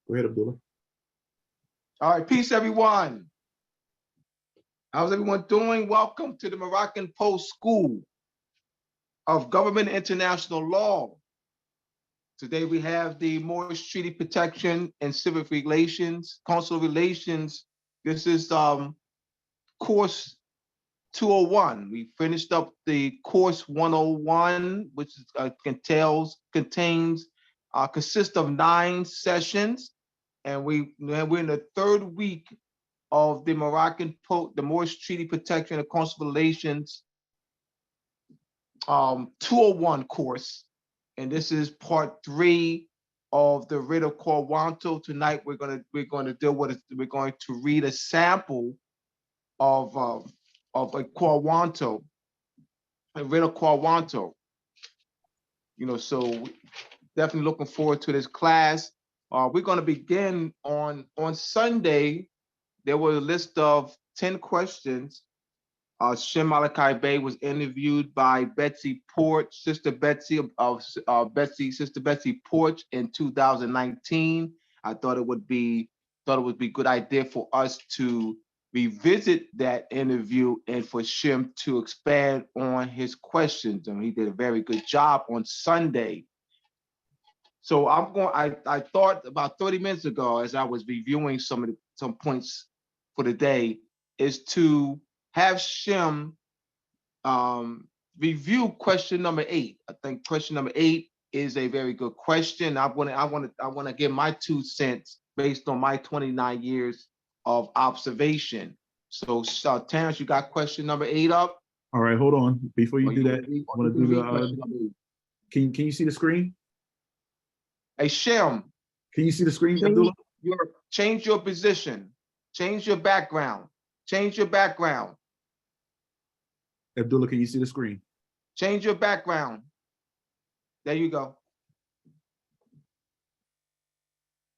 Go ahead, Abdullah. All right, peace, everyone. How's everyone doing? Welcome to the Moroccan Post School of Government and International Law. Today we have the Moorish Treaty Protection and Civic Relations, Consular Relations. This is course 201. We finished up the course 101, which consists of 9 sessions, and we're in the 3rd week of the the Moorish Treaty Protection and Consular Relations 201 course, and this is part 3 of the writ of Corwanto. Tonight we're going to deal with it. We're going to read a sample of a Corwanto, a writ of Corwanto. So definitely looking forward to this class. We're going to begin on Sunday. There was a list of 10 questions. Shem Malachi Bey was interviewed by Betsy Porch, Sister Betsy Sister Betsy Porch in 2019. I thought it would be a good idea for us to revisit that interview and for Shem to expand on his questions. And he did a very good job on Sunday. So I thought about 30 minutes ago, as I was reviewing some points for the day, is to have Shem review question number 8. I think question number 8 is a very good question. I want to give my 2 cents based on my 29 years of observation. So Terrence, you got question number 8 up? All right, hold on. Before you do that, I want to do the can you see the screen? Hey, Shem. Can you see the screen, Abdullah? Change your position. Change your background. Change your background. Abdullah, can you see the screen? Change your background. There you go.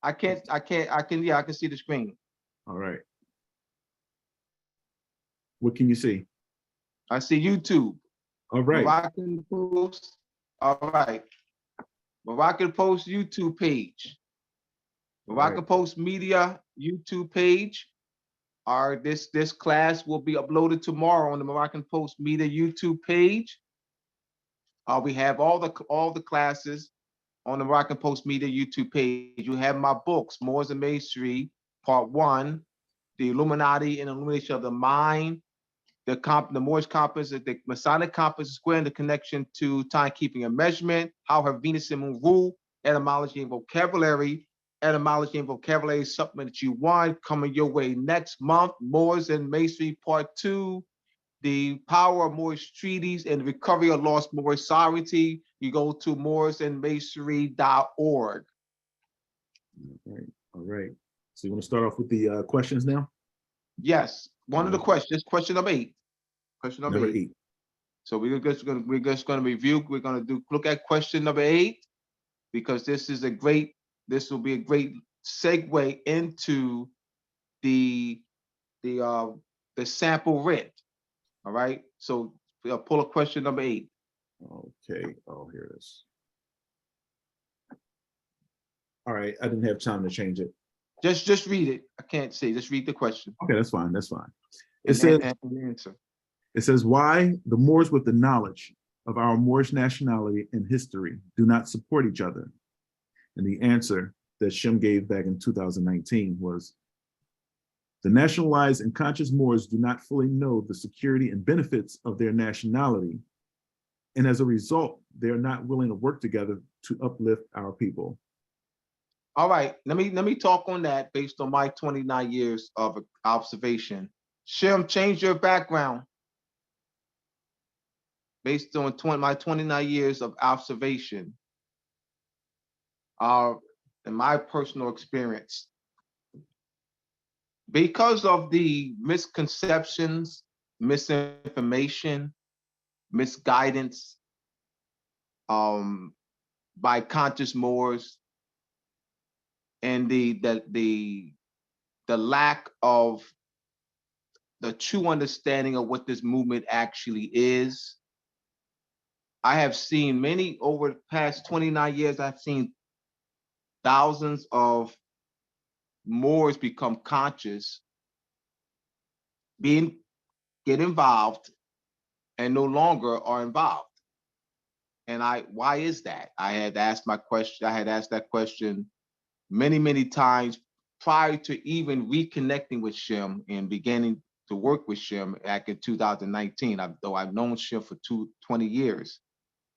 I can see the screen. All right. What can you see? I see YouTube. All right. Moroccan Post. All right. Moroccan Post YouTube page. Moroccan Post Media YouTube page. This class will be uploaded tomorrow on the Moroccan Post Media YouTube page. We have all the classes on the Moroccan Post Media YouTube page. You have my books, Moors and Masonry, Part 1, The Illuminati and Illumination of the Mind, the Moorish compass, the Masonic compass square, and the connection to timekeeping and measurement, how her Venus and Moon rule, etymology and vocabulary. Etymology and vocabulary supplement that you want coming your way next month. Moors and Masonry Part 2, the power of Moorish treaties and the recovery of lost Moorish sovereignty. You go to moorsandmasonry.org. All right. So you want to start off with the questions now? Yes. One of the questions, question number 8. Question number 8. So we're just going to review. We're going to look at question number 8 because this will be a great segue into the sample writ. All right. So we'll pull a question number 8. Okay. Oh, here it is. All right. I didn't have time to change it. Just read it. I can't see. Just read the question. Okay, that's fine. That's fine. It says, why the Moors with the knowledge of our Moorish nationality and history do not support each other? And the answer that Shem gave back in 2019 was, the nationalized and conscious Moors do not fully know the security and benefits of their nationality. And as a result, they are not willing to work together to uplift our people. All right, let me talk on that based on my 29 years of observation. Shem, change your background based on my 29 years of observation. In my personal experience, because of the misconceptions, misinformation, misguidance by conscious Moors, and the lack of the true understanding of what this movement actually is. I have seen many over the past 29 years, I've seen thousands of Moors become conscious, get involved, and no longer are involved. And why is that? I had asked that question many, many times prior to even reconnecting with Shem and beginning to work with Shem back in 2019, though I've known Shem for 20 years.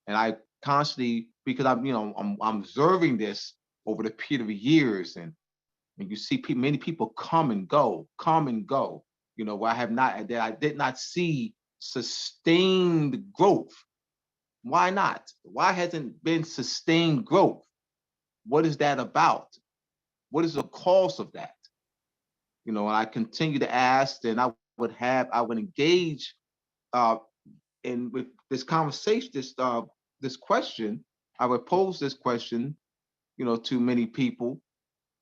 And I constantly, because I'm observing this over the period of years, and you see many people come and go, where I did not see sustained growth. Why not? Why hasn't been sustained growth? What is that about? What is the cause of that? And I continue to ask, and I would engage in with this conversation, this question. I would pose this question, to many people,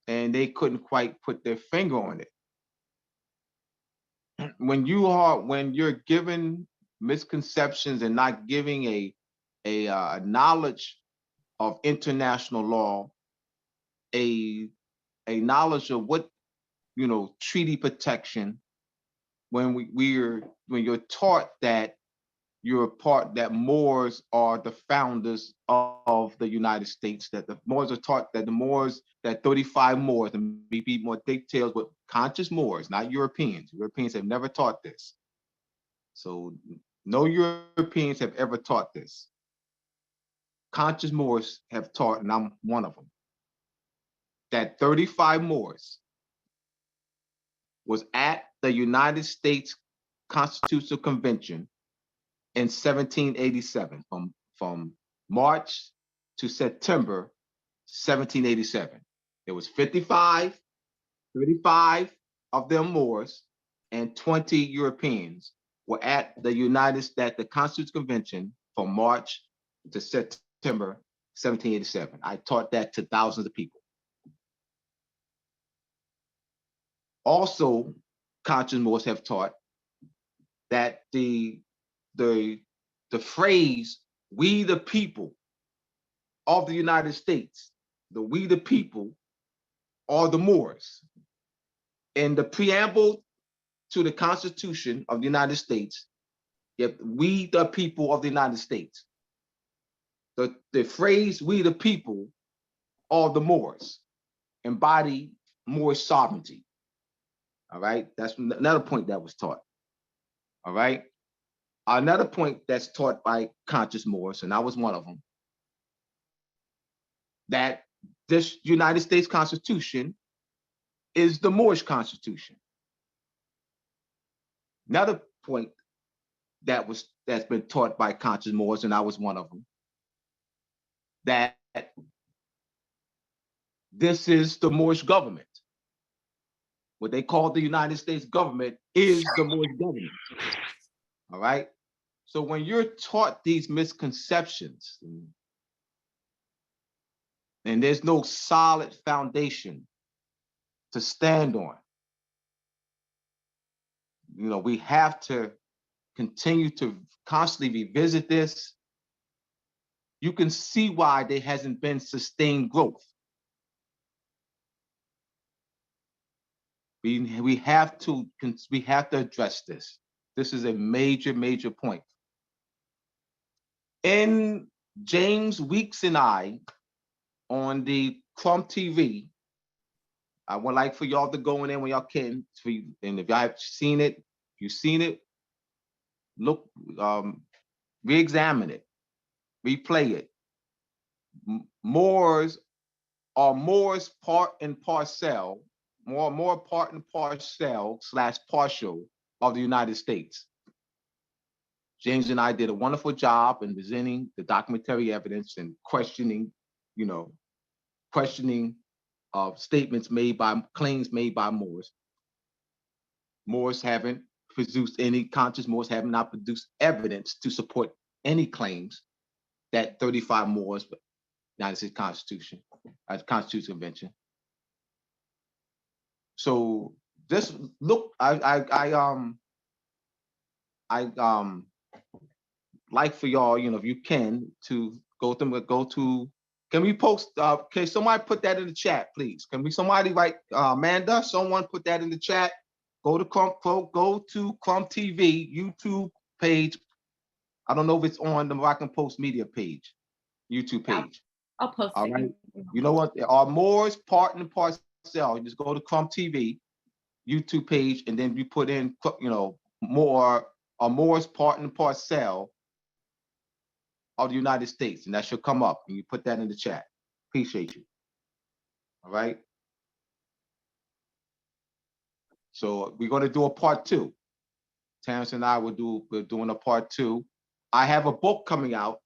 and they couldn't quite put their finger on it. When you're given misconceptions and not giving a knowledge of international law, a knowledge of what treaty protection, when you're taught that Moors are the founders of the United States, that the Moors are taught that that 35 Moors, and maybe more details, but conscious Moors, not Europeans. Europeans have never taught this. So no Europeans have ever taught this. Conscious Moors have taught, and I'm one of them, that 35 Moors was at the United States Constitutional Convention in 1787, from March to September 1787. There was 35 of them Moors and 20 Europeans were at the Constitutional Convention from March to September 1787. I taught that to thousands of people. Also, conscious Moors have taught that the phrase "we the people of the United States," we the people are the Moors. In the preamble to the Constitution of the United States, we the people of the United States. The phrase "we the people are the Moors" embody Moorish sovereignty. All right, that's another point that was taught. All right. Another point that's taught by conscious Moors, and I was one of them, that this United States Constitution is the Moorish Constitution. Another point that's been taught by conscious Moors, and I was one of them, that this is the Moorish government. What they call the United States government is the Moorish government. All right. So when you're taught these misconceptions, and there's no solid foundation to stand on, we have to continue to constantly revisit this. You can see why there hasn't been sustained growth. We have to address this. This is a major, major point. In James Weeks and I, on the Crumb TV, I would like for y'all to go in there when y'all can. And if y'all have seen it, look, re-examine it, replay it. Moors are Moors part and parcel, more part and parcel / partial of the United States. James and I did a wonderful job in presenting the documentary evidence and questioning statements made by, claims made by Moors. Moors haven't produced any, conscious Moors have not produced evidence to support any claims that 35 Moors, United States Constitution, Constitutional Convention. So just look, I like for y'all, if you can, to go to Can we post, can somebody put that in the chat, please? Can we, somebody write, Amanda, someone put that in the chat? Go to Crumb TV YouTube page. I don't know if it's on the Moroccan Post media page, YouTube page. I'll post All it. right. You know what? There are Moors part and parcel. You just go to Crumb TV YouTube page, and then you put in, you know, Moors part and parcel of the United States, and that should come up, and you put that in the chat. Appreciate you. All right. So we're going to do a part 2. Terrence and I we're doing a part 2. I have a book coming out,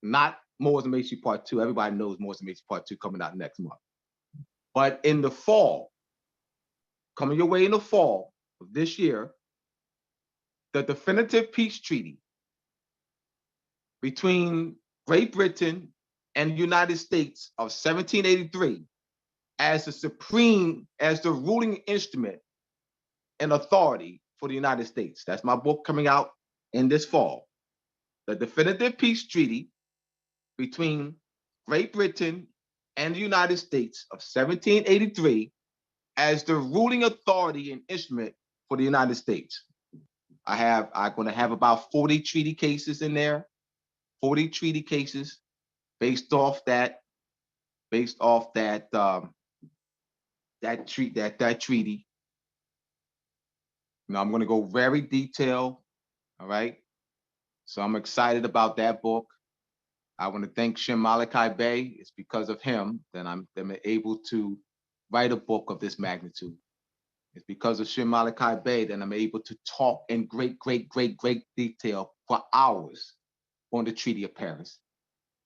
not Moors and Macy part 2. Everybody knows Moors and Macy part 2 coming out next month. But in the fall, coming your way in the fall of this year, the definitive peace treaty between Great Britain and the United States of 1783 as the ruling instrument and authority for the United States. That's my book coming out in this fall. The definitive peace treaty between Great Britain and the United States of 1783 as the ruling authority and instrument for the United States. I'm going to have about 40 treaty cases in there, 40 treaty cases based off that treaty. Now I'm going to go very detailed. All right. So I'm excited about that book. I want to thank Shem Malachi Bey. It's because of him that I'm able to write a book of this magnitude. It's because of Shem Malachi Bey that I'm able to talk in great detail for hours on the Treaty of Paris.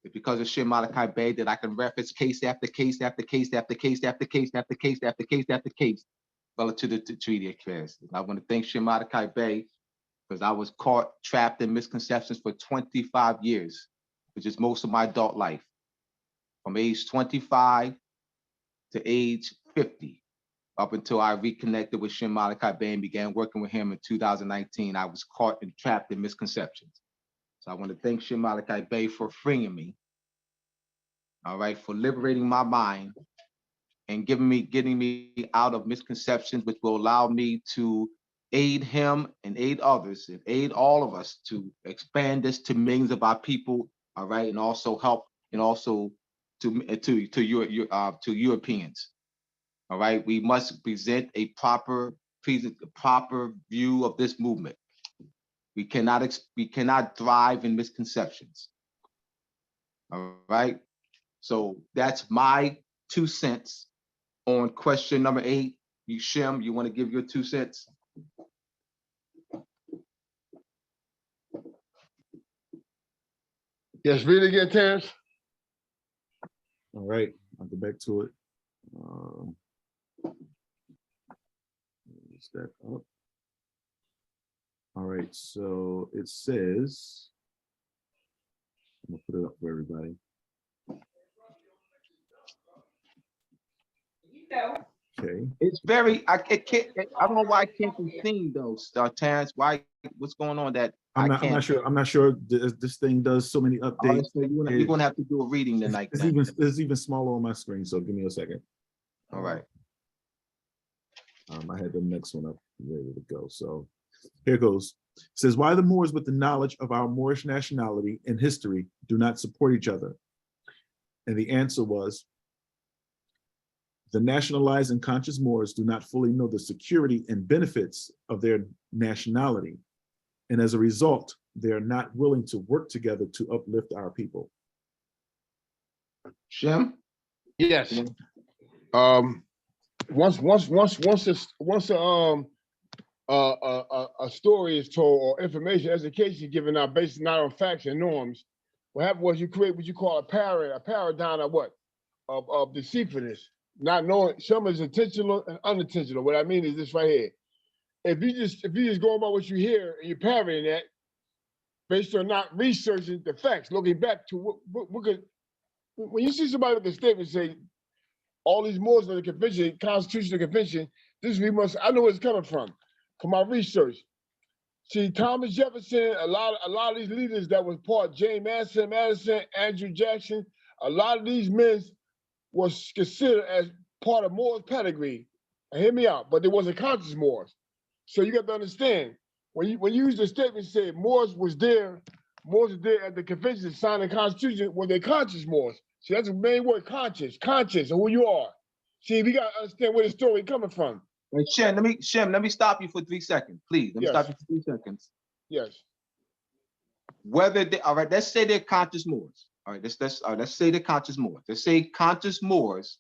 It's because of Shem Malachi Bey that I can reference case after case after case after case after case after case after case after case relative to the Treaty of Paris. I want to thank Shem Malachi Bey because I was caught trapped in misconceptions for 25 years, which is most of my adult life, from age 25 to age 50. Up until I reconnected with Shem Malachi Bey and began working with him in 2019, I was caught and trapped in misconceptions. So I want to thank Shem Malachi Bey for freeing me, all right, for liberating my mind and getting me out of misconceptions, which will allow me to aid him and aid others and aid all of us to expand this to millions of our people, all right, and also help and also to Europeans. All right, we must present a proper view of this movement. We cannot thrive in misconceptions. All right, so that's my 2 cents on question number 8. You, Shem, you want to give your 2 cents? Yes, read it again, Terrence. All right, I'll go back to it. That up. All right, so it says, I'm gonna put it up for everybody. Okay. It's very, I don't know why I can't be seen though, Terrence. Why? What's going on that I'm not sure. This thing does so many updates. So you're gonna have to do a reading tonight. It's even smaller on my screen. So give me a second. All right. I had the next one up ready to go. So here goes. It says, why the Moors with the knowledge of our Moorish nationality and history do not support each other? And the answer was, the nationalized and conscious Moors do not fully know the security and benefits of their nationality. And as a result, they are not willing to work together to uplift our people. Shem? Yes. Once a story is told or information, education given out based not on facts and norms, what happened was you create what you call a paradigm of what? Of deceitfulness. Not knowing some is intentional and unintentional. What I mean is this right here. If you just go about what you hear and you're parroting that based on not researching the facts, looking back to what could, when you see somebody with a statement say, all these Moors in the convention, constitutional convention, this we must, I know where it's coming from my research. See, Thomas Jefferson, a lot of these leaders that was part, James Madison, Andrew Jackson, a lot of these men was considered as part of Moors pedigree. And hear me out, but they wasn't conscious Moors. So you got to understand, when you use the statement say Moors was there at the convention to sign the Constitution, were they conscious Moors? See, that's the main word, conscious of who you are. See, we got to understand where the story coming from. Wait, Shem, let me stop you for 3 seconds, please. Let me stop you for 3 seconds. Yes. Whether they, all right, let's say they're conscious Moors. All right, let's say they're conscious Moors. Let's say conscious Moors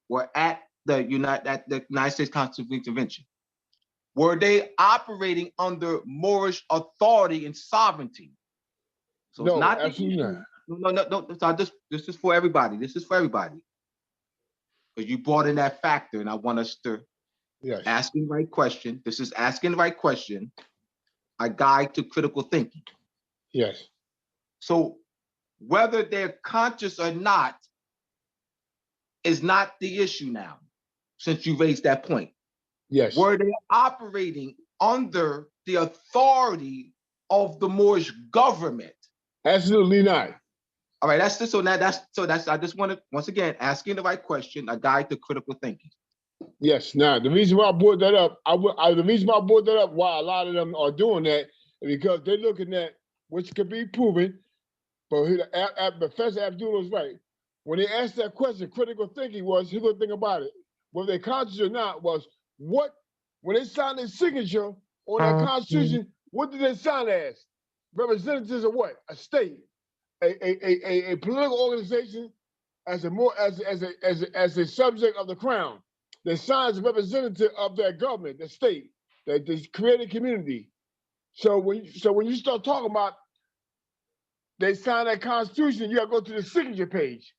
were at the United States Constitutional Convention. Were they operating under Moorish authority and sovereignty? So No, it's not absolutely not. No. So this is for everybody. This is for everybody. Because you brought in that factor, and I want us to asking the right question. This is asking the right question. A guide to critical thinking. Yes. So whether they're conscious or not is not the issue now, since you raised that point. Yes. Were they operating under the authority of the Moorish government? Absolutely not. All right, that's I just want to, once again, asking the right question, a guide to critical thinking. Yes. Now, the reason why I brought that up, why a lot of them are doing that, is because they're looking at, which could be proven, but Professor Abdullah is right. When they asked that question, critical thinking was, here's the thing about it, whether they're conscious or not, was when they signed their signature on that Constitution, what did they sign as? Representatives of what? A state, a political organization as a subject of the crown. They signed as a representative of their government, the state, the created community. So when you start talking about they signed that Constitution, you got to go to the signature page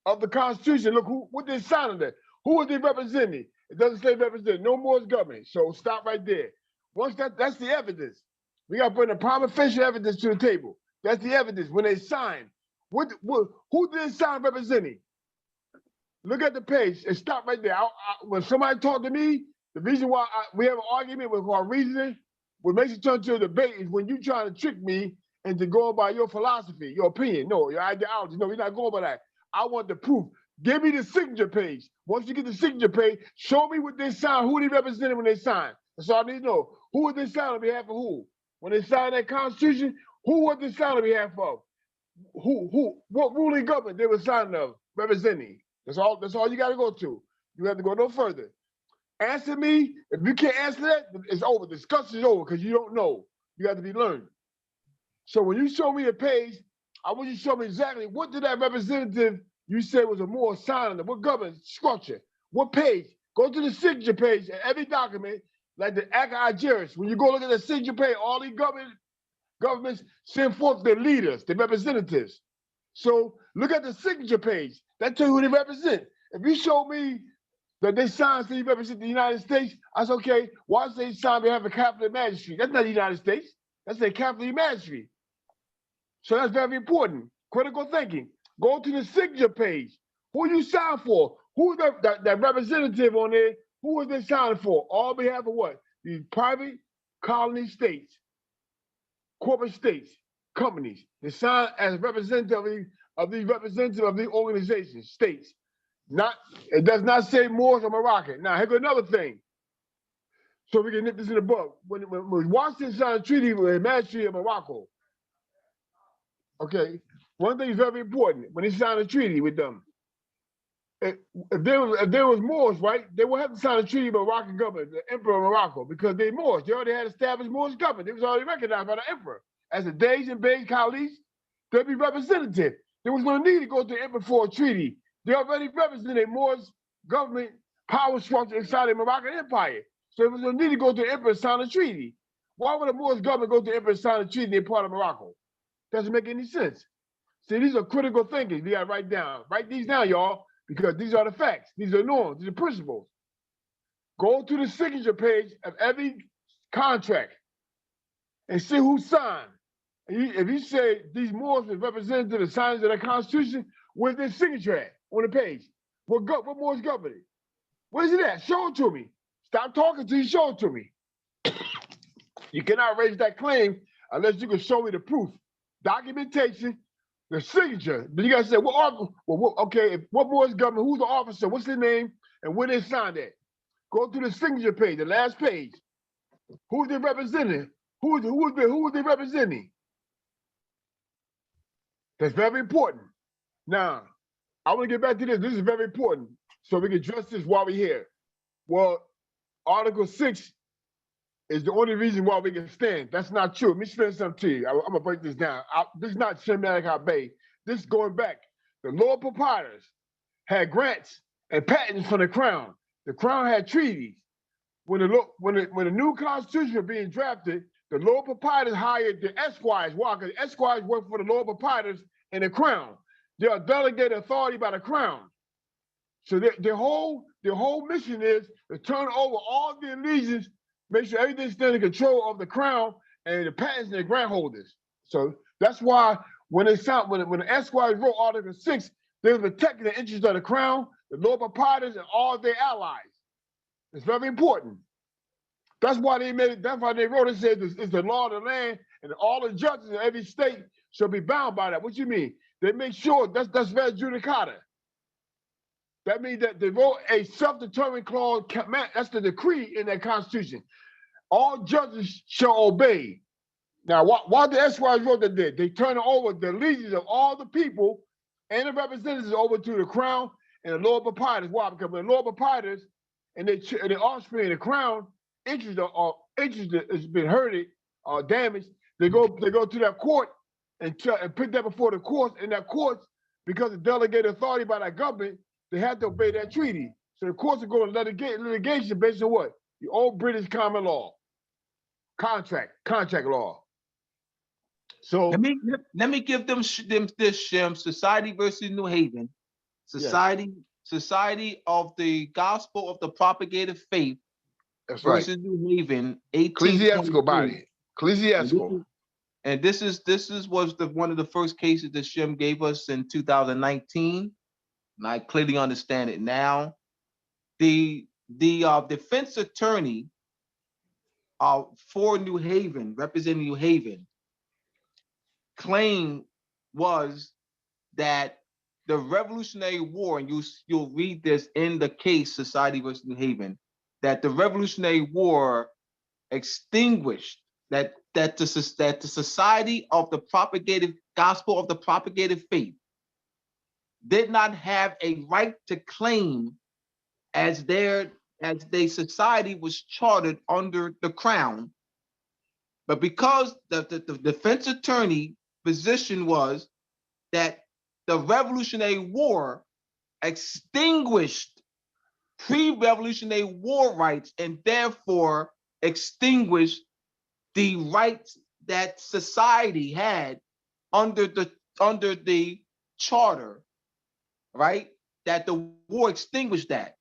of the Constitution. Look what they signed there. Who are they representing? It doesn't say represent, no more government. So stop right there. Once that's the evidence. We got to bring the prima facie evidence to the table. That's the evidence. When they signed, who did they sign representing? Look at the page and stop right there. When somebody talk to me, the reason why we have an argument with our reasoning, what makes it turn to a debate is when you trying to trick me into going by your philosophy, your opinion, no, your ideology. No, we're not going by that. I want the proof. Give me the signature page. Once you get the signature page, show me what they signed, who they represented when they signed. That's all I need to know. Who was they signed on behalf of who? When they signed that Constitution, who was they signed on behalf of? What ruling government they were signed of, representing? That's all you got to go to. You have to go no further. Answer me. If you can't answer that, it's over. The discussion is over because you don't know. You have to be learned. So when you show me a page, I want you to show me exactly what did that representative you said was a Moor sign under, what government structure, what page? Go to the signature page in every document, like the Act of Algiers. When you go look at the signature page, all these governments send forth their leaders, their representatives. So look at the signature page. That tells you who they represent. If you show me that they signed saying you represent the United States, I say, okay, why say they sign behalf of Catholic Magistrate? That's not the United States. That's a Catholic Magistrate. So that's very important. Critical thinking. Go to the signature page. Who you signed for? Who's that representative on there? Who was they signing for? All on behalf of what? These private colony states, corporate states, companies. They sign as representative of these representatives of the organizations, states. It does not say Moors or Moroccan. Now, here's another thing. So we can nip this in the book. When Washington signed a treaty with the Magistrate of Morocco, okay, one thing is very important. When he signed a treaty with them, if there was Moors, right, they would have to sign a treaty with the Moroccan government, the Emperor of Morocco, because they're Moors. They already had established Moorish government. They was already recognized by the Emperor. As the Deys and Beys Khalis, they'd be representative. They was going to need to go to the Emperor for a treaty. They already represented Moors government power structure inside the Moroccan Empire. So it was going to need to go to the Emperor and sign a treaty. Why would a Moorish government go to the Emperor and sign a treaty and they're part of Morocco? Doesn't make any sense. See, these are critical thinkers. We got to write these down, y'all, because these are the facts. These are norms. These are principles. Go to the signature page of every contract and see who signed. If you say these Moors is represented the signers of the Constitution, where's their signature at on the page? What Moors government? Where's it at? Show it to me. Stop talking till you show it to me. You cannot raise that claim unless you can show me the proof documentation, the signature. Then you gotta say, what board's government, who's the officer, what's their name, and where they signed at. Go to the signature page, the last page. Who's they representing? Who is they representing? That's very important. Now, I want to get back to this. This is very important, so we can address this while we're here. Well, Article 6 is the only reason why we can stand. That's not true. Let me explain something to you. I'm gonna break this down. This is not Shem Malachi Bay. This is going back. The Lord proprietors had grants and patents from the Crown. The Crown had treaties. When the new Constitution was being drafted, the Lord proprietors hired the Esquires. Why? Because the Esquires work for the Lord proprietors and the Crown. They are delegated authority by the Crown. So their whole mission is to turn over all the allegiance, make sure everything's still in control of the Crown and the patents and the grant holders. So that's why when the Esquires wrote Article 6, they were protecting the interests of the Crown, the Lord proprietors, and all their allies. It's very important. That's why they made it. That's why they wrote it. Said it's the law of the land, and all the judges in every state shall be bound by that. What you mean? They make sure that's res judicata. That means that they wrote a self-determined clause. That's the decree in that Constitution. All judges shall obey. Now, why the Esquires wrote that? They turn over the allegiance of all the people and the representatives over to the Crown and the Lord proprietors. Why? Because when the Lord proprietors and the offspring of the Crown interest has been hurted or damaged, they go to that court and put that before the courts. And that courts, because of delegated authority by that government, they have to obey that treaty. So the courts are going to litigation based on what? The old British common law, contract law. So let me give them this, Shem. Society versus New Haven. Society of the Gospel of the Propagated Faith. That's versus right. New Haven, 18. Ecclesiastical body. Ecclesiastical. And this was one of the first cases that Shem gave us in 2019. And I clearly understand it now. The defense attorney for New Haven, representing New Haven, claim was that the Revolutionary War, and you'll read this in the case Society versus New Haven, that the Revolutionary War extinguished that the Society of the Propagated Gospel of the Propagated Faith did not have a right to claim as their society was chartered under the Crown, but because the defense attorney position was that the Revolutionary War extinguished pre-Revolutionary War rights and therefore extinguished the rights that society had under the charter, right? That the war extinguished that.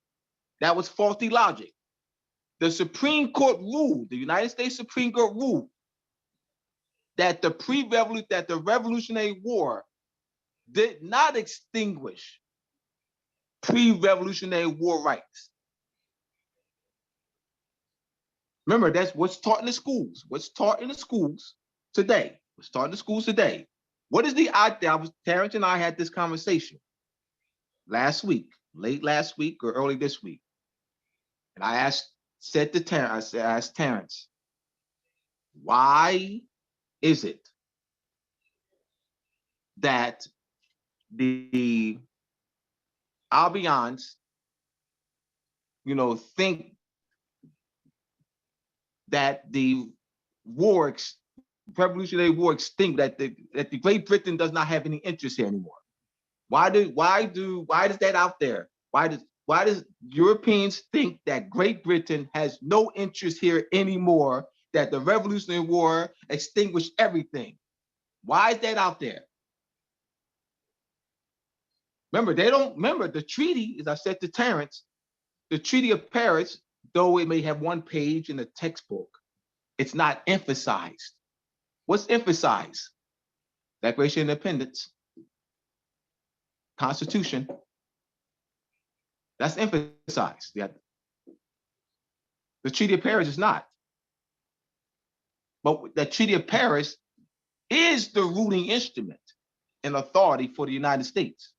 That was faulty logic. The Supreme Court ruled, the United States Supreme Court ruled that the Revolutionary War did not extinguish pre-Revolutionary War rights. Remember, that's what's taught in the schools. What's taught in the schools today. What's taught in the schools today. What is the idea? Terrence and I had this conversation last week, late last week or early this week. And I asked Terrence, why is it that the Albions, think that the Revolutionary War extinct, that the Great Britain does not have any interest here anymore? Why is that out there? Why does Europeans think that Great Britain has no interest here anymore, that the Revolutionary War extinguished everything? Why is that out there? Remember, the treaty, as I said to Terrence, the Treaty of Paris, though it may have one page in the textbook, it's not emphasized. What's emphasized? Declaration of Independence, Constitution. That's emphasized. The Treaty of Paris is not. But the Treaty of Paris is the ruling instrument and authority for the United States.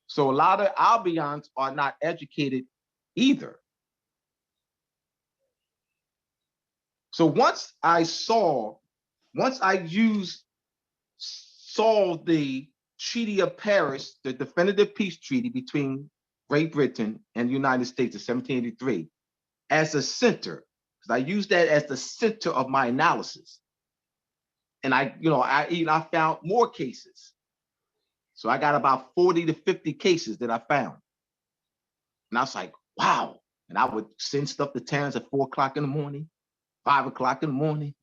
So a lot of Albions are not educated either. So once I saw the Treaty of Paris, the definitive peace treaty between Great Britain and the United States in 1783 as a center, because I used that as the center of my analysis. And I found more cases. So I got about 40 to 50 cases that I found. And I was like, wow. And I would send stuff to Terrence at 4 o'clock in the morning, 5 o'clock in the morning,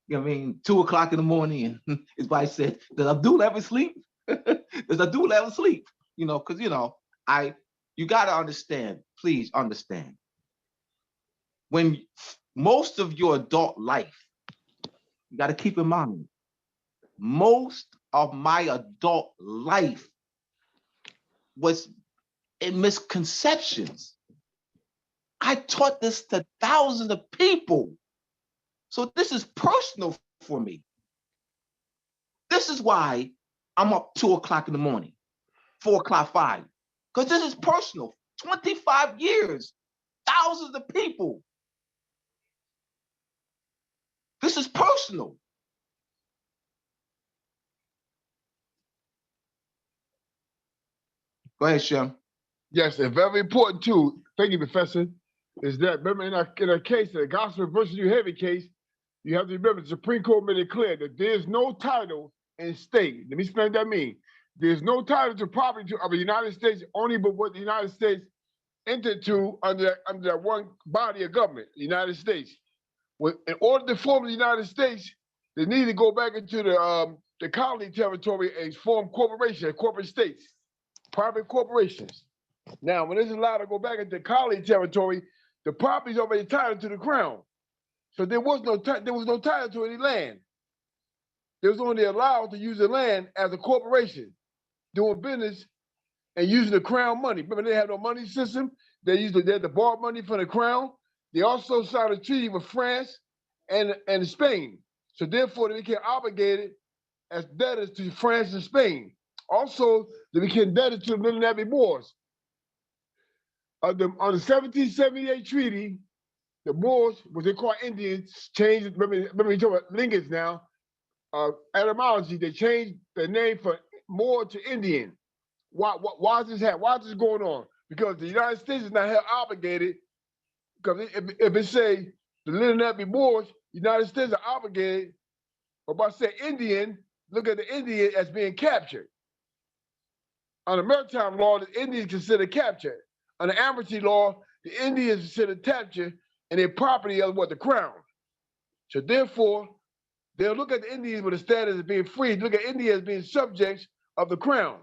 2 o'clock in the morning. And his wife said, does Abdullah ever sleep? Does Abdullah ever sleep? Because, you got to understand, please understand. When most of your adult life, you got to keep in mind, most of my adult life was in misconceptions. I taught this to thousands of people. So this is personal for me. This is why I'm up 2 o'clock in the morning, 4 o'clock, 5, because this is personal. 25 years, thousands of people. This is personal. Go ahead, Shem. Yes, and very important too, thank you, Professor, is that remember in a case, the Gospel versus New Haven case, you have to remember the Supreme Court made it clear that there's no title in state. Let me explain what that means. There's no title to property of the United States only but what the United States entered to under that one body of government, the United States. In order to form the United States, they need to go back into the colony territory and form corporations, corporate states, private corporations. Now, when it's allowed to go back into colony territory, the property is already titled to the crown. So there was no title to any land. They was only allowed to use the land as a corporation, doing business and using the crown money. Remember, they had no money system. They had to borrow money from the crown. They also signed a treaty with France and Spain. So therefore, they became obligated as debtors to France and Spain. Also, they became debtors to the Middle Moors. On the 1778 treaty, the Moors, what they call Indians, changed. Remember we talk about linguists now. Etymology, they changed the name from Moor to Indian. Why is this going on? Because the United States is not held obligated. Because if it say the Little Moors, the United States are obligated. But by saying Indian, look at the Indian as being captured. Under maritime law, the Indian is considered captured. Under amnesty law, the Indian is considered captured and their property of the crown. So therefore, they'll look at the Indians with the status of being free, look at India as being subjects of the crown.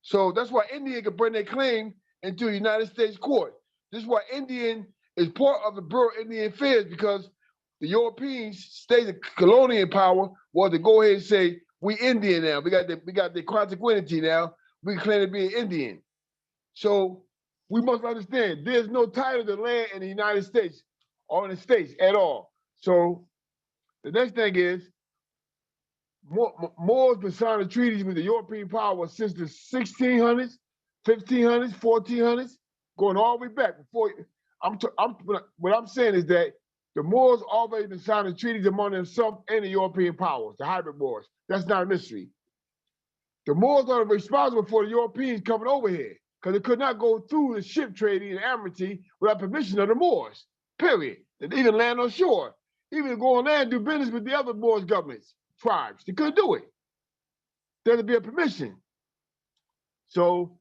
So that's why India can bring their claim into the United States court. This is why Indian is part of the Bureau of Indian Affairs, because the Europeans, state of colonial power, was to go ahead and say, we Indian now. We got the consequentity now. We claim to be an Indian. So we must understand there's no title to land in the United States or in the States at all. So the next thing is, Moors been signing treaties with the European power since the 1600s, 1500s, 1400s, going all the way back. What I'm saying is that the Moors already been signing treaties among themselves and the European powers, the hybrid Moors. That's not a mystery. The Moors are responsible for the Europeans coming over here because they could not go through the ship trading and amity without permission of the Moors, period. They didn't even land on shore. Even go on land and do business with the other Moors governments, tribes. They couldn't do it. There had to be a permission. So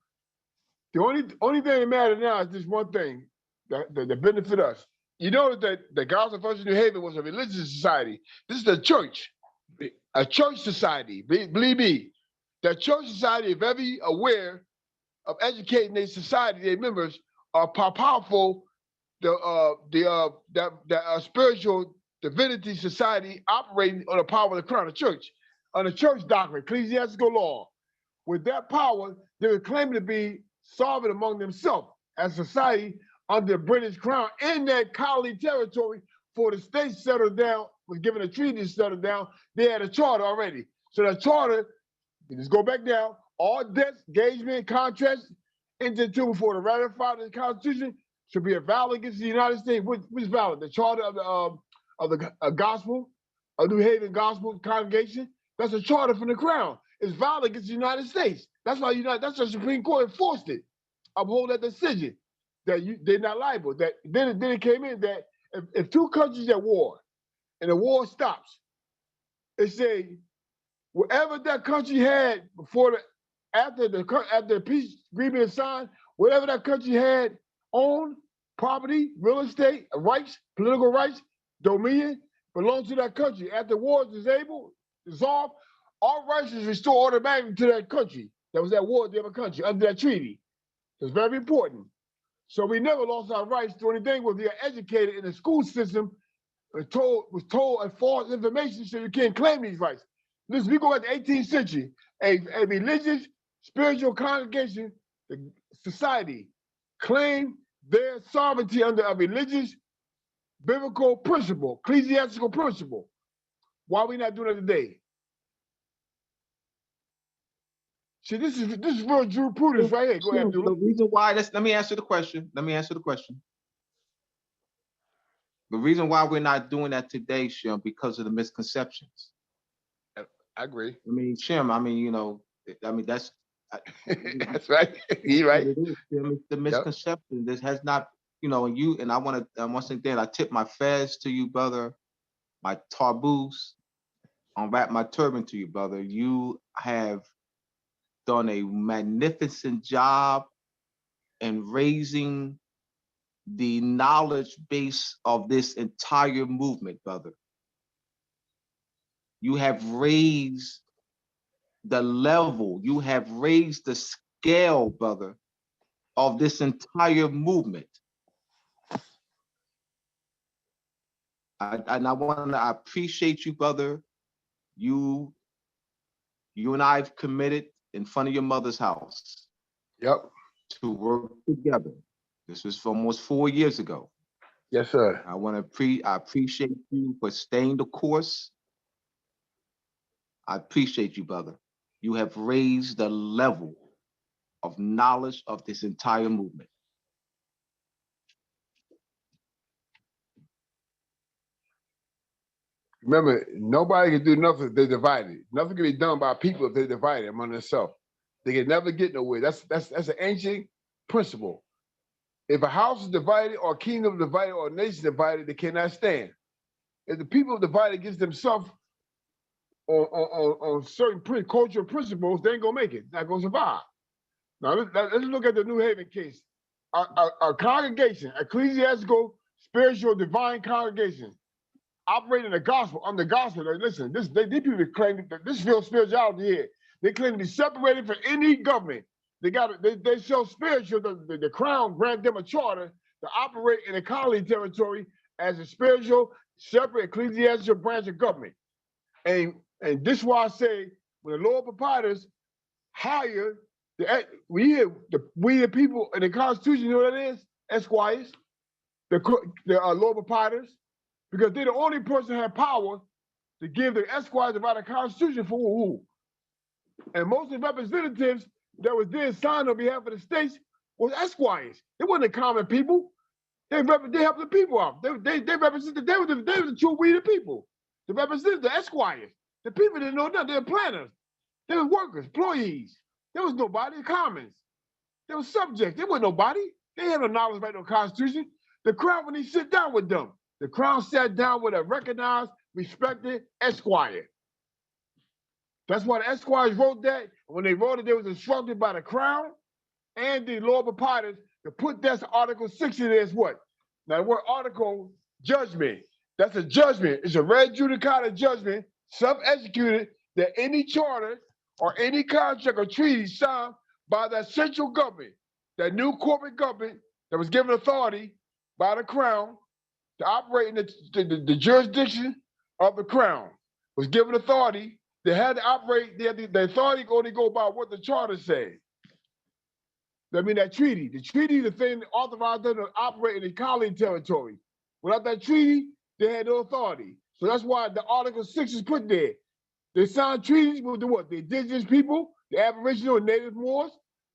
the only thing that matters now is this one thing that benefit us. You know that the Gospel First New Haven was a religious society. This is a church society. Believe me, that church society is very aware of educating their society, their members, are how powerful the spiritual divinity society operating on the power of the crown of church, on the church doctrine, ecclesiastical law. With that power, they were claiming to be sovereign among themselves as a society under the British crown in that colony territory for the states settled down was given a treaty to settle down, they had a charter already. So the charter, let's go back down, all debts, engagement, contracts entered into before the ratified the Constitution should be valid against the United States. Which is valid? The charter of the gospel, of New Haven Gospel Congregation. That's a charter from the Crown. It's valid against the United States. That's why that's the Supreme Court enforced it. Uphold that decision that they're not liable. That then it came in that if two countries at war and the war stops, it say whatever that country had after the peace agreement is signed, whatever that country had owned, property, real estate, rights, political rights, dominion, belongs to that country. After war is dissolved, all rights is restored automatically to that country that was at war with the other country under that treaty. It's very important. So we never lost our rights. The only thing was we are educated in the school system, was told a false information, so you can't claim these rights. Listen, we go back to the 18th century, a religious, spiritual congregation, the society, claimed their sovereignty under a religious, biblical principle, ecclesiastical principle. Why are we not doing it today? See, this is real jurisprudence right here. Go ahead, Abdullah. The reason why let me answer the question. The reason why we're not doing that today, Shem, because of the misconceptions. I agree. I mean, Shem, that's that's right. You're right. The misconception. This has not, and I want to once again, I tip my fez to you, brother, my tarboos, unwrap my turban to you, brother. You have done a magnificent job in raising the knowledge base of this entire movement, brother. You have raised the level, you have raised the scale, brother, of this entire movement. I appreciate you, brother. You and I have committed in front of your mother's house. Yep. To work together. This was almost 4 years ago. Yes, sir. I appreciate you for staying the course. I appreciate you, brother. You have raised the level of knowledge of this entire movement. Remember, nobody can do nothing if they're divided. Nothing can be done by people if they're divided among themselves. They can never get nowhere. That's an ancient principle. If a house is divided or a kingdom divided or a nation divided, they cannot stand. If the people are divided against themselves on certain cultural principles, they ain't gonna make it. Not gonna survive. Now let's look at the New Haven case. Our congregation, ecclesiastical, spiritual, divine congregation, operating the gospel, on the gospel. Listen, these people claim that this real spirituality here. They claim to be separated from any government. They show spiritual. The crown grant them a charter to operate in the colony territory as a spiritual, separate ecclesiastical branch of government. And this is why I say when the Lord proprietors hire we the people in the Constitution, you know what that is? Esquires, the Lord proprietors. Because they're the only person that have power to give the esquires about the Constitution for who. And most of the representatives that was there signed on behalf of the states was esquires. They weren't the common people. They helped the people out. They represented, they were the true we the people. They represented the esquires. The people didn't know nothing. They were planners. They were workers, employees. There was nobody, commons. They were subjects. There was nobody. They had no knowledge about no Constitution. The crown, when he sit down with them, the crown sat down with a recognized, respected esquire. That's why the esquires wrote that. When they wrote it, they was instructed by the crown and the Lord proprietors to put that Article 60 there as what? Now the word article, judgment. That's a judgment. It's a red judicata judgment, self-executed, that any charter or any contract or treaty signed by that central government, that new corporate government that was given authority by the crown to operate in the jurisdiction of the crown, was given authority. They had to operate, the authority only go by what the charter said. I mean, that treaty. The treaty, the thing that authorized them to operate in the colony territory. Without that treaty, they had no authority. So that's why the Article 6 is put there. They signed treaties with the what? The indigenous people, the Aboriginal and Native Moors.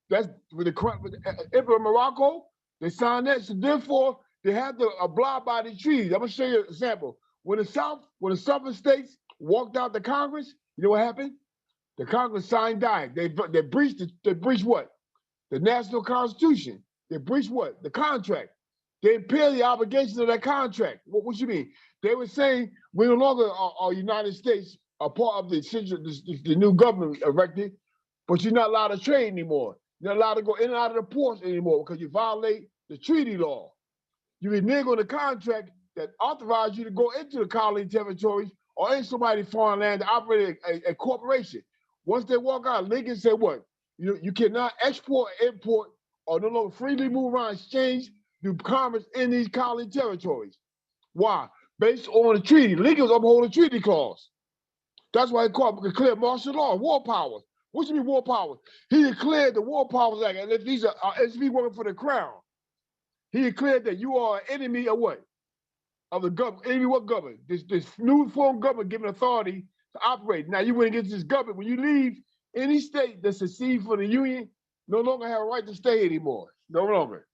That's with the Emperor of Morocco. They signed that. So therefore, they have to abide by the treaties. I'm gonna show you an example. When the Southern states walked out to Congress, you know what happened? The Congress signed died. They breached what? The national constitution. They breached what? The contract. They impaired the obligations of that contract. What you mean? They were saying we no longer are United States a part of the new government erected, but you're not allowed to trade anymore. You're not allowed to go in and out of the ports anymore because you violate the treaty law. You renege on the contract that authorized you to go into the colony territories or in somebody's foreign land to operate a corporation. Once they walk out, Lincoln said what? You cannot export, import, or no longer freely move around, exchange, do commerce in these colony territories. Why? Based on the treaty. Lincoln was upholding the treaty clause. That's why he declared martial law, war powers. What do you mean war powers? He declared the war powers act, and if these are SB working for the crown, he declared that you are an enemy of what? Of the government. Enemy of what government? This new form government given authority to operate. Now you went against this government. When you leave any state that secedes from the Union, no longer have a right to stay anymore. No longer.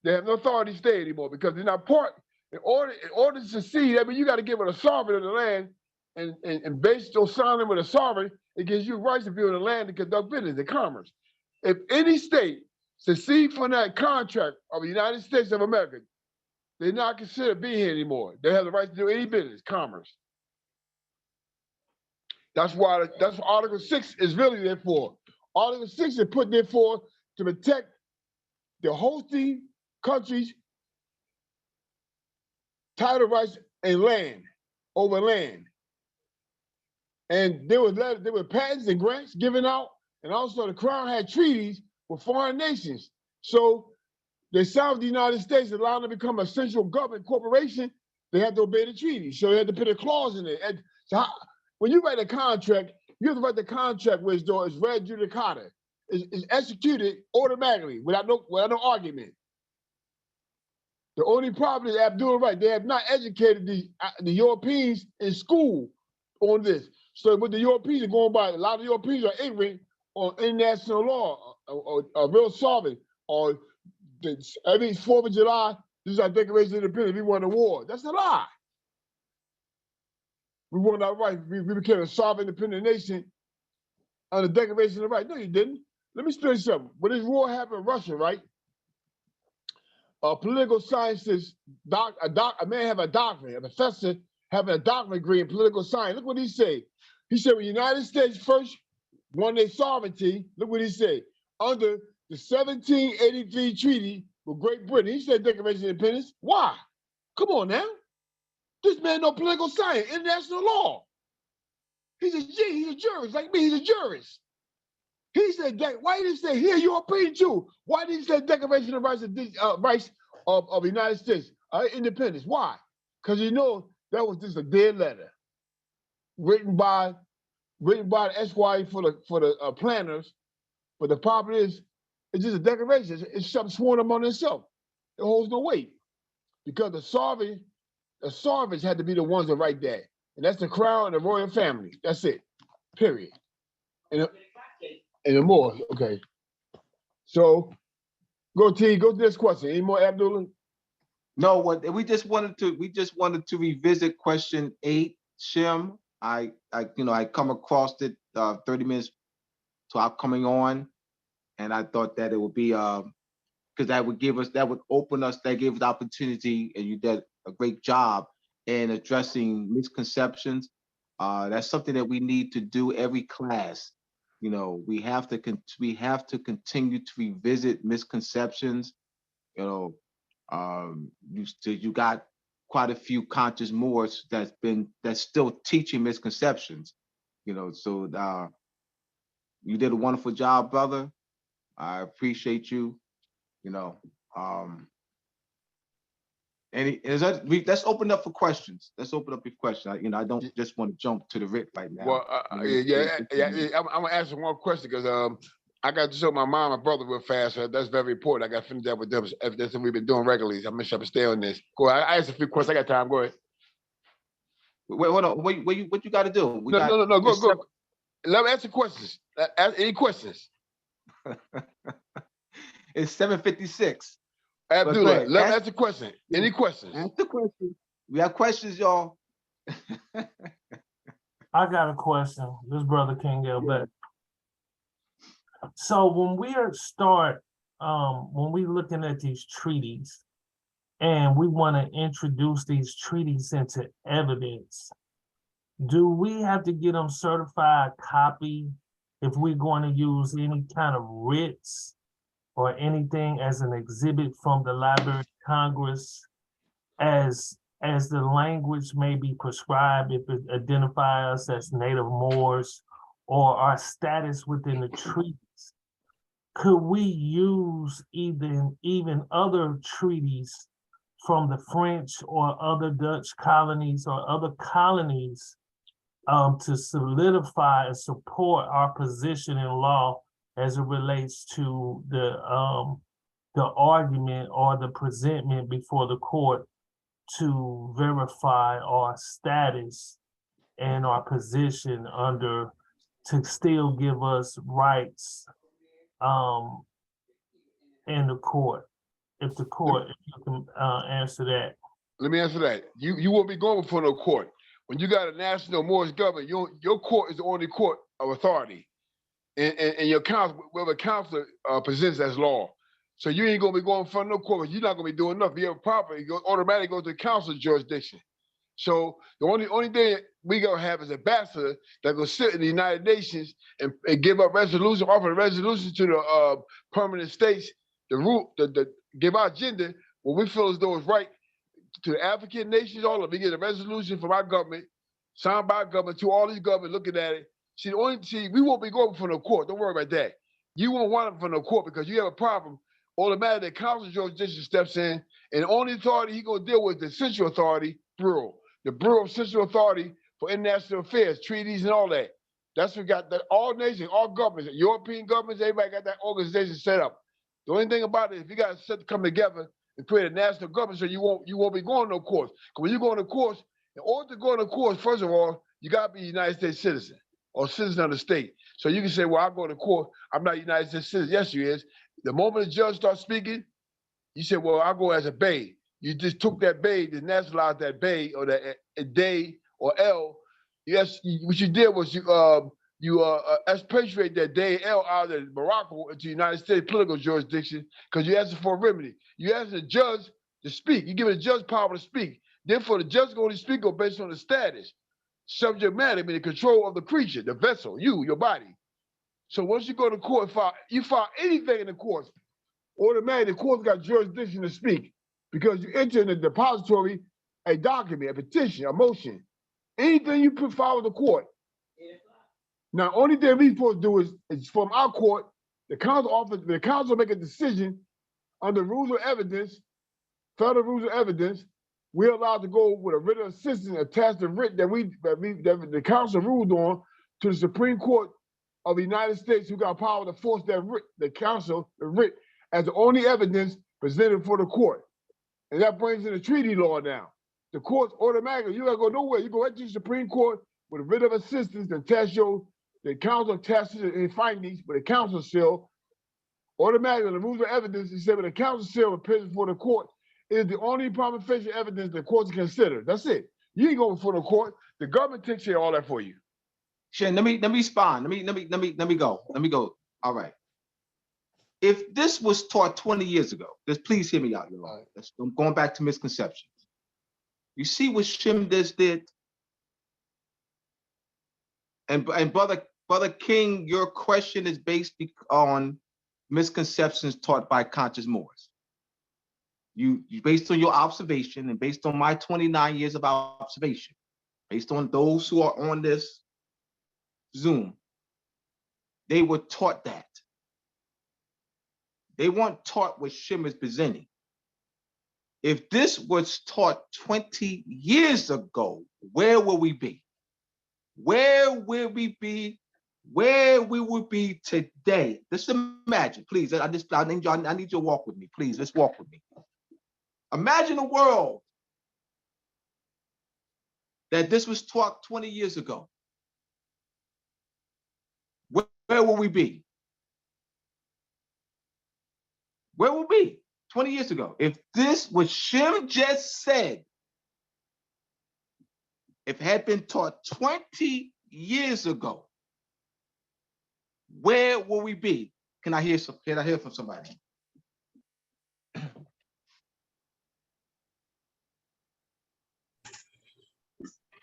They have no authority to stay anymore because they're not part. In order to secede, I mean, you got to give it a sovereign of the land, and based on signing with a sovereign, it gives you rights to be on the land to conduct business and commerce. If any state secede from that contract of the United States of America, they're not considered being here anymore. They have the right to do any business, commerce. That's what Article 6 is really there for. Article 6 is put there for to protect the hosting countries' title rights and land, over land. And there were patents and grants given out, and also the Crown had treaties with foreign nations. So they signed the United States, allowing them to become a central government corporation. They had to obey the treaty. So they had to put a clause in it. And so when you write a contract, you have to write the contract where it's res judicata. It's executed automatically without no argument. The only problem is Abdullah right. They have not educated the Europeans in school on this. So what the Europeans are going by, a lot of Europeans are ignorant on international law, or real sovereign, or every 4th of July, this is our Declaration of Independence, we won the war. That's a lie. We won our right. We became a sovereign independent nation on the Declaration of Rights. No, you didn't. Let me explain something. When this war happened in Russia, right? A political scientist, a man have a doctorate, a professor having a doctorate degree in political science. Look what he said. He said when the United States first won their sovereignty, look what he said, under the 1783 treaty with Great Britain. He said Declaration of Independence. Why? Come on now. This man know political science, international law. He's a jurist like me. He's a jurist. He said, why did he say here European too? Why did he say Declaration of Rights of the United States independence? Why? Because you know that was just a dead letter written by the SY for the planners. But the problem is, it's just a declaration. It's something sworn upon itself. It holds no weight because the sovereigns had to be the ones that write that, and that's the crown and the royal family. That's it. Period. And more. Okay. So go to this question. Any more, Abdullah? No, we just wanted to revisit question 8, Shem. I come across it 30 minutes to our coming on, and I thought that it would be because that would give us the opportunity, and you did a great job in addressing misconceptions. That's something that we need to do every class. You know, we have to continue to revisit misconceptions. You know, you got quite a few conscious Moors that's still teaching misconceptions. You know, so you did a wonderful job, brother. I appreciate you. You know, let's open up for questions. Let's open up your question. I don't just want to jump to the rip right now. Well, I'm gonna answer one question because I got to show my mom and brother real fast. So that's very important. I got to finish that with them. That's what we've been doing regularly. I'm gonna stay on this. Go ahead. I asked a few questions. I got time. Go ahead. Wait, hold on. What you got to do? We got, No. it's Go. Let me answer questions. Ask any questions. It's 7:56. Abdullah, let me ask a question. Any questions? Ask the question. We have questions, y'all. I got a question. This brother can't get back. So when we when we looking at these treaties and we want to introduce these treaties into evidence, do we have to get them certified copy if we're going to use any kind of writs or anything as an exhibit from the Library of Congress as the language may be prescribed, if it identify us as Native Moors or our status within the treaties? Could we use even other treaties from the French or other Dutch colonies or other colonies to solidify and support our position in law as it relates to the argument or the presentment before the court to verify our status and our position to still give us rights in the court? If you can answer that. Let me answer that. You won't be going before no court. When you got a national Moorish government, your court is the only court of authority. And your council, whoever counselor presents as law. So you ain't gonna be going in front of no court, you're not gonna be doing nothing. If you have a problem, it automatically goes to council jurisdiction. So the only thing we gonna have is an ambassador that gonna sit in the United Nations and give up resolution, offer a resolution to the permanent states, give our agenda, what we feel as though is right to the African nations, all of them. We get a resolution from our government, signed by our government, to all these governments looking at it. See, we won't be going for no court. Don't worry about that. You won't want it for no court because you have a problem. Automatically, the council jurisdiction steps in, and the only authority he gonna deal with is the Central Authority Bureau, the Bureau of Central Authority for International Affairs, treaties, and all that. That's what got that. All nations, all governments, European governments, everybody got that organization set up. The only thing about it, if you got to come together and create a national government, so you won't be going no courts. Because when you go on a course, in order to go on a course, first of all, you got to be a United States citizen or citizen of the state. So you can say, well, I go to court, I'm not a United States citizen. Yes, you is. The moment the judge starts speaking, you say, well, I go as a Bay. You just took that Bay, to nationalize that Bay or that Day or L. Yes, what you did was you expatriate that Day L out of Morocco into the United States political jurisdiction because you asked for a remedy. You asked the judge to speak. You give the judge power to speak. Therefore, the judge going to speak based on the status, subject matter, meaning control of the creature, the vessel, your body. So once you go to court, you file anything in the courts, automatically the court's got jurisdiction to speak because you enter in the depository a document, a petition, a motion. Anything you put forward the court. Now, only thing we supposed to do is from our court, the council make a decision under rules of evidence, federal rules of evidence. We're allowed to go with a writ of assistance attached to writ that the council ruled on to the Supreme Court of the United States, who got power to force that writ, the writ, as the only evidence presented for the court. And that brings in the treaty law now. The courts automatically, you gotta go nowhere. You go right to the Supreme Court with a writ of assistance and the council attaches any findings, but the council still automatically, the rules of evidence, it said, but the council still appears before the court is the only prima facie evidence the courts consider. That's it. You ain't going before the court. The government takes care of all that for you. Shem, let me respond. Let me go. All right. If this was taught 20 years ago, just please hear me out, Your Honor. I'm going back to misconceptions. You see what Shem just did? And Brother King, your question is based on misconceptions taught by conscious Moors. You based on your observation and based on my 29 years of observation, based on those who are on this Zoom, they were taught that. They weren't taught what Shem is presenting. If this was taught 20 years ago, where will we be? Where will we be? Where we would be today? Just imagine, please. I need you to walk with me, please. Let's walk with me. Imagine a world that this was taught 20 years ago, where will we be? Where will we be 20 years ago? If this, what Shem just said, if it had been taught 20 years ago, where will we be? Can I hear from somebody?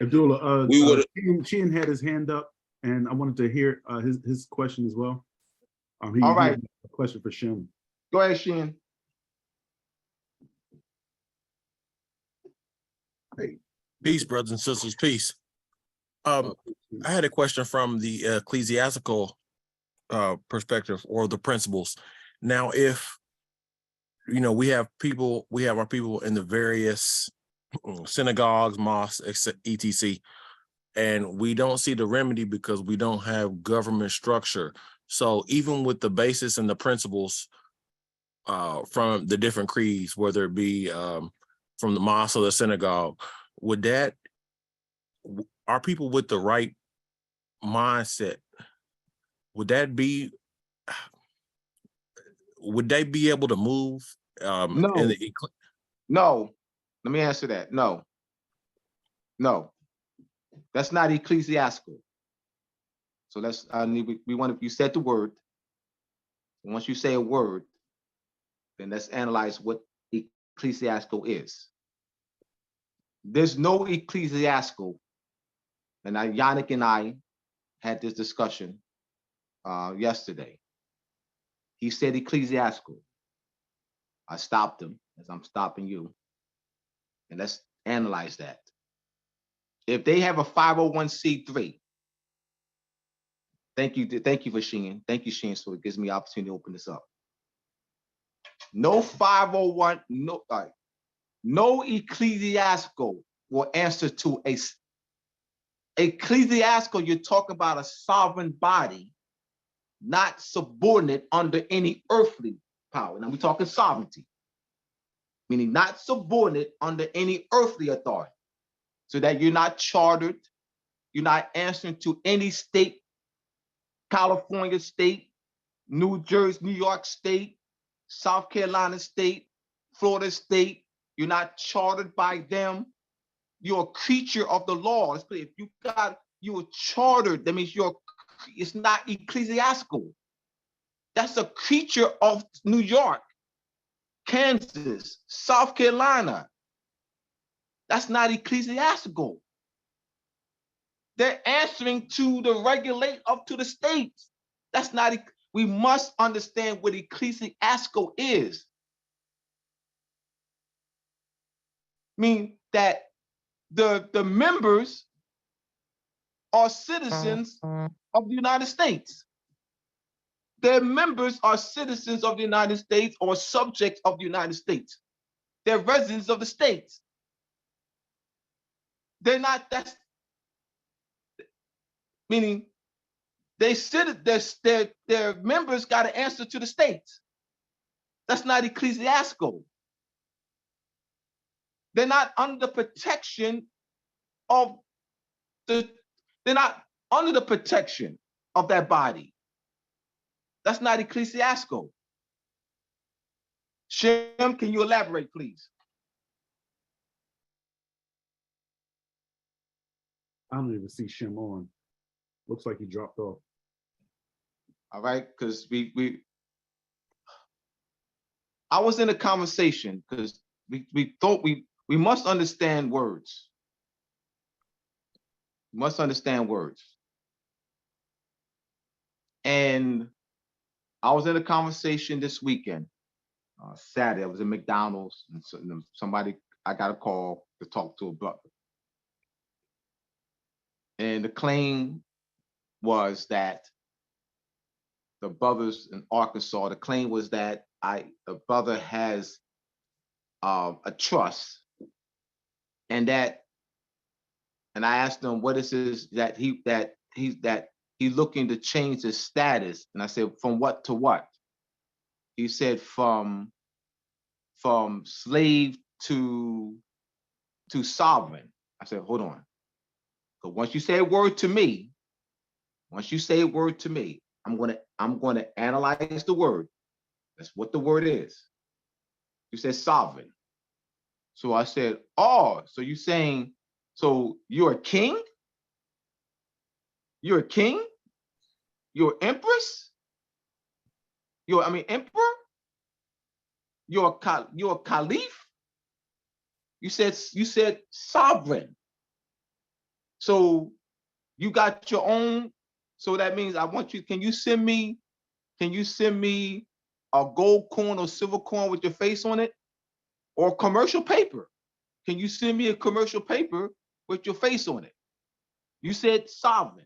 Abdullah, We would Sheehan had his hand up, and I wanted to hear his question as well. He All right. had a question for Shem. Go ahead, Shem. peace, brothers and sisters, peace. I had a question from the ecclesiastical perspective or the principles. Now, if we have our people in the various synagogues, mosques, etc., and we don't see the remedy because we don't have government structure. So even with the basis and the principles from the different creeds, whether it be from the mosque or the synagogue, are people with the right mindset, would they be able to move? No. No. Let me answer that. No. That's not ecclesiastical. So let's you said the word. And once you say a word, then let's analyze what ecclesiastical is. There's no ecclesiastical, and Yannick and I had this discussion yesterday. He said ecclesiastical. I stopped him as I'm stopping you. And let's analyze that. If they have a 501c3, thank you for Sheen. Thank you, Sheen. So it gives me opportunity to open this up. No 501, no ecclesiastical will answer to a ecclesiastical. You're talking about a sovereign body, not subordinate under any earthly power. Now we're talking sovereignty, meaning not subordinate under any earthly authority, so that you're not chartered, you're not answering to any state, California state, New Jersey, New York state, South Carolina state, Florida state. You're not chartered by them. You're a creature of the law. If you're chartered, that means it's not ecclesiastical. That's a creature of New York, Kansas, South Carolina. That's not ecclesiastical. They're answering to the regulate up to the states. That's not, we must understand what ecclesiastical is. I mean that the members are citizens of the United States. Their members are citizens of the United States or subjects of the United States. They're residents of the states. They're not, that's meaning their members got to answer to the states. That's not ecclesiastical. They're not under the protection of they're not under the protection of that body. That's not ecclesiastical. Shem, can you elaborate, please? I don't even see Shem on. Looks like he dropped off. All right, because I was in a conversation because we thought we must understand words. We must understand words. And I was in a conversation this weekend, Saturday. I was in McDonald's, and somebody, I got a call to talk to a brother. And the claim was that the brothers in Arkansas, the claim was that the brother has a trust, and I asked him what is this that he's looking to change his status, and I said from what to what? He said from slave to sovereign. I said hold on. So once you say a word to me, I'm gonna analyze the word. That's what the word is. You said sovereign. So I said, oh, so you're saying, so you're a king? You're a king? You're empress? Emperor? You're a caliph? You said sovereign. So you got your own. So that means I want you. Can you send me a gold coin or silver coin with your face on it, or commercial paper? Can you send me a commercial paper with your face on it? You said sovereign.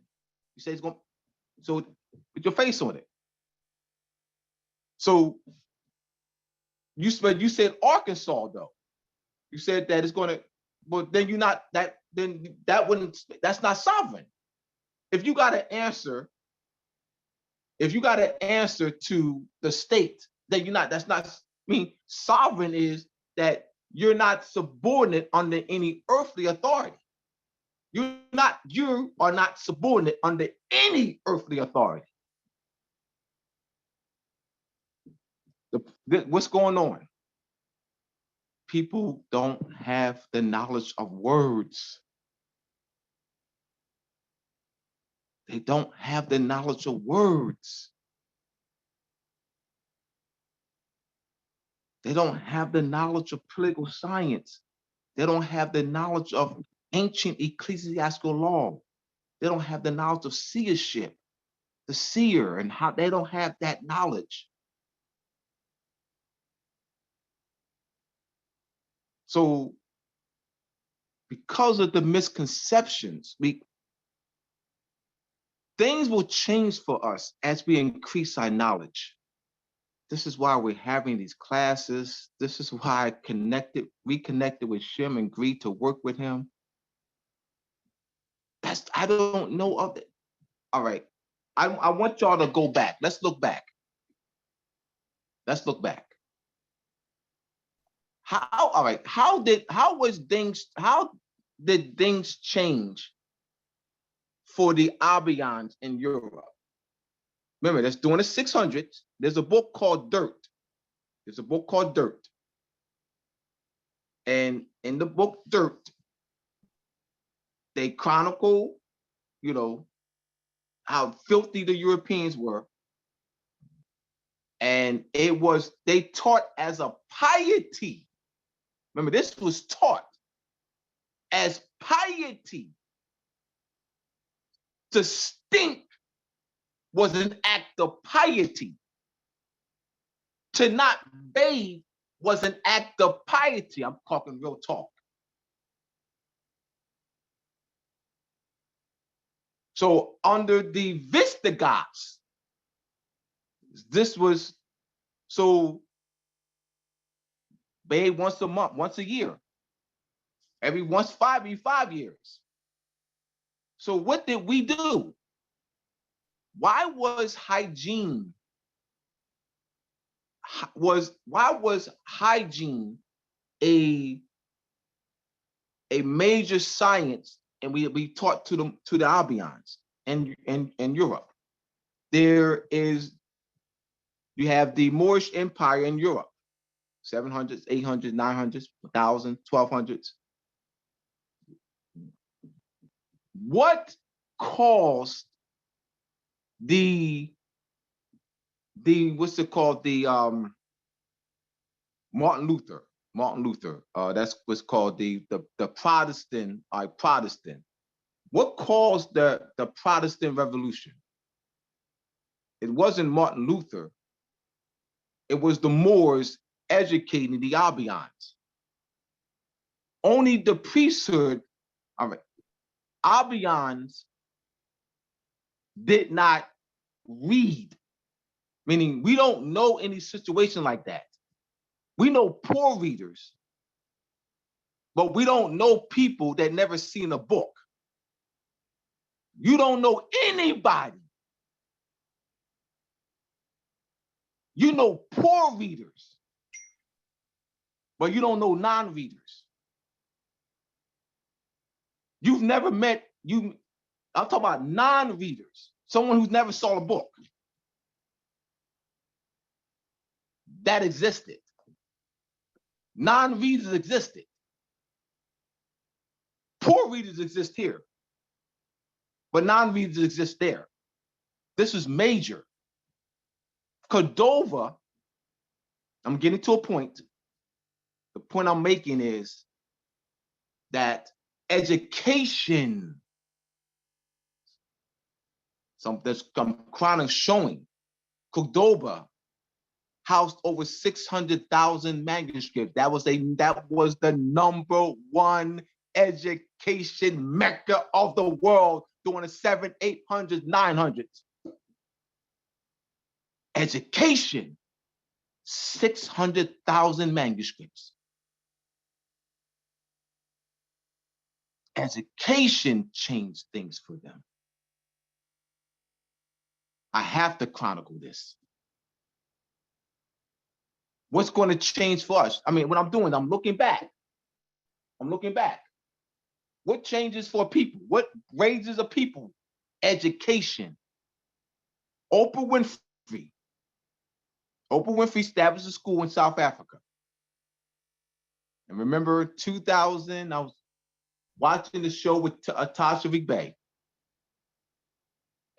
You said it's going. So with your face on it. So you said Arkansas though. You said that it's going to, but then you're not that. Then that wouldn't. That's not sovereign. If you got an answer to the state, then you're not. That's not. Sovereign is that you're not subordinate under any earthly authority. You are not subordinate under any earthly authority. What's going on? People don't have the knowledge of words. They don't have the knowledge of words. They don't have the knowledge of political science. They don't have the knowledge of ancient ecclesiastical law. They don't have the knowledge of seership, the seer, and how they don't have that knowledge. So because of the misconceptions, things will change for us as we increase our knowledge. This is why we're having these classes. This is why I reconnected with Shem and agreed to work with him. I don't know of it. All right. I want y'all to go back. Let's look back. How did things change for the Albanians in Europe? Remember, that's during the 600s. There's a book called Dirt. And in the book Dirt, they chronicle, how filthy the Europeans were. And they taught as a piety. Remember, this was taught as piety. To stink was an act of piety. To not bathe was an act of piety. I'm talking real talk. So under the Visigoths, this was, so bathe once a month, once a year, every 5 years. So what did we do? Why was hygiene a major science, and we taught to the Albanians in Europe? You have the Moorish Empire in Europe, 700s, 800s, 900s, 1000s, 1200s. What caused the what's it called, the Martin Luther, that's what's called the Protestant. What caused the Protestant Revolution? It wasn't Martin Luther. It was the Moors educating the Albanians. Only the priesthood, Albanians did not read, meaning we don't know any situation like that. We know poor readers, but we don't know people that never seen a book. You don't know anybody. You know poor readers, but you don't know non-readers. You've never met I'm talking about non-readers, someone who's never saw a book. That existed. Non-readers existed. Poor readers exist here, but non-readers exist there. This is major. Cordova, I'm getting to a point. The point I'm making is that education, there's some chronicles showing Cordoba housed over 600,000 manuscripts. That was the #1 education mecca of the world during the 700s, 800s, 900s. Education, 600,000 manuscripts. Education changed things for them. I have to chronicle this. What's going to change for us? I mean, what I'm doing, I'm looking back. I'm looking back. What changes for people? What raises a people? Education. Oprah Winfrey. Oprah Winfrey established a school in South Africa. And remember 2000, I was watching the show with Tasha Rigbe.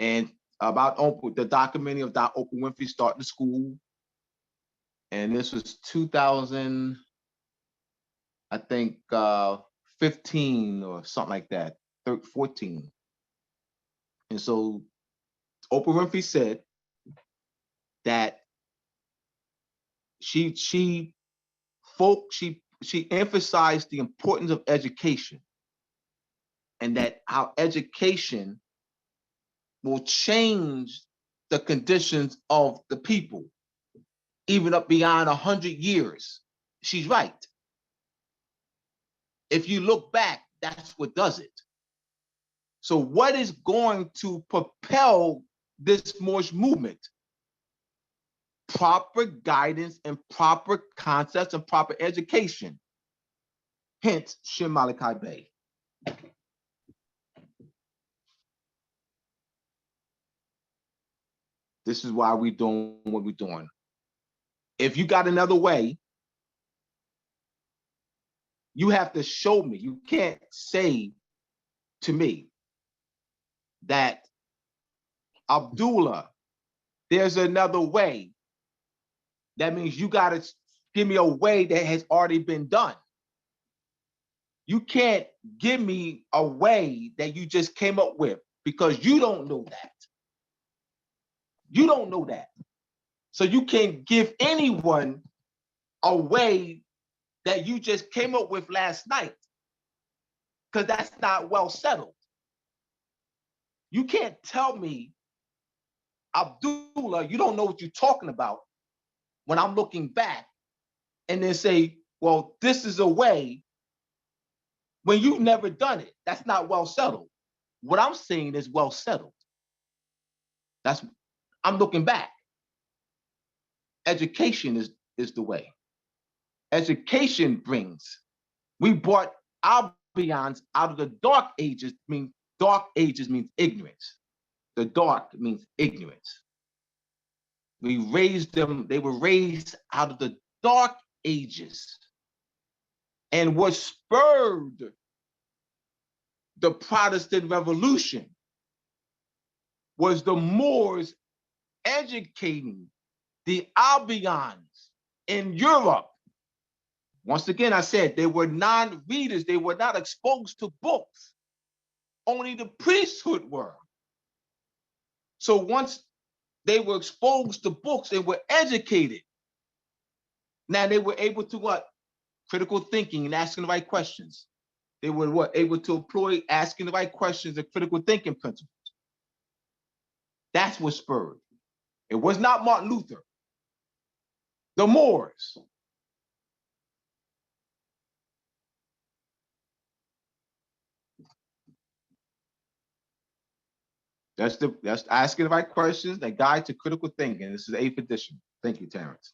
And about Oprah, the documentary of Oprah Winfrey starting the school. And this was 2000, I think 15 or something like that, 14. And so Oprah Winfrey said that she emphasized the importance of education, and that how education will change the conditions of the people, even up beyond 100 years. She's right. If you look back, that's what does it. So what is going to propel this Moorish movement? Proper guidance and proper concepts and proper education. Hence, Shem Malachi Bey. This is why we're doing what we're doing. If you got another way, you have to show me. You can't say to me that, Abdullah, there's another way. That means you got to give me a way that has already been done. You can't give me a way that you just came up with, because you don't know that. You don't know that. So you can't give anyone a way that you just came up with last night, because that's not well settled. You can't tell me, Abdullah, you don't know what you're talking about, when I'm looking back, and then say, well, this is a way, when you've never done it. That's not well settled. What I'm saying is well settled. I'm looking back. Education is the way. Education brings. We brought our beyonds out of the dark ages. Dark ages means ignorance. The dark means ignorance. We raised them, they were raised out of the dark ages. And what spurred the Protestant Revolution was the Moors educating the Albions in Europe. Once again, I said they were non-readers. They were not exposed to books. Only the priesthood were. So once they were exposed to books, they were educated. Now they were able to what? Critical thinking and asking the right questions. They were what? Able to employ asking the right questions and critical thinking principles. That's what spurred. It was not Martin Luther. The Moors. That's asking the right questions, that guide to critical thinking. This is the 8th edition. Thank you, Terrence.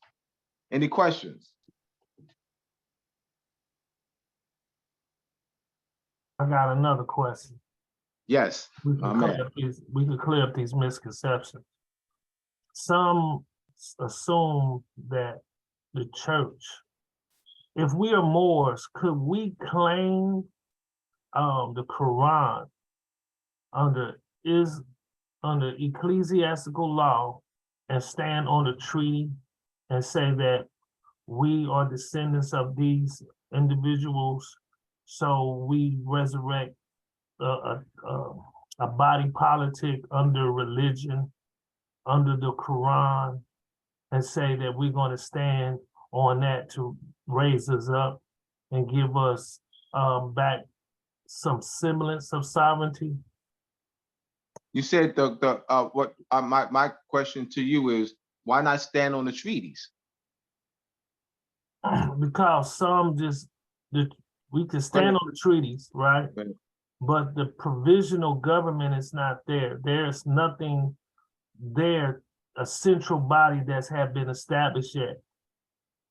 Any questions? I got another question. Yes, we my can man. clear up these misconceptions. Some assume that the church, if we are Moors, could we claim the Quran under ecclesiastical law and stand on the treaty and say that we are descendants of these individuals, so we resurrect a body politic under religion, under the Quran, and say that we're going to stand on that to raise us up and give us back some semblance of sovereignty? You said my question to you is, why not stand on the treaties? Because we can stand on the treaties, right? Right. But the provisional government is not there. There's nothing there, a central body that's have been established yet.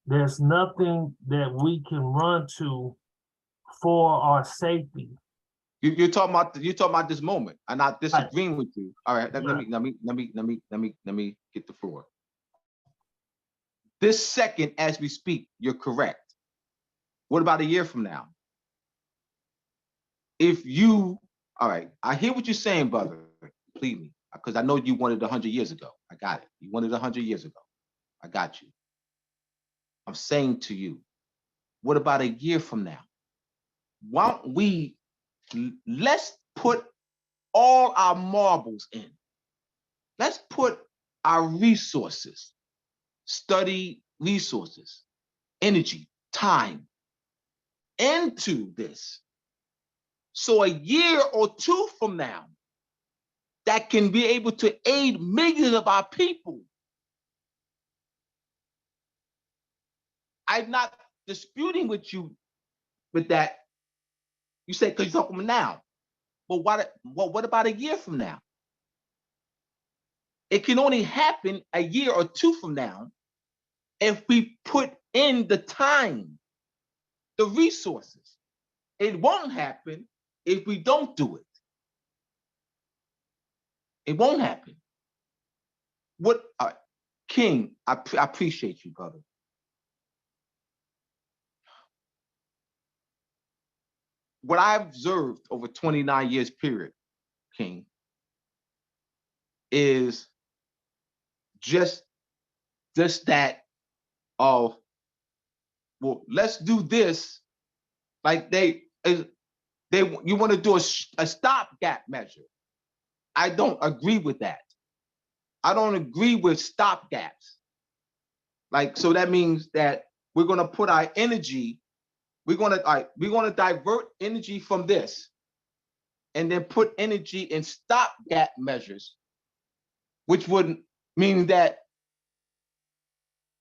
There's nothing that we can run to for our safety. You're talking about this moment. I'm not disagreeing with you. All right, let me get the floor. This second, as we speak, you're correct. What about a year from now? All right, I hear what you're saying, brother. Please me, because I know you wanted 100 years ago. I got it. You wanted 100 years ago. I got you. I'm saying to you, what about a year from now? Why don't let's put all our marbles in. Let's put our resources, study resources, energy, time into this. So a year or two from now, that can be able to aid millions of our people. I'm not disputing with you with that. You say, because you're talking now. But what about a year from now? It can only happen a year or two from now if we put in the time, the resources. It won't happen if we don't do it. It won't happen. King, I appreciate you, brother. What I've observed over 29 years period, King, is just that of, well, let's do this. Like you want to do a stopgap measure. I don't agree with that. I don't agree with stopgaps. Like, so that means that we're going to put our energy, we're going to divert energy from this and then put energy in stopgap measures, which would mean that,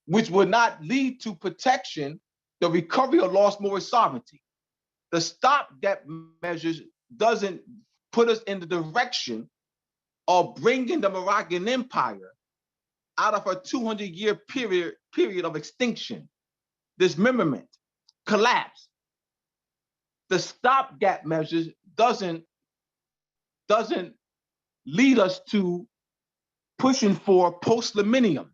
which would not lead to protection, the recovery of lost moral sovereignty. The stopgap measures doesn't put us in the direction of bringing the Moroccan Empire out of a 200-year period of extinction, dismemberment, collapse. The stopgap measures doesn't lead us to pushing for post-millennium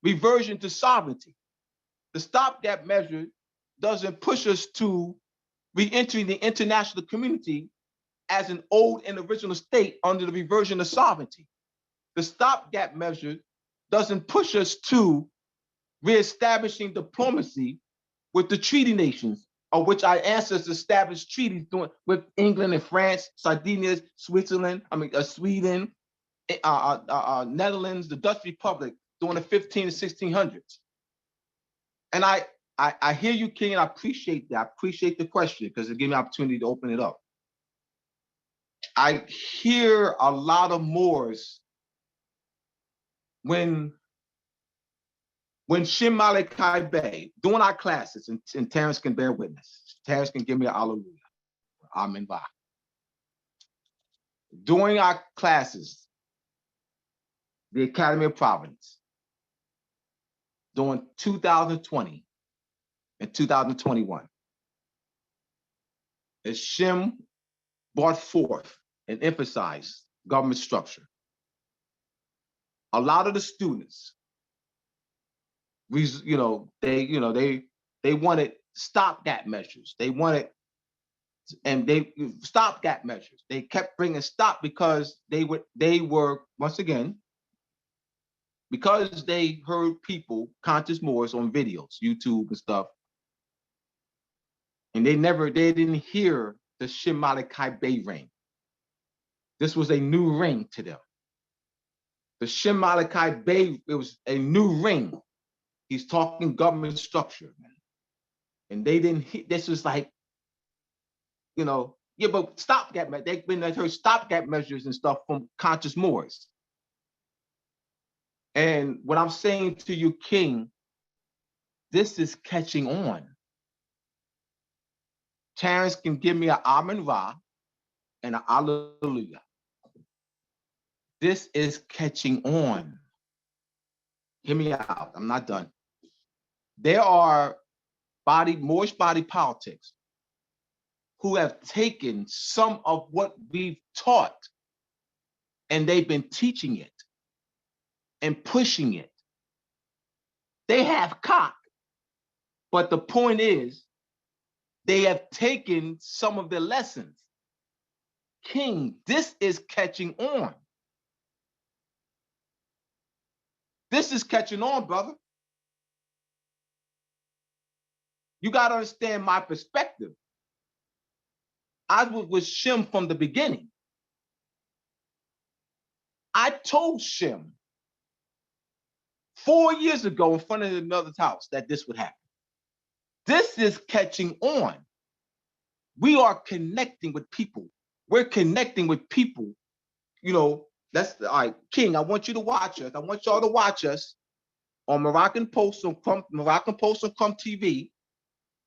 reversion to sovereignty. The stopgap measure doesn't push us to re-entering the international community as an old and original state under the reversion of sovereignty. The stopgap measure doesn't push us to reestablishing diplomacy with the treaty nations, of which our ancestors established treaties with England and France, Sardinia, Switzerland, Sweden, Netherlands, the Dutch Republic during the 15 to 1600s. And I hear you, King, and I appreciate that. I appreciate the question because it gave me an opportunity to open it up. I hear a lot of Moors when Shem Malachi Bey, doing our classes, and Terrence can bear witness. Terrence can give me an hallelujah. Amen. Bye. During our classes, the Academy of Providence, during 2020 and 2021, as Shem brought forth and emphasize government structure. A lot of the students, they wanted stopgap measures. They wanted, and they stopgap measures. They kept bringing stop because they were once again, because they heard people, conscious Moors on videos, YouTube and stuff, and they didn't hear the Shem Malachi Bay ring. This was a new ring to them. The Shem Malachi Bay, it was a new ring. He's talking government structure, man. And they didn't hit, this was like, yeah, but stopgap, they've been heard stopgap measures and stuff from conscious Moors. And what I'm saying to you, King, this is catching on. Terrence can give me an Amen Ra and an Hallelujah. This is catching on. Hear me out. I'm not done. There are Moorish body politics who have taken some of what we've taught and they've been teaching it and pushing it. They have cock, but the point is they have taken some of their lessons. King, this is catching on. This is catching on, brother. You got to understand my perspective. I was with Shem from the beginning. I told Shem 4 years ago in front of another house that this would happen. This is catching on. We are connecting with people. We're connecting with people. That's all right. King, I want you to watch us. I want y'all to watch us on Moroccan Post on Moroccan Post on Crumb TV,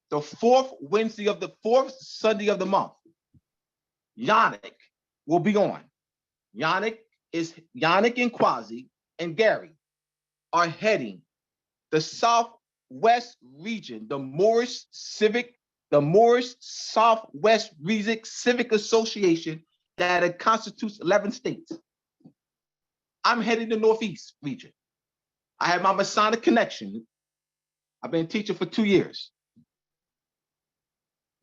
the fourth Sunday of the month. Yannick will be on. Yannick and Quasi and Gary are heading the Southwest region, the Moorish Southwest Region Civic Association that constitutes 11 states. I'm heading the Northeast region. I have my Masonic connection. I've been teaching for 2 years.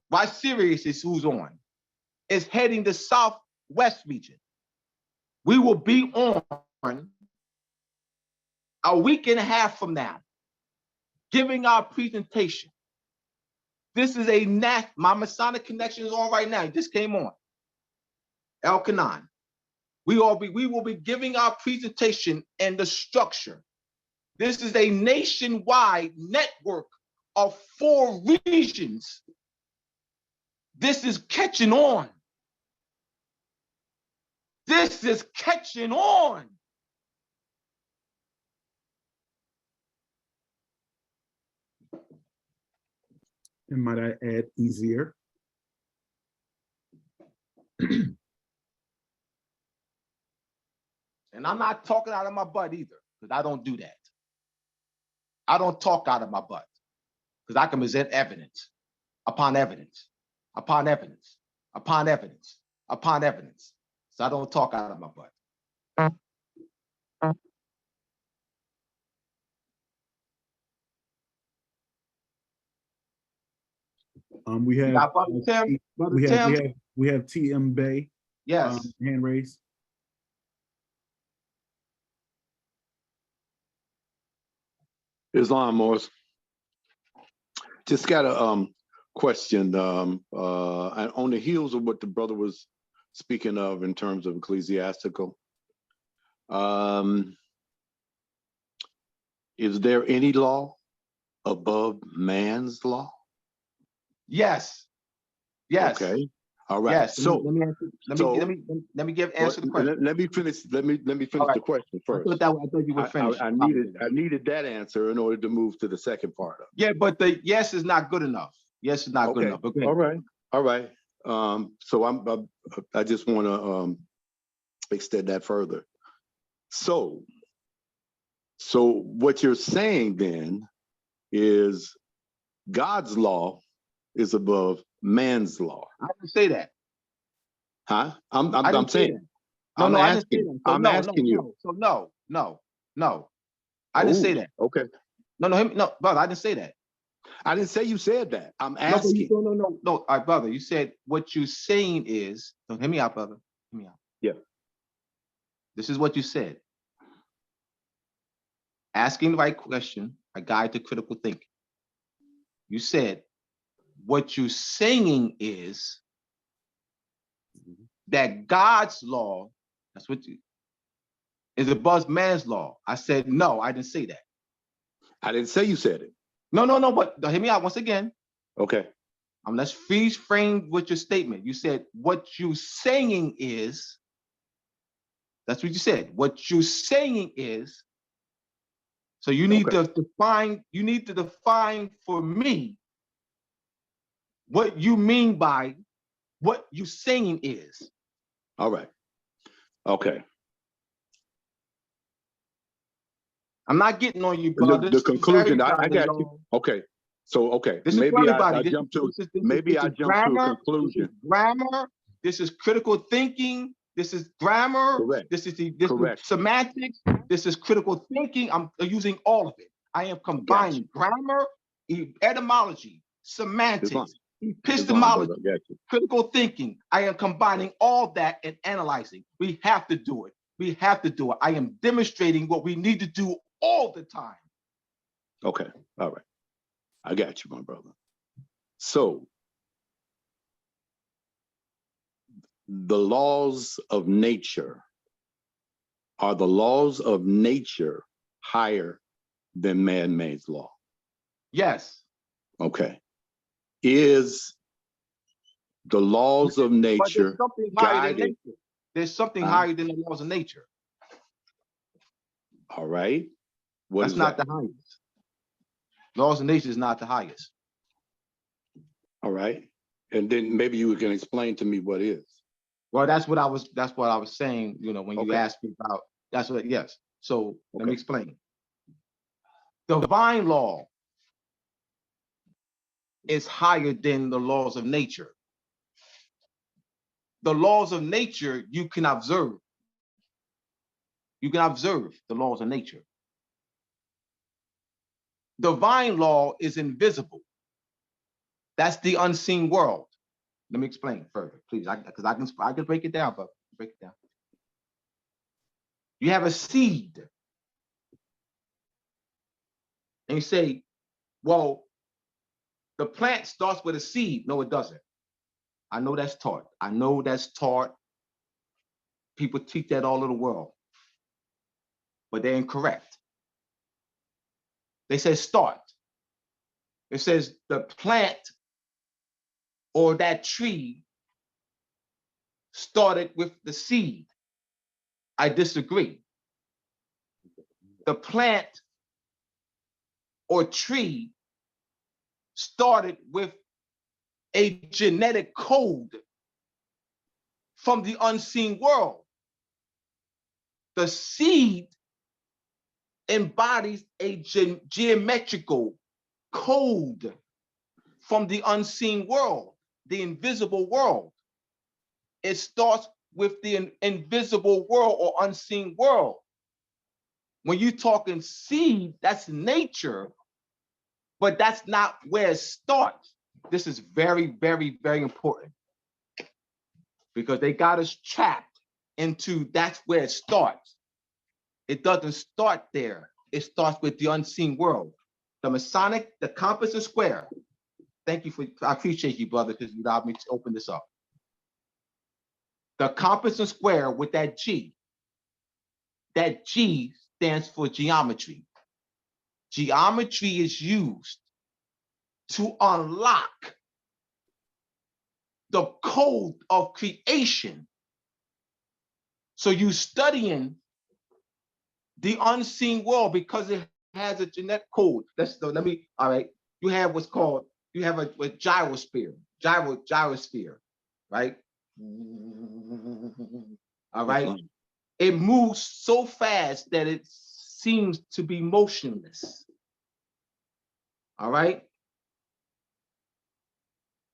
Why Sirius is who's on. Is heading the Southwest region. We will be on a week and a half from now, giving our presentation. This is my Masonic connection is on right now. It just came on. El Kanan. We will be giving our presentation and the structure. This is a nationwide network of 4 regions. This is catching on. This is catching on. And might I add easier? And I'm not talking out of my butt either, because I don't do that. I don't talk out of my butt, because I can present evidence upon evidence, upon evidence, upon evidence, upon evidence. So I don't talk out of my butt. We have TM Bay. Yes. Hand raised. Islam Morris. Just got a question on the heels of what the brother was speaking of in terms of ecclesiastical. Is there any law above man's law? Yes. Yes. Okay. All right. Yes. So let me answer the question. Let me finish Right. the question first. I thought you were finished. I needed that answer in order to move to the second part of it. Yeah, but the yes is not good enough. Yes is not good enough. Okay. All right. So I just want to extend that further. So what you're saying then is God's law is above man's law. I didn't say that. Huh? I I'm didn't say saying. that. No, I'm no, I didn't say asking. that. So I'm no, asking you. no. So no. I didn't say Ooh, that. okay. No, brother, I didn't say that. I didn't say you said that. I'm No, but asking. no. All right, brother, you said what you're saying is, so hear me out, brother. Hear me out. Yeah. This is what you said. Asking the right question, a guide to critical thinking. You said what you're saying is that God's law, that's what you, is above man's law. I said, no, I didn't say that. I didn't say you said it. No, but hear me out once again. Okay. Let's freeze frame with your statement. You said what you're saying is, that's what you said. What you're saying is, so you need to define for me what you mean by what you're saying is. All right. Okay. I'm not getting on you, brother. The conclusion, I got you. Long. Okay. So, okay, This is maybe for I everybody. jumped to, This maybe I is jumped to a grammar. conclusion. This is grammar. This is critical thinking. This is grammar. Correct. This is is semantics. This is critical thinking. I'm using all of it. I am combining grammar, etymology, semantics, epistemology, critical thinking. I am combining all that and analyzing. We have to do it. We have to do it. I am demonstrating what we need to do all the time. Okay. All right. I got you, my brother. So the laws of nature, are the laws of nature higher than man-made law? Yes. Okay. Is the laws of nature guided? There's something higher than the laws of nature. All right. That's not the highest. Laws of nature is not the highest. All right. And then maybe you can explain to me what is. Well, that's what I was saying, you know, when you asked me about, that's what, yes. So let me explain. The divine law is higher than the laws of nature. The laws of nature you can observe. You can observe the laws of nature. Divine law is invisible. That's the unseen world. Let me explain further, please, because I can break it down, but break it down. You have a seed, and you say, well, the plant starts with a seed. No, it doesn't. I know that's taught. I know that's taught. People teach that all over the world, but they're incorrect. They say start. It says the plant or that tree started with the seed. I disagree. The plant or tree started with a genetic code from the unseen world. The seed embodies a geometrical code from the unseen world, the invisible world. It starts with the invisible world or unseen world. When you're talking seed, that's nature, but that's not where it starts. This is very, very, very important because they got us trapped into that's where it starts. It doesn't start there. It starts with the unseen world. The Masonic, the compass and square. Thank you for, I appreciate you, brother, because you allowed me to open this up. The compass and square with that G stands for geometry. Geometry is used to unlock the code of creation. So you studying the unseen world because it has a genetic code. All right. You have what's called, you have a gyrosphere, right? All right. It moves so fast that it seems to be motionless. All right.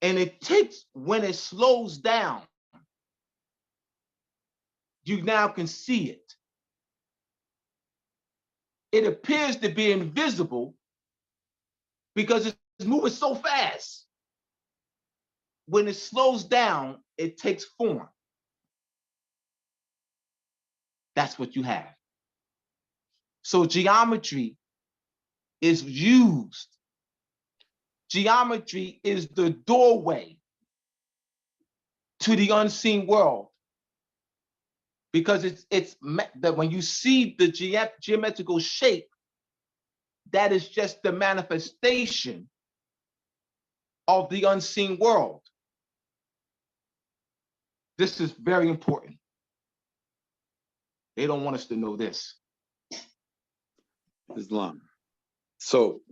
And it takes, when it slows down, you now can see it. It appears to be invisible because it's moving so fast. When it slows down, it takes form. That's what you have. So geometry is used. Geometry is the doorway to the unseen world, because it's that when you see the geometrical shape, that is just the manifestation of the unseen world. This is very important. They don't want us to know this. Islam. So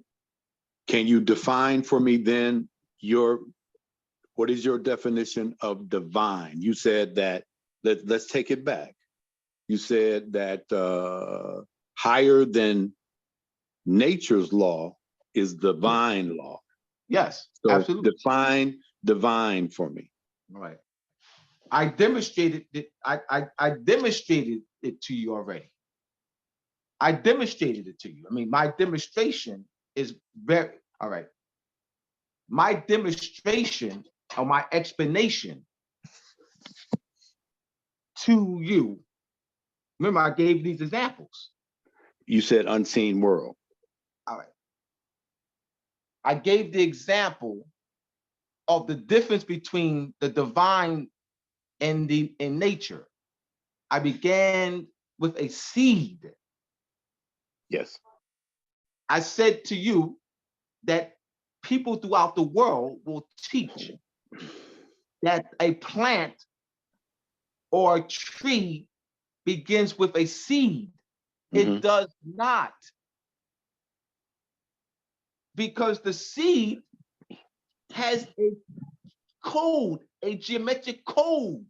can you define for me then what is your definition of divine? You said that, let's take it back. You said that higher than nature's law is divine law. Yes, So absolutely. define divine for me. All right. I demonstrated it. I demonstrated it to you already. I demonstrated it to you. I mean, my demonstration is very, all right. My demonstration or my explanation to you, remember I gave these examples. You said unseen world. All right. I gave the example of the difference between the divine and in nature. I began with a seed. Yes. I said to you that people throughout the world will teach that a plant or a tree begins with a seed. It does not. Because the seed has a code, a geometric code.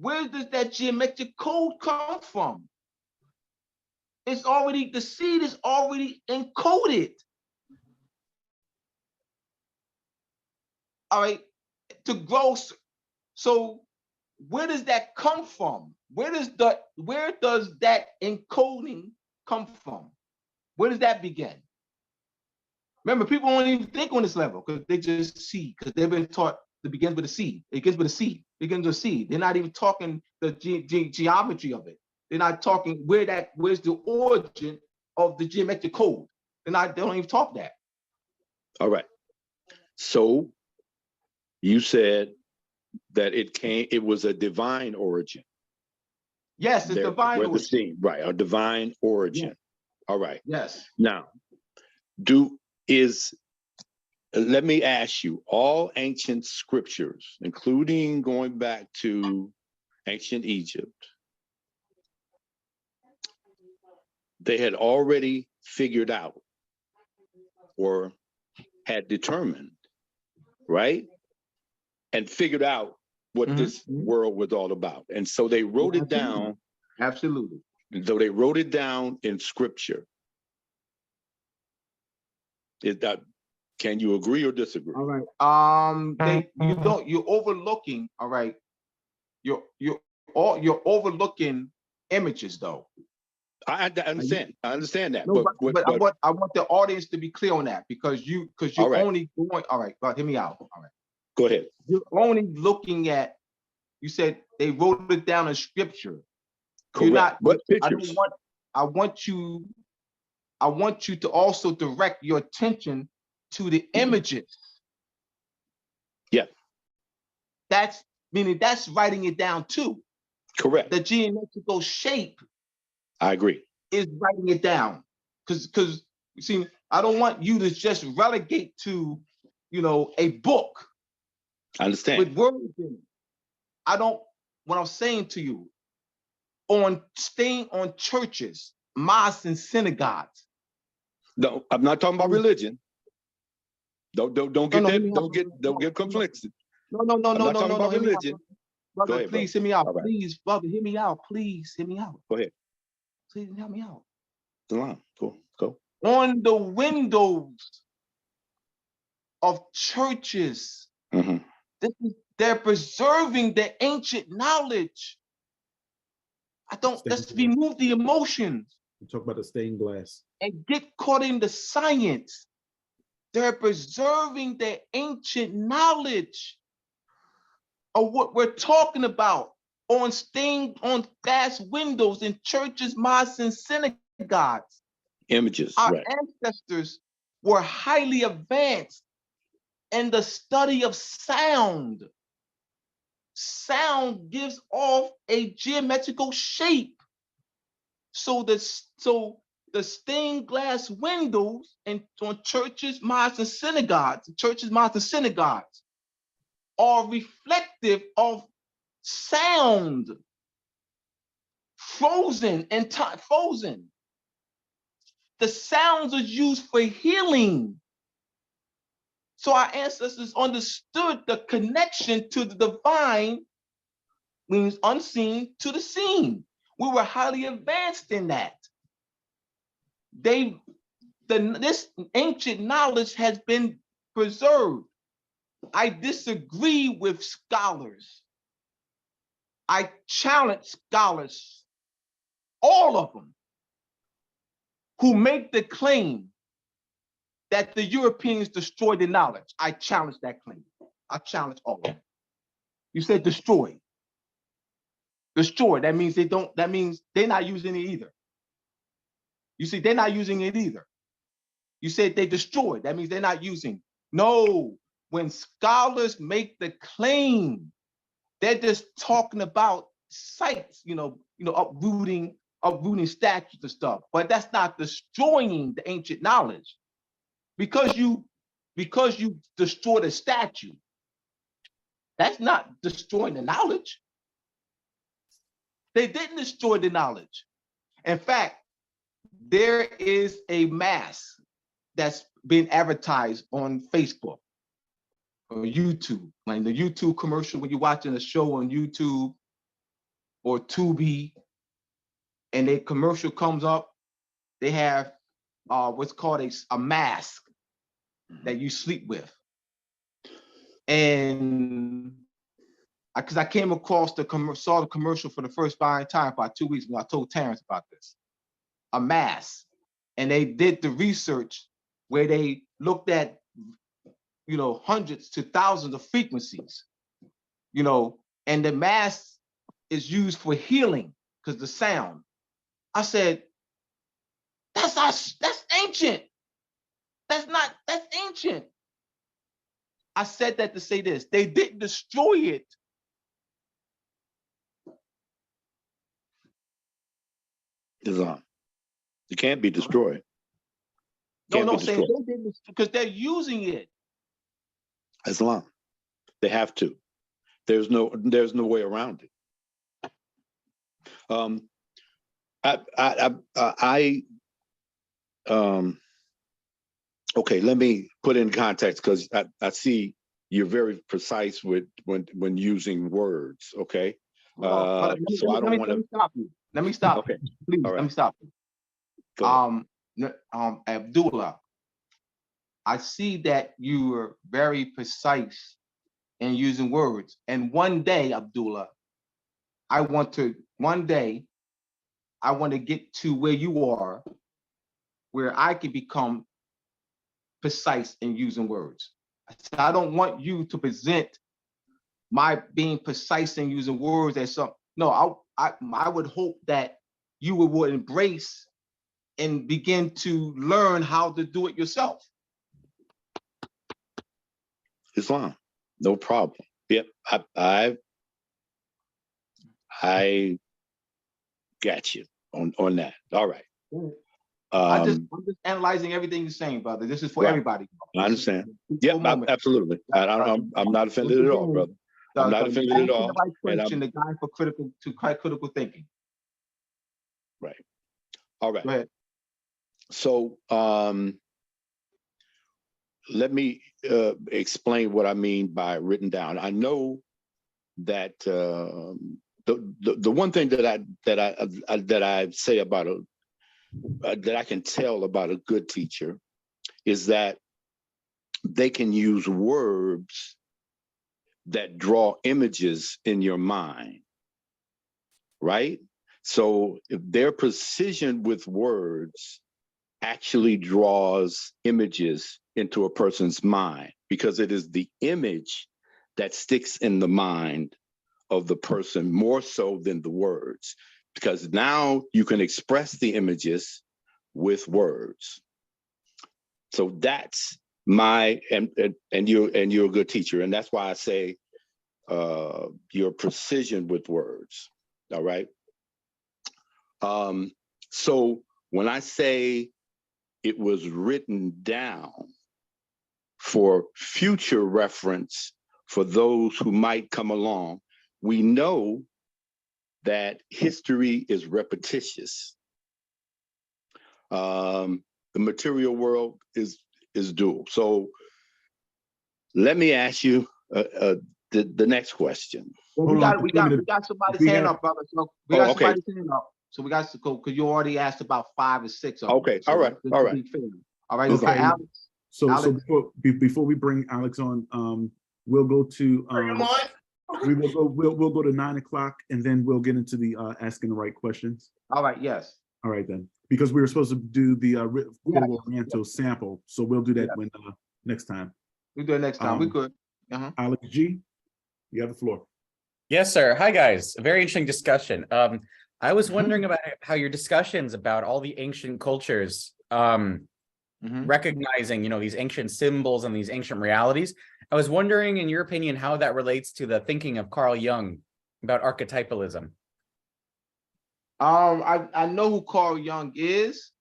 Where does that geometric code come from? It's already, the seed is already encoded. All right, to grow. So where does that come from? Where does that encoding come from? Where does that begin? Remember, people don't even think on this level because they just see, because they've been taught to begin with a seed. It begins with a seed. It begins with a seed. They're not even talking the geometry of it. They're not talking where's the origin of the geometric code. They don't even talk that. All right. So you said that it was a divine origin. Yes, it's divine origin. The seed, right, a divine origin. Yes. All right. Yes. Now, let me ask you, all ancient scriptures, including going back to ancient Egypt, they had already figured out or had determined, right? And figured out what this world was all about. And so they wrote it down. Absolutely. So they wrote it down in scripture. Can you agree or disagree? All right. You're overlooking, all right. You're overlooking images though. I understand. I understand that. No, but I want the audience to be clear on that because you're only going, all right, but hear me out. All right. Go ahead. You're only looking at, you said they wrote it down in scripture. Correct. You're not, what pictures? I want you to also direct your attention to the images. Yeah. That's writing it down too. Correct. The geometrical shape. I agree. Is writing it down. Because you see, I don't want you to just relegate to, a book. I understand. With words in it. What I'm saying to you, staying on churches, mosques, and synagogues. No, I'm not talking about religion. Don't get conflicted. No. I'm not talking about religion. Brother, ahead, please hear me out. Right. Please, brother, hear me out. Please hear me out. Go ahead. Please help me out. Go. On the windows of churches. They're preserving the ancient knowledge. Let's remove the emotions We talk about the stained glass. and get caught in the science. They're preserving the ancient knowledge of what we're talking about on glass windows in churches, mosques, and synagogues. Images, Our right. ancestors were highly advanced in the study of sound. Sound gives off a geometrical shape. So the stained glass windows on churches, mosques, and synagogues, are reflective of sound, frozen in time, frozen. The sounds are used for healing. So our ancestors understood the connection to the divine, means unseen, to the seen. We were highly advanced in that. This ancient knowledge has been preserved. I disagree with scholars. I challenge scholars, all of them, who make the claim that the Europeans destroyed the knowledge. I challenge that claim. I challenge all of them. You said destroy. Destroy, that means they're not using it either. You see, they're not using it either. You said they destroyed, that means they're not using. No, when scholars make the claim, they're just talking about sites, uprooting statues and stuff, but that's not destroying the ancient knowledge. Because you destroyed a statue, that's not destroying the knowledge. They didn't destroy the knowledge. In fact, there is a mask that's been advertised on Facebook or YouTube, like the YouTube commercial when you're watching a show on YouTube or Tubi, and a commercial comes up, they have what's called a mask that you sleep with. And because I came across saw the commercial for the first time about 2 weeks ago, I told Terrence about this. A mask. And they did the research where they looked at, hundreds to thousands of frequencies, and the mask is used for healing because the sound. I said, that's ancient. That's ancient. I said that to say this. They didn't destroy it. Islam. It can't be destroyed. No, saying they didn't, because they're using it. Islam. They have to. There's no way around it. Okay, let me put in context because I see you're very precise when using words. Okay, so I don't want to stop you. Let me stop. Okay, please. All right. Let me stop you. Abdullah, I see that you were very precise in using words, and one day, Abdullah, I want to get to where you are, where I can become precise in using words. So I don't want you to present my being precise in using words as something. No, I would hope that you would embrace and begin to learn how to do it yourself. Islam, no problem. Yep, I got you on that. All right. I'm just analyzing everything you're saying, brother. This is for everybody. I understand. Yeah, absolutely. I'm not offended at all, brother. I'm not offended at all. The right question, the guy for critical thinking. Right. All right. Go ahead. So let me explain what I mean by written down. I know that the one thing that I say about that I can tell about a good teacher is that they can use words that draw images in your mind, right? So if their precision with words actually draws images into a person's mind, because it is the image that sticks in the mind of the person more so than the words, because now you can express the images with words. So that's my, and you're a good teacher, and that's why I say your precision with words. All right. So when I say it was written down for future reference for those who might come along, we know that history is repetitious. The material world is dual. So let me ask you the next question. Well, we got somebody's hand up, brother. So we got somebody's hand up. So we got to go because you already asked about 5 or 6 of them. Okay, so all right. All right, Okay. Alex. So Alex. before we bring Alex on, we'll go to we'll go to 9 o'clock, and then we'll get into the asking the right questions. All right, yes. All right then, because we were supposed to do the Oriental sample, so we'll do that when next time. We'll do it next time. We good. Alex G, you have the floor. Yes, sir. Hi, guys. A very interesting discussion. I was wondering about how your discussions about all the ancient cultures, recognizing, you know, these ancient symbols and these ancient realities. I was wondering, in your opinion, how that relates to the thinking of Carl Jung about archetypalism. I know who Carl Jung is,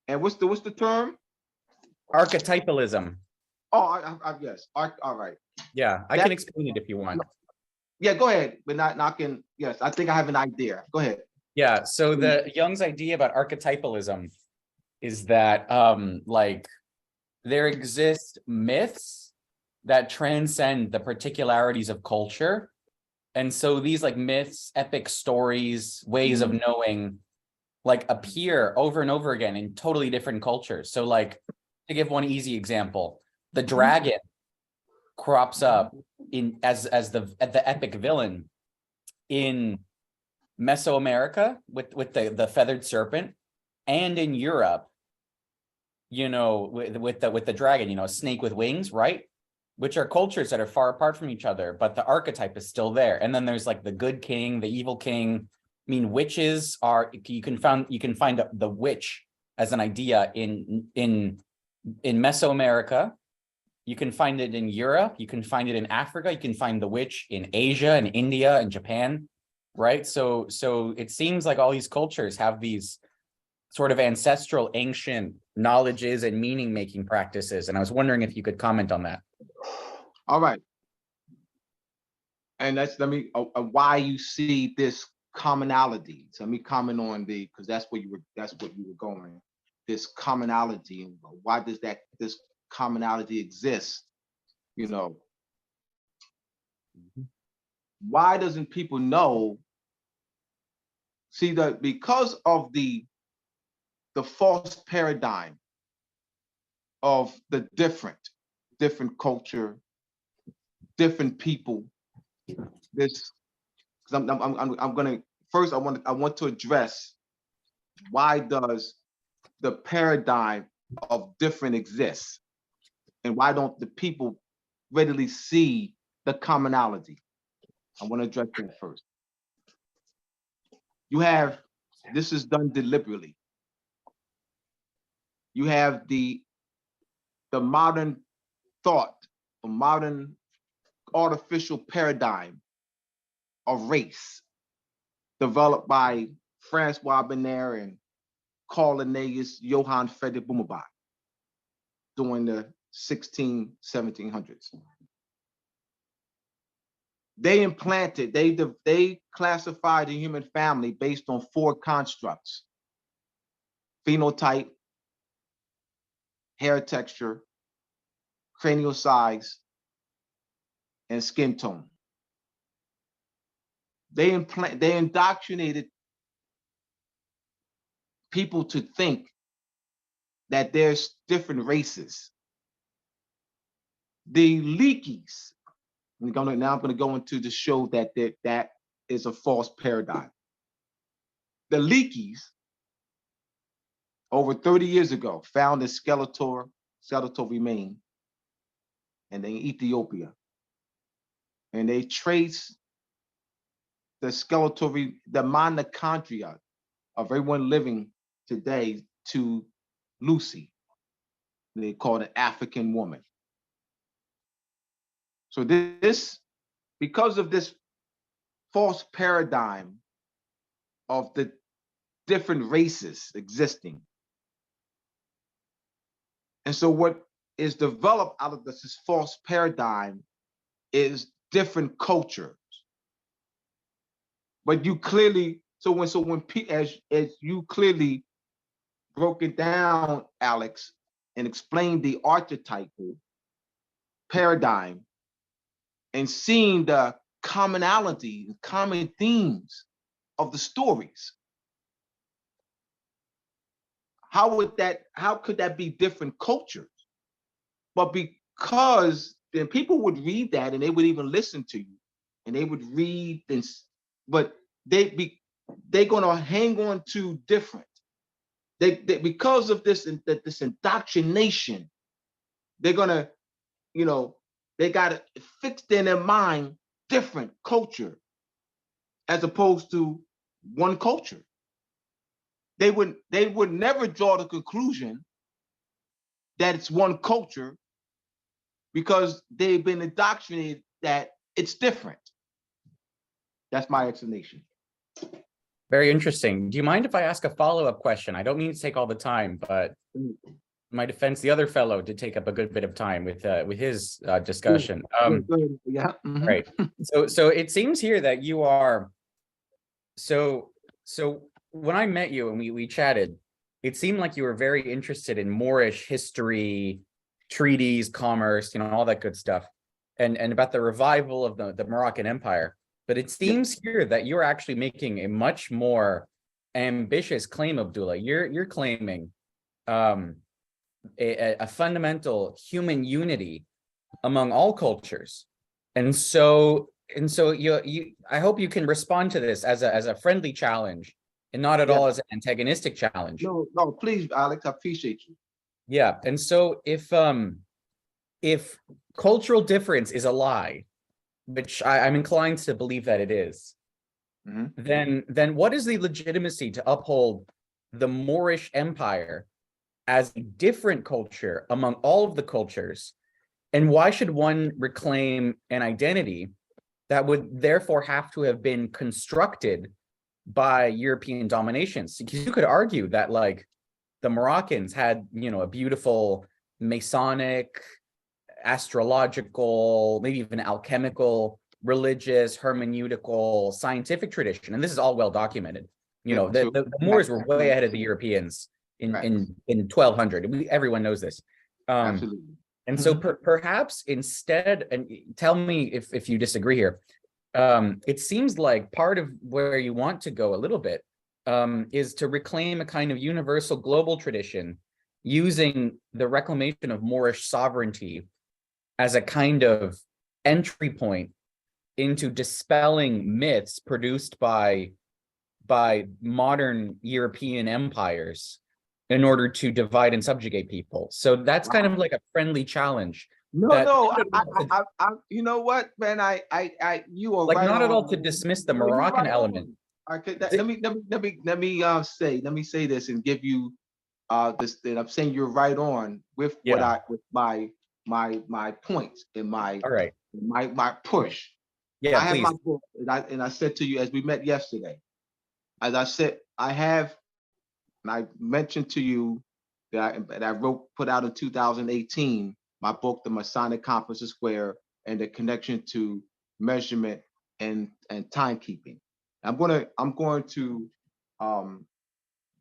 and what's the term? Archetypalism. Oh, yes. All right. Yeah, I can explain it if you want. Yeah, go ahead. But not can. Yes, I think I have an idea. Go ahead. Yeah. So the Jung's idea about archetypalism is that like there exist myths that transcend the particularities of culture. And so these like myths, epic stories, ways of knowing like appear over and over again in totally different cultures. So like to give one easy example, the dragon crops up in as the epic villain in Mesoamerica with the feathered serpent, and in Europe, you know, with the dragon, you know, a snake with wings, right? Which are cultures that are far apart from each other, but the archetype is still there. And then there's like the good king, the evil king. I mean, witches are, you can find the witch as an idea in Mesoamerica. You can find it in Europe. You can find it in Africa. You can find the witch in Asia and India and Japan, right? So it seems like all these cultures have these sort of ancestral ancient knowledges and meaning-making practices. And I was wondering if you could comment on that. All right. And let me why you see this commonality. So let me comment on because that's what you were going. This commonality, and why does this commonality exist? You know, why doesn't people know? See, that because of the false paradigm of the different culture, different people. This, because I'm gonna first I want to address why does the paradigm of different exist, and why don't the people readily see the commonality? I want to address that first. You have, this is done deliberately. You have the modern thought, the modern artificial paradigm of race developed by Francois Bernier and Carl Linnaeus, Johann Friedrich Blumenbach during the 1700s. They implanted, they classified the human family based on 4 constructs: phenotype, hair texture, cranial size, and skin tone. They indoctrinated people to think that there's different races. The Leakeys Now I'm gonna go into to show that that is a false paradigm. The Leakeys, over 30 years ago, found a skeletal remain, and in Ethiopia, and they traced the skeletal, the mitochondria of everyone living today to Lucy. They call it an African woman. So this, because of this false paradigm of the different races existing. And so what is developed out of this false paradigm is different cultures. But you clearly, as you clearly broke it down, Alex, and explained the archetypal paradigm and seeing the commonality, common themes of the stories. How could that be different cultures? But because then people would read that and they would even listen to you and they would read this, but they're gonna hang on to different. They because of this indoctrination, they're gonna, they got it fixed in their mind different culture as opposed to one culture. They would never draw the conclusion that it's one culture because they've been indoctrinated that it's different. That's my explanation. Very interesting. Do you mind if I ask a follow-up question? I don't mean to take all the time, but in my defense, the other fellow did take up a good bit of time with his discussion. Yeah. Mm-hmm. Right. So it seems here that you are. So when I met you and we chatted, it seemed like you were very interested in Moorish history, treaties, commerce, all that good stuff, and about the revival of the Moroccan Empire. But it seems here that you're actually making a much more ambitious claim, Abdullah. You're claiming a fundamental human unity among all cultures, and so you I hope you can respond to this as a friendly challenge and not at all as an antagonistic challenge. No, please, Alex, I appreciate you. Yeah, and so if cultural difference is a lie, which I'm inclined to believe that it is, then what is the legitimacy to uphold the Moorish Empire as a different culture among all of the cultures? And why should one reclaim an identity that would therefore have to have been constructed by European dominations? Because you could argue that like the Moroccans had, a beautiful Masonic, astrological, maybe even alchemical, religious, hermeneutical, scientific tradition. And this is all well documented. The Moors were way ahead of the Europeans in 1200. Everyone knows this. Absolutely. And so perhaps instead, and tell me if you disagree here, it seems like part of where you want to go a little bit is to reclaim a kind of universal global tradition using the reclamation of Moorish sovereignty as a kind of entry point into dispelling myths produced by modern European empires in order to divide and subjugate people. So that's kind of like a friendly challenge. No, you know what, man? You are like right not on. at all to dismiss the Moroccan element. Okay, let me say this and give you this. And I'm saying you're right on with my points and my my push. Yeah, I have please. my book, and I said to you as we met yesterday, as I said, and I mentioned to you that I put out in 2018, my book, The Masonic Compass Square and the Connection to Measurement and Timekeeping. I'm going to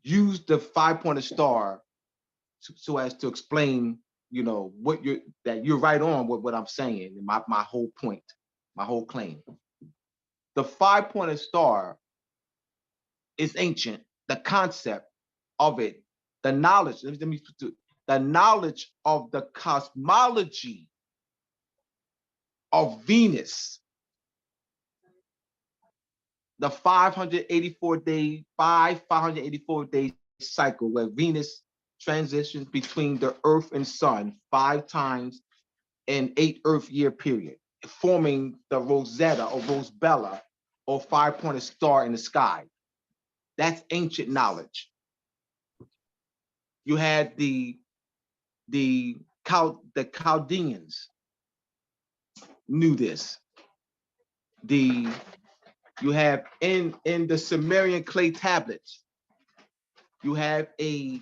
use the 5-pointed star so as to explain, what you're right on with what I'm saying, and my whole point, my whole claim. The 5-pointed star is ancient. The concept of it, the knowledge, the knowledge of the cosmology of Venus. The 584-day cycle where Venus transitions between the Earth and Sun 5 times in 8 Earth year period, forming the Rosetta or Rosebella or 5-pointed star in the sky. That's ancient knowledge. You had the Chaldeans knew this. You have in the Sumerian clay tablets, you have a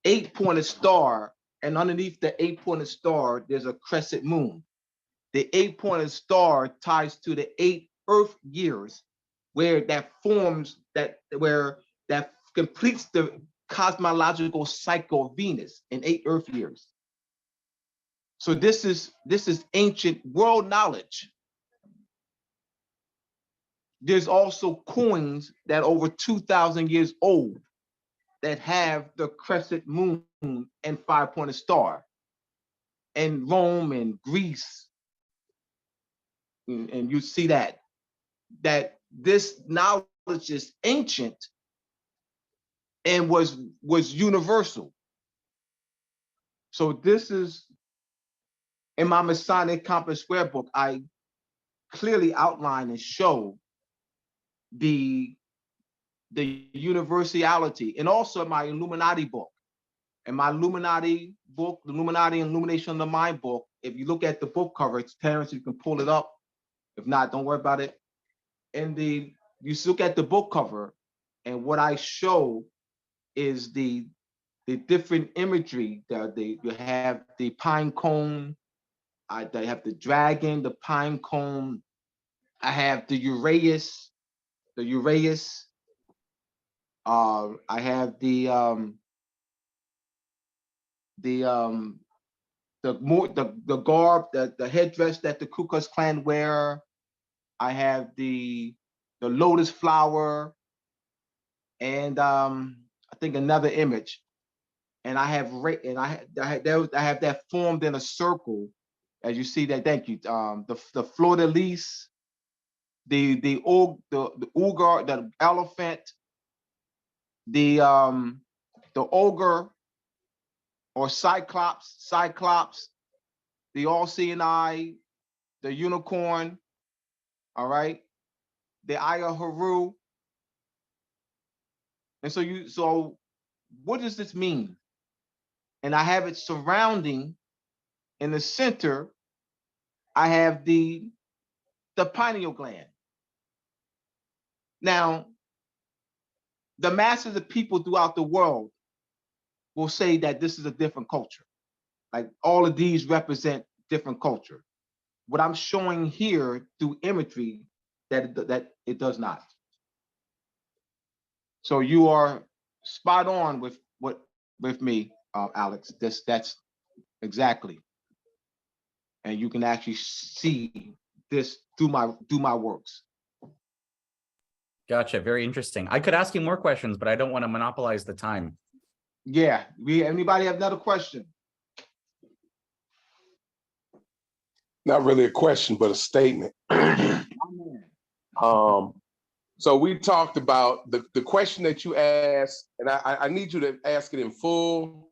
8-pointed star, and underneath the 8-pointed star, there's a crescent moon. The 8-pointed star ties to the 8 Earth years, where that completes the cosmological cycle of Venus in 8 Earth years. So this is ancient world knowledge. There's also coins that are over 2,000 years old that have the crescent moon and 5-pointed star. In Rome and Greece, and you see that this knowledge is ancient and was universal. So this is, in my Masonic Compass Square book, I clearly outline and show the universality, and also my Illuminati book. In my Illuminati book, the Illuminati and Illumination of the Mind book, if you look at the book cover, it's Terrence, you can pull it up. If not, don't worry about it. And you look at the book cover, and what I show is the different imagery. You have the pine cone, I have the dragon, the pine cone, I have the Uraeus, I have the garb, the headdress that the Ku Klux Klan wear. I have the lotus flower, and I think another image. And I have that formed in a circle, as you see that. Thank you. The fleur de lis, the ogar, the elephant, the ogre or cyclops, the all-seeing eye, the unicorn, all right, the eye of Haru. And so what does this mean? And I have it surrounding, in the center, I have the pineal gland. Now, the masses of people throughout the world will say that this is a different culture. Like all of these represent different culture. What I'm showing here through imagery, that it does not. So you are spot on with me, Alex. That's exactly. And you can actually see this through my works. Gotcha. Very interesting. I could ask you more questions, but I don't want to monopolize the time. Yeah. Anybody have another question? Not really a question, but a statement. So we talked about the question that you asked, and I need you to ask it in full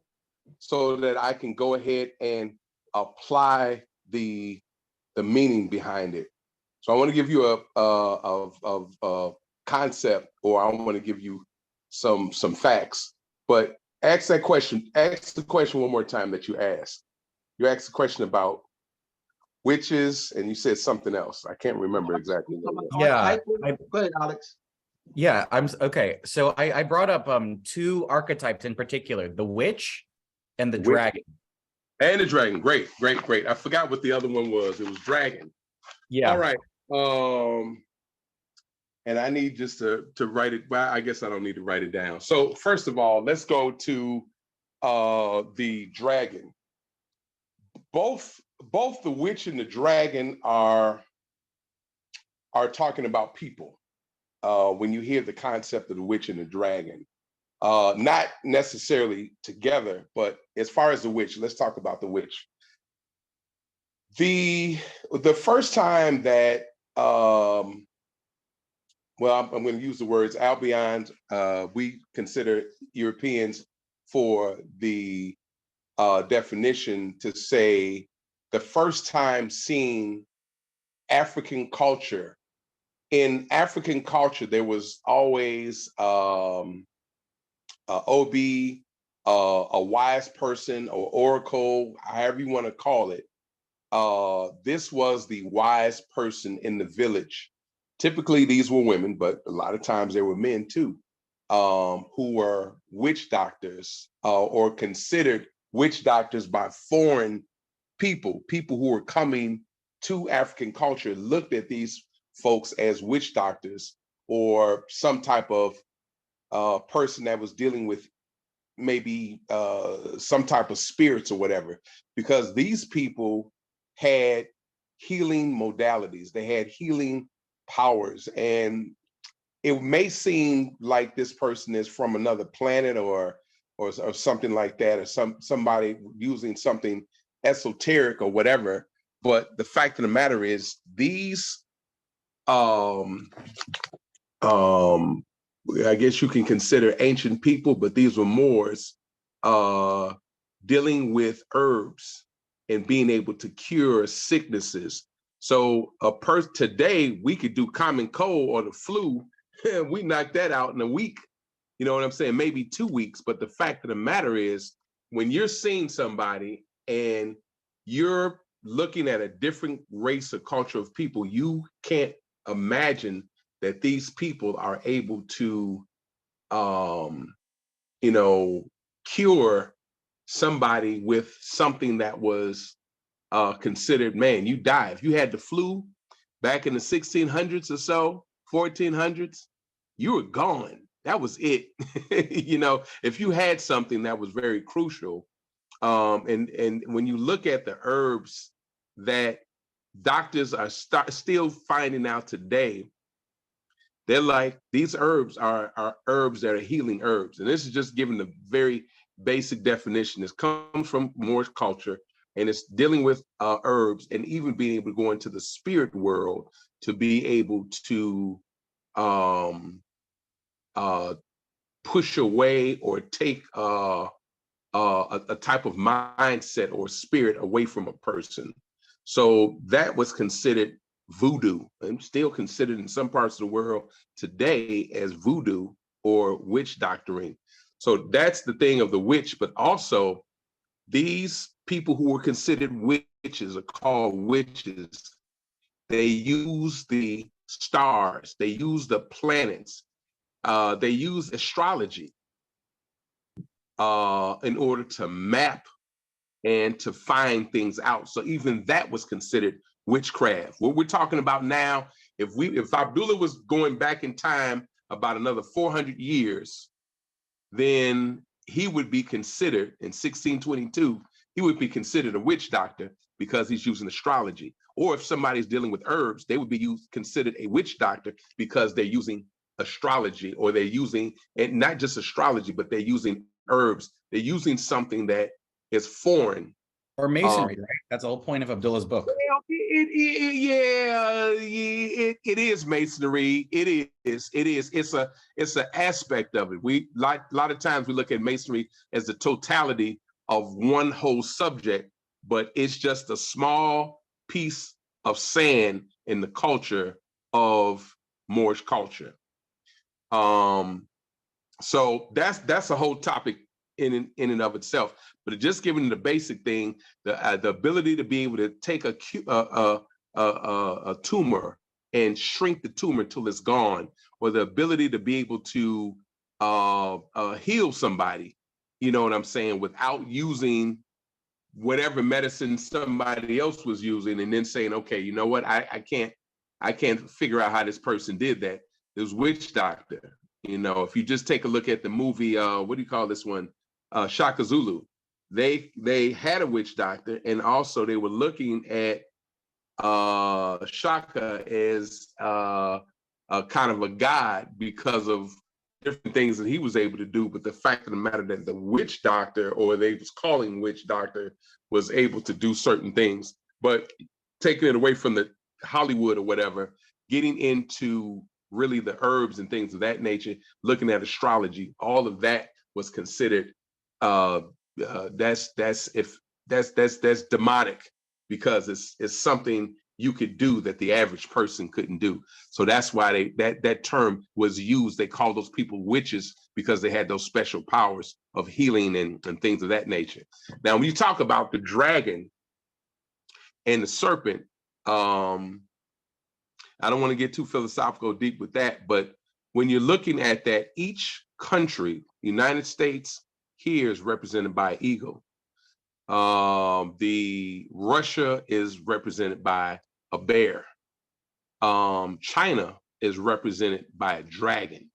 so that I can go ahead and apply the meaning behind it. So I want to give you a concept, or I want to give you some facts. But ask the question one more time that you asked. You asked the question about witches, and you said something else. I can't remember exactly what it was. Yeah. Go ahead, Alex. Yeah, okay. So I brought up 2 archetypes in particular: the witch and the dragon. And the dragon. Great. I forgot what the other one was. It was dragon. Yeah. All right. And I need just to write it. Well, I guess I don't need to write it down. So first of all, let's go to the dragon. Both the witch and the dragon are talking about people. When you hear the concept of the witch and the dragon, not necessarily together, but as far as the witch, let's talk about the witch. The first time that well, I'm going to use the words Albion. We consider Europeans for the definition to say the first time seeing African culture. In African culture, there was always OB, a wise person or oracle, however you want to call it. This was the wise person in the village. Typically, these were women, but a lot of times there were men too, who were witch doctors or considered witch doctors by foreign people who were coming to African culture, looked at these folks as witch doctors or some type of person that was dealing with maybe some type of spirits or whatever, because these people had healing modalities, they had healing powers, and it may seem like this person is from another planet or something like that, or somebody using something esoteric or whatever. But the fact of the matter is, these I guess you can consider ancient people, but these were Moors dealing with herbs and being able to cure sicknesses. So today we could do common cold or the flu, we knock that out in a week. You know what I'm saying? Maybe 2 weeks. But the fact of the matter is, when you're seeing somebody and you're looking at a different race or culture of people, you can't imagine that these people are able to, cure somebody with something that was considered, man, you die. If you had the flu back in the 1600s or so, 1400s, you were gone. That was it. If you had something that was very crucial. And when you look at the herbs that doctors are still finding out today, they're like, these herbs are herbs that are healing herbs. And this is just giving the very basic definition. This comes from Moorish culture, and it's dealing with herbs and even being able to go into the spirit world to be able to push away or take a type of mindset or spirit away from a person. So that was considered voodoo, and still considered in some parts of the world today as voodoo or witch doctoring. So that's the thing of the witch, but also these people who were considered witches are called witches. They use the stars, they use the planets, they use astrology in order to map and to find things out. So even that was considered witchcraft. What we're talking about now, if Abdullah was going back in time about another 400 years, then he would be considered, in 1622, he would be considered a witch doctor because he's using astrology. Or if somebody's dealing with herbs, they would be considered a witch doctor because they're using astrology, or they're using, and not just astrology, but they're using herbs. They're using something that is foreign. Or masonry, right? That's the whole point of Abdullah's book. It is masonry. It is. It's an aspect of it. A lot of times we look at masonry as the totality of one whole subject, but it's just a small piece of sand in the culture of Moorish culture. So that's a whole topic in and of itself. But just giving the basic thing, the ability to be able to take a tumor and shrink the tumor till it's gone, or the ability to be able to heal somebody, you know what I'm saying, without using whatever medicine somebody else was using, and then saying, okay, you know what, I can't figure out how this person did that. There's witch doctor. If you just take a look at the movie, what do you call this one? Shaka Zulu. They had a witch doctor, and also they were looking at Shaka as a kind of a god because of different things that he was able to do. But the fact of the matter that the witch doctor, or they was calling witch doctor, was able to do certain things. but taking it away from the Hollywood or whatever, getting into really the herbs and things of that nature, looking at astrology, all of that was considered that's demonic, because it's something you could do that the average person couldn't do. So that's why that term was used. They called those people witches because they had those special powers of healing and things of that nature. Now, when you talk about the dragon and the serpent, I don't want to get too philosophical deep with that, but when you're looking at that, each country, United States here is represented by an eagle. The Russia is represented by a bear. China is represented by a dragon.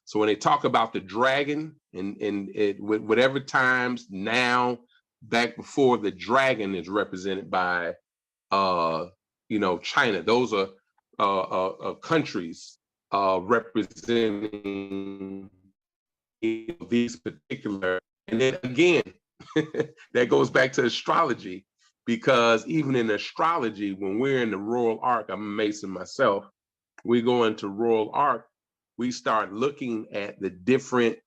So when they talk about the dragon and whatever times now, back before, the dragon is represented by China. Those are countries representing these particular, and then again, that goes back to astrology, because even in astrology, when we're in the Royal Ark, I'm a Mason myself, we go into Royal Ark, we start looking at the different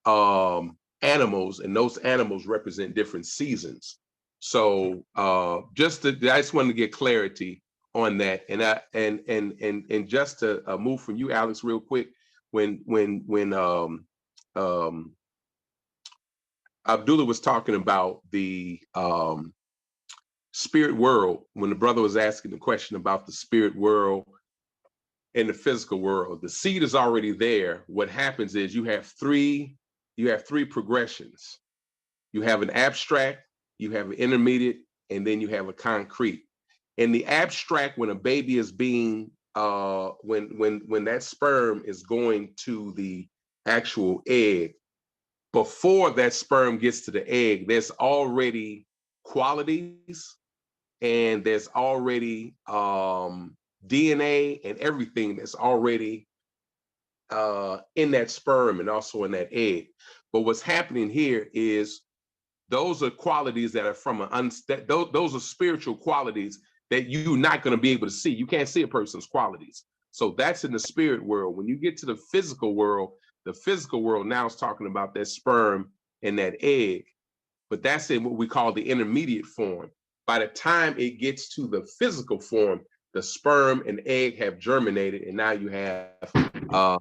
animals, and those animals represent different seasons. So I just wanted to get clarity on that, and just to move from you, Alex, real quick, when Abdullah was talking about the spirit world, when the brother was asking the question about the spirit world and the physical world, the seed is already there. What happens is you have three progressions. You have an abstract, you have an intermediate, and then you have a concrete. In the abstract, when a baby is being when that sperm is going to the actual egg, before that sperm gets to the egg, there's already qualities, and there's already DNA and everything that's already in that sperm and also in that egg. But what's happening here is those are qualities that are from those are spiritual qualities that you're not going to be able to see. You can't see a person's qualities. So that's in the spirit world. When you get to the physical world now is talking about that sperm and that egg, but that's in what we call the intermediate form. By the time it gets to the physical form, the sperm and egg have germinated, and now you have an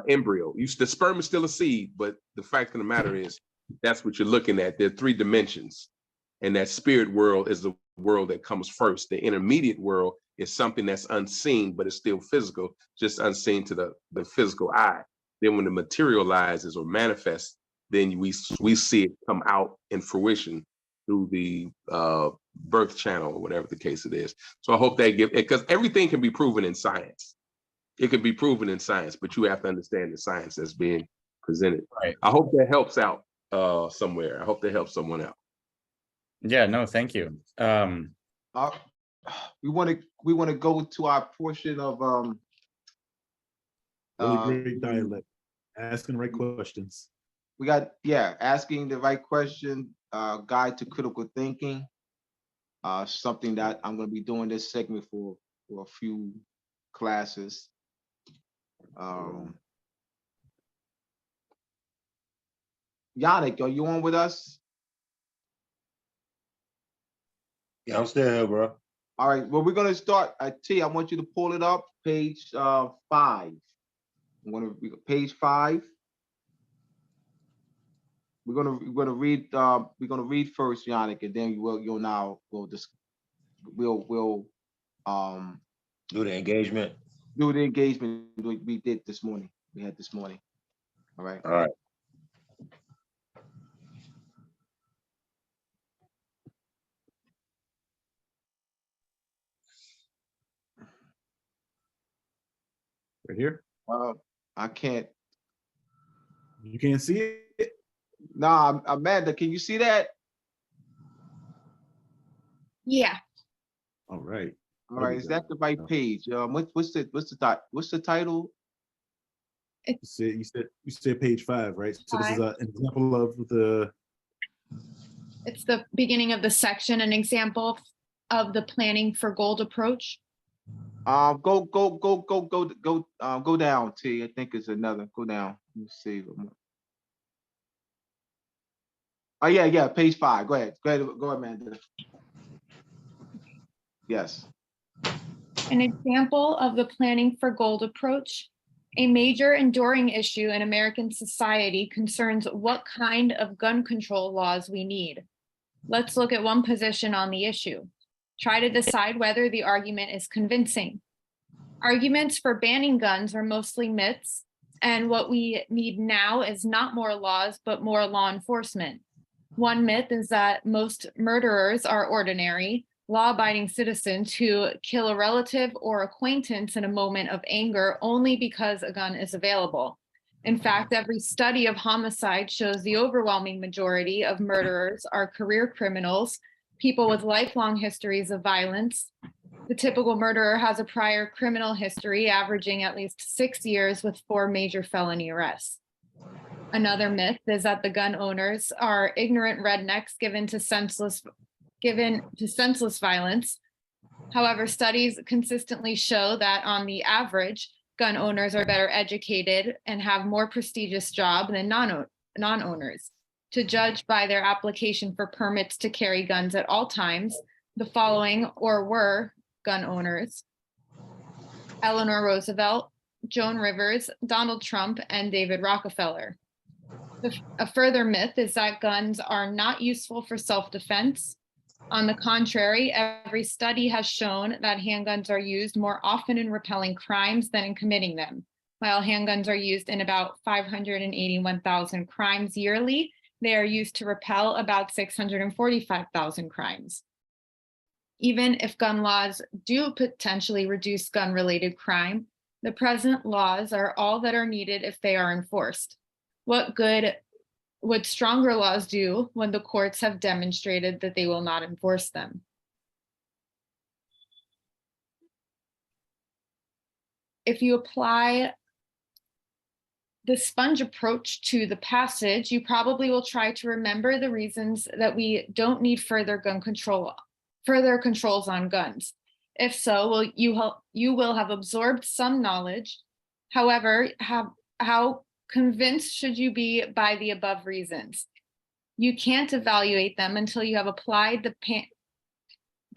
embryo. The sperm is still a seed, but the fact of the matter is, that's what you're looking at. There are 3 dimensions, and that spirit world is the world that comes first. The intermediate world is something that's unseen, but it's still physical, just unseen to the physical eye. Then when it materializes or manifests, then we see it come out in fruition through the birth channel or whatever the case it is. So I hope that because everything can be proven in science. It can be proven in science, but you have to understand the science that's being presented. Right. I hope that helps out somewhere. I hope that helps someone out. Yeah, no, thank you. We want to go to our portion of Really great dialect, asking the right questions. we got asking the right question, guide to critical thinking. Something that I'm going to be doing this segment for a few classes. Yannick, are you on with us? Yeah, I'm still here, bro. All right, well, we're going to start. T, I want you to pull it up, page 5. I'm going to page 5. We're gonna read first, Yannick, and then we'll do the engagement. Do the engagement we did this morning. We had this morning. All right. All right. Right here. I can't. You can't see it? Nah, Amanda, can you see that? Yeah. All right. All right, is that the right page? What's the title? You said page 5, right? So this is an example of the. It's the beginning of the section, an example of the planning for gold approach? Go down, T. I think it's another. Go down. Let me see. Oh yeah, page 5. Go ahead, Amanda. Yes. An example of the planning for gold approach. A major enduring issue in American society concerns what kind of gun control laws we need. Let's look at one position on the issue. Try to decide whether the argument is convincing. Arguments for banning guns are mostly myths, and what we need now is not more laws, but more law enforcement. One myth is that most murderers are ordinary, law-abiding citizens who kill a relative or acquaintance in a moment of anger only because a gun is available. In fact, every study of homicide shows the overwhelming majority of murderers are career criminals, people with lifelong histories of violence. The typical murderer has a prior criminal history averaging at least 6 years with 4 major felony arrests. Another myth is that the gun owners are ignorant rednecks given to senseless violence. However, studies consistently show that on the average, gun owners are better educated and have more prestigious job than non-owners. To judge by their application for permits to carry guns at all times, the following were gun owners: Eleanor Roosevelt, Joan Rivers, Donald Trump, and David Rockefeller. A further myth is that guns are not useful for self-defense. On the contrary, every study has shown that handguns are used more often in repelling crimes than in committing them. While handguns are used in about 581,000 crimes yearly, they are used to repel about 645,000 crimes. Even if gun laws do potentially reduce gun-related crime, the present laws are all that are needed if they are enforced. What good would stronger laws do when the courts have demonstrated that they will not enforce them? If you apply the sponge approach to the passage, you probably will try to remember the reasons that we don't need further controls on guns. If so, you will have absorbed some knowledge. However, how convinced should you be by the above reasons? You can't evaluate them until you have applied the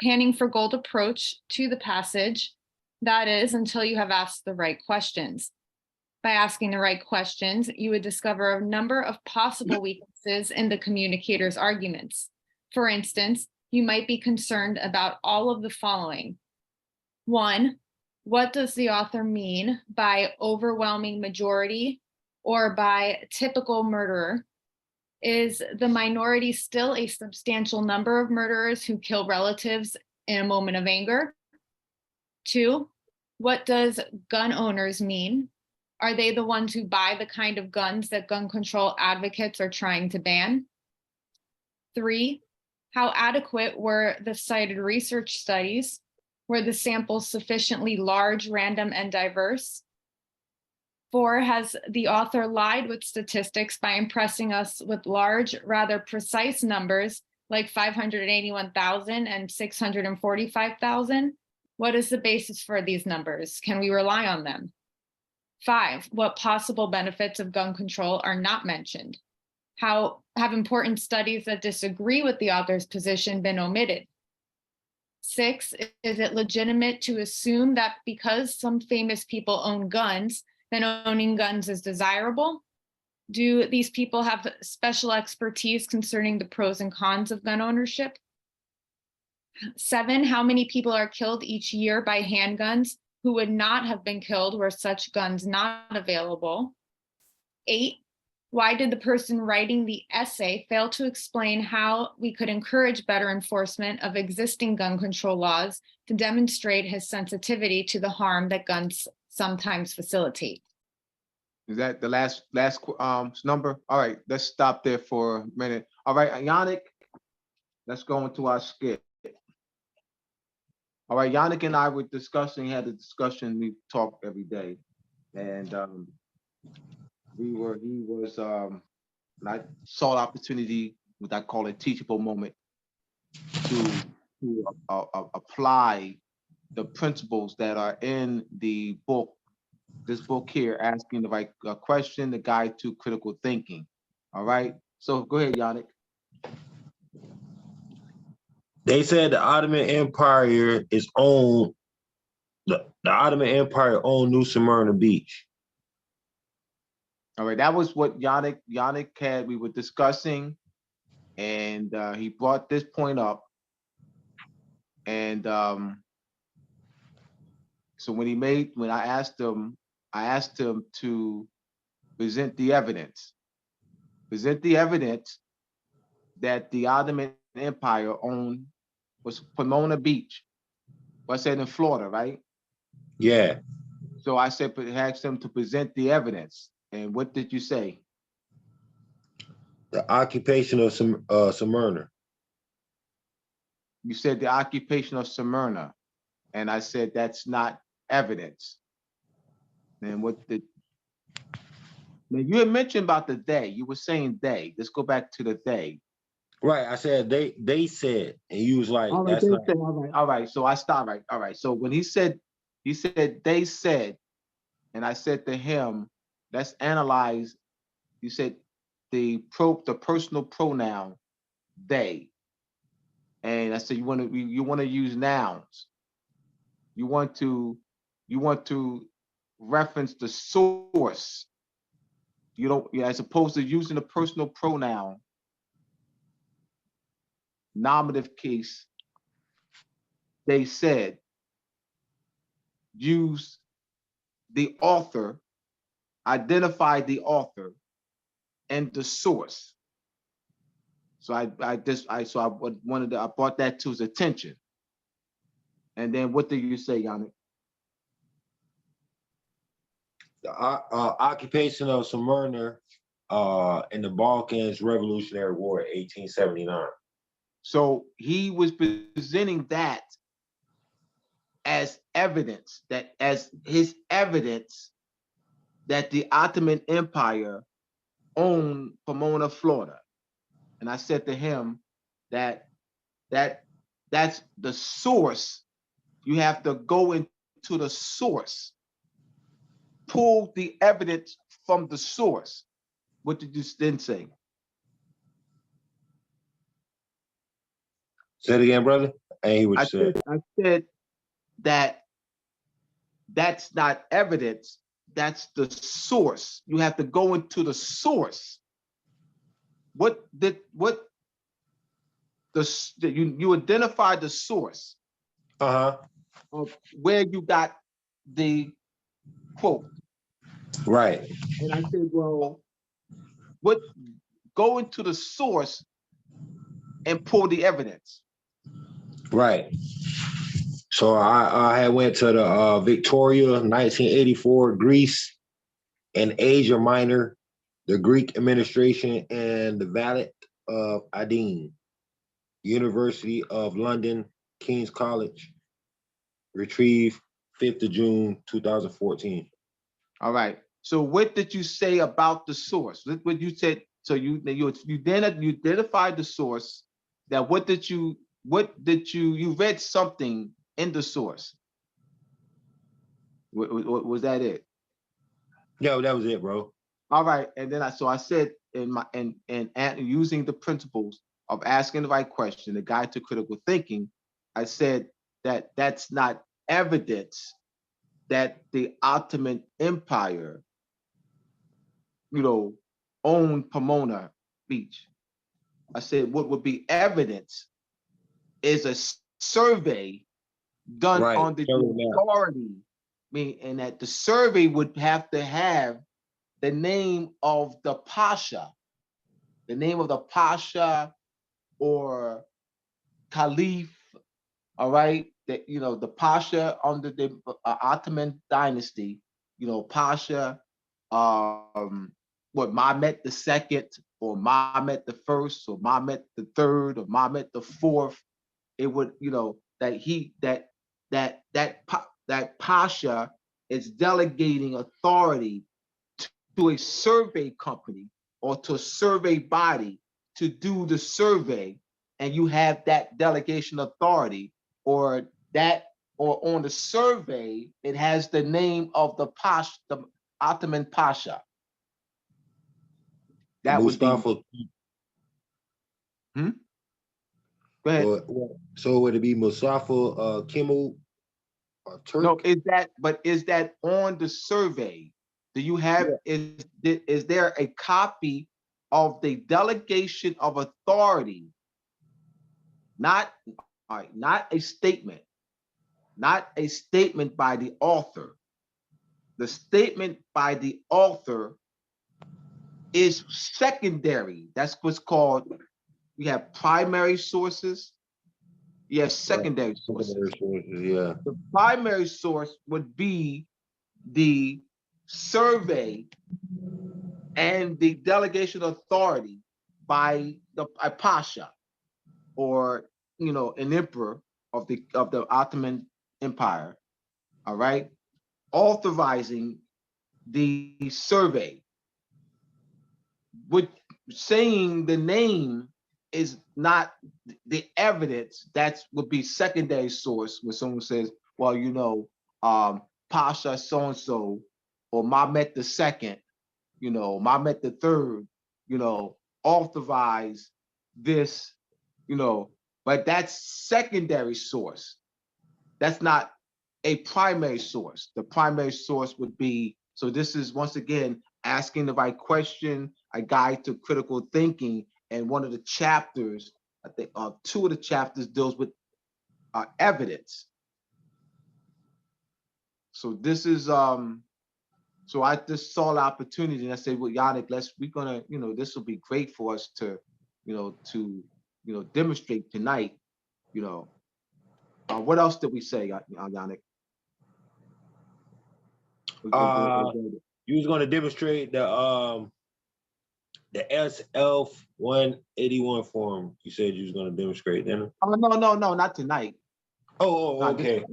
panning for gold approach to the passage. That is, until you have asked the right questions. By asking the right questions, you would discover a number of possible weaknesses in the communicator's arguments. For instance, you might be concerned about all of the following. 1, what does the author mean by overwhelming majority or by typical murderer? Is the minority still a substantial number of murderers who kill relatives in a moment of anger? 2, what does gun owners mean? Are they the ones who buy the kind of guns that gun control advocates are trying to ban? 3, how adequate were the cited research studies? Were the samples sufficiently large, random, and diverse? 4, has the author lied with statistics by impressing us with large, rather precise numbers like 581,000 and 645,000? What is the basis for these numbers? Can we rely on them? 5, what possible benefits of gun control are not mentioned? How have important studies that disagree with the author's position been omitted? 6, is it legitimate to assume that because some famous people own guns, then owning guns is desirable? Do these people have special expertise concerning the pros and cons of gun ownership? 7, how many people are killed each year by handguns who would not have been killed were such guns not available? 8, why did the person writing the essay fail to explain how we could encourage better enforcement of existing gun control laws to demonstrate his sensitivity to the harm that guns sometimes facilitate? Is that the last number? All right, let's stop there for a minute. All right, Yannick, let's go into our skit. All right, Yannick and I were discussing, had a discussion, we talk every day. And I saw an opportunity, what I call a teachable moment, to to apply the principles that are in the book, this book here, asking the right question, the guide to critical thinking. All right. So go ahead, Yannick. They said the Ottoman Empire is owned. The Ottoman Empire owned New Smyrna Beach. All right, that was what Yannick had. We were discussing, and he brought this point up. And so when I asked him to present the evidence that the Ottoman Empire owned was Pomona Beach. What's that in Florida, right? Yeah. So I said, asked him to present the evidence. And what did you say? The occupation of Smyrna. You said the occupation of Smyrna. And I said, that's not evidence. And now you had mentioned about the day. You were saying they. Let's go back to the they. Right. I said they said, and you was like, All right, that's not. all right. So I stopped right. All right. So when he said they said, and I said to him, let's analyze. You said the personal pronoun they. And I said you want to use nouns. You want to reference the source. You don't, as opposed to using the personal pronoun, nominative case, they said, use the author, identify the author and the source. So I brought that to his attention. And then what did you say, Yannick? The occupation of Smyrna in the Balkans Revolutionary War in 1879. So he was presenting that as evidence, that the Ottoman Empire owned Pomona, Florida. And I said to him that's the source. You have to go into the source, pull the evidence from the source. What did you then say? Say it again, brother. I ain't hear what you said. I said that that's not evidence. That's the source. You have to go into the source. You identified the source of where you got the quote. Right. And I said, well, go into the source and pull the evidence. Right. So I had went to the Victoria 1984 Greece and Asia Minor, the Greek administration, and the Valet of Aden, University of London, King's College, retrieved 5th of June, 2014. All right. So what did you say about the source? What you said, so you identified the source. That you read something in the source. Was that it? Yeah, that was it, bro. All right. And then I said using the principles of asking the right question, the guide to critical thinking, I said that that's not evidence that the Ottoman Empire, owned Pomona Beach. I said what would be evidence is a survey done under the authority. And that the survey would have to have the name of the Pasha, or Caliph, all right? That, the Pasha under the Ottoman dynasty, Pasha, Mehmet II, or Mehmet I, or Mehmet III, or Mehmet IV. It would, that Pasha is delegating authority to a survey company or to a survey body to do the survey and you have that delegation authority, or on the survey, it has the name of the Ottoman Pasha. That would be. Mustafa. Go ahead. So would it be Mustafa Kemal Turk? No, is that on the survey? Do you have, is there a copy of the delegation of authority? Not a statement, not a statement by the author. The statement by the author is secondary. That's what's called, you have primary sources, you have secondary sources. Yeah. The primary source would be the survey and the delegation authority by a pasha, or an emperor of the Ottoman Empire, all right, authorizing the survey. With saying the name is not the evidence, that would be secondary source. When someone says, well, Pasha so-and-so, or Mehmet II, Mehmet III, authorize this, but that's secondary source. That's not a primary source. The primary source would be, so this is once again asking the right question, a guide to critical thinking. And one of the chapters, I think two of the chapters deals with evidence. So this is so I just saw the opportunity and I said, well, Yannick, we're gonna, this will be great for us to, demonstrate tonight. What else did we say, Yannick? You was going to demonstrate the SF 181 form. You said you was going to demonstrate, didn't you? Oh, no, not tonight. Oh, okay.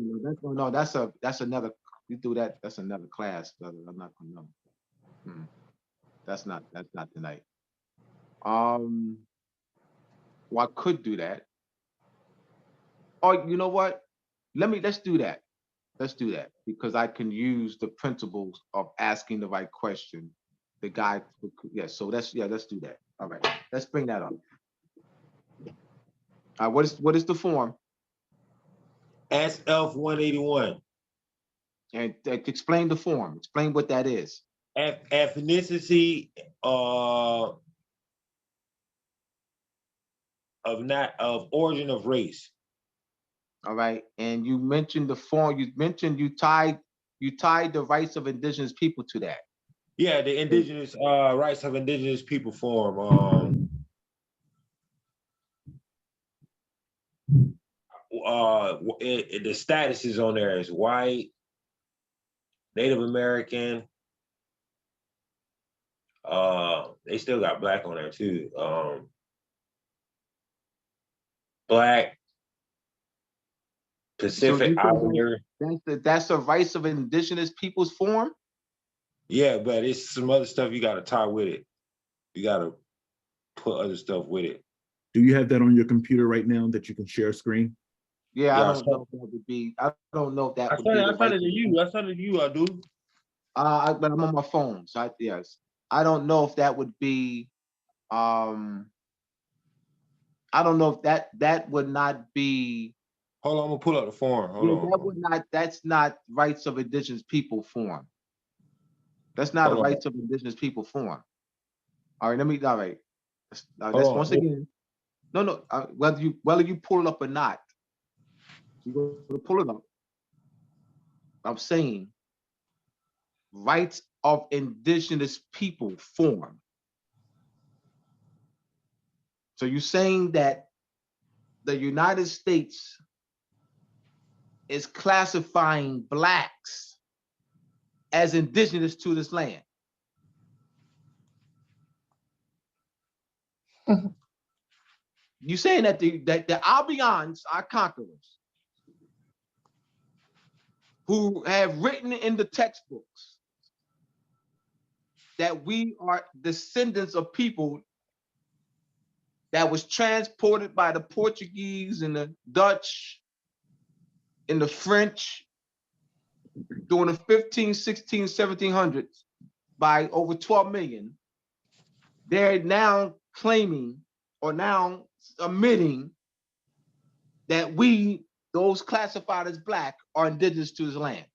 No, that's another. You do that. That's another class, brother. I'm not gonna know. That's not tonight. Well, I could do that. Or you know what? Let's do that. Let's do that, because I can use the principles of asking the right question. The guy, so let's do that. All right, let's bring that up. What is the form? SF 181. And explain the form. Explain what that is. Ethnicity of origin of race. All right, and you mentioned the form. You mentioned you tied the rights of indigenous people to that. Yeah, the indigenous rights of indigenous people form. The status is on there as white, Native American. They still got black on there too. Black, Pacific Islander. That's the rights of indigenous peoples form? Yeah, but it's some other stuff you gotta tie with it. You gotta put other stuff with it. Do you have that on your computer right now that you can share screen? Yeah, I don't know if that would be. I don't know if that would be. I sent it to you. I do. But I'm on my phone, so yes. I don't know if that would be. I don't know if that would not be. Hold on, I'm gonna pull up the form. Hold on. That would not. That's not rights of indigenous people form. That's not a rights of indigenous people form. All right, all right. That's once again. No. Whether you pull it up or not, you're gonna pull it up. I'm saying rights of indigenous people form. So you're saying that the United States is classifying blacks as indigenous to this land. You're saying that the Albions are conquerors who have written in the textbooks that we are descendants of people that was transported by the Portuguese and the Dutch and the French during the 15, 16, 1700s by over 12 million, they're now claiming or now admitting that we, those classified as Black, are indigenous to this land.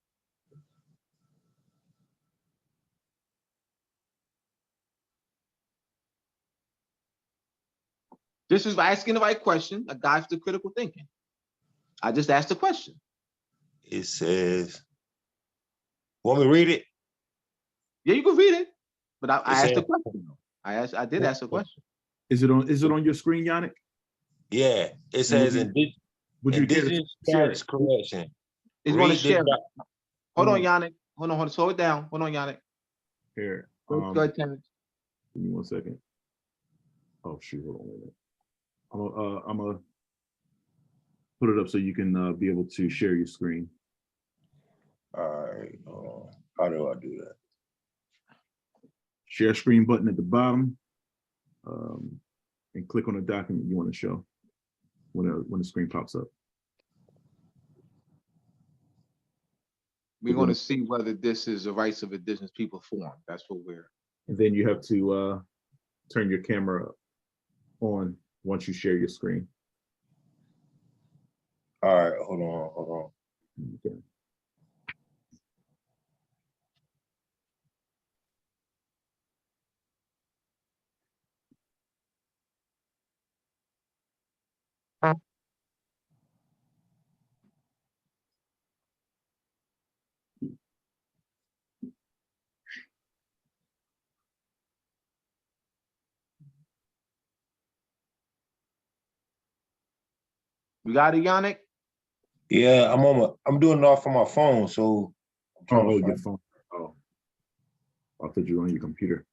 This is asking the right question, a guide to critical thinking. I just asked the question. It says, want me to read it? Yeah, you can read it, but I It asked says- the question. I did ask a question. Is it on your screen, Yannick? Yeah, it says Would you care to indigenous share status it? correction. He's going to Read this share it. doc- Hold on, Yannick. Hold on, slow it down. Hold on, Yannick. Here, Go ahead, Terrence. give me 1 second. Oh shoot, hold on a minute. I'm gonna put it up so you can be able to share your screen. All right, how do I do that? Share screen button at the bottom, and click on the document you want to show when the screen pops up. We're going to see whether this is the rights of indigenous people forum. That's what we're. And then you have to turn your camera on once you share your screen. All right, hold on. Okay. You got it, Yannick? Yeah, I'm doing it off on my phone, so I'm trying to your find- phone. Oh, I thought you were on your computer.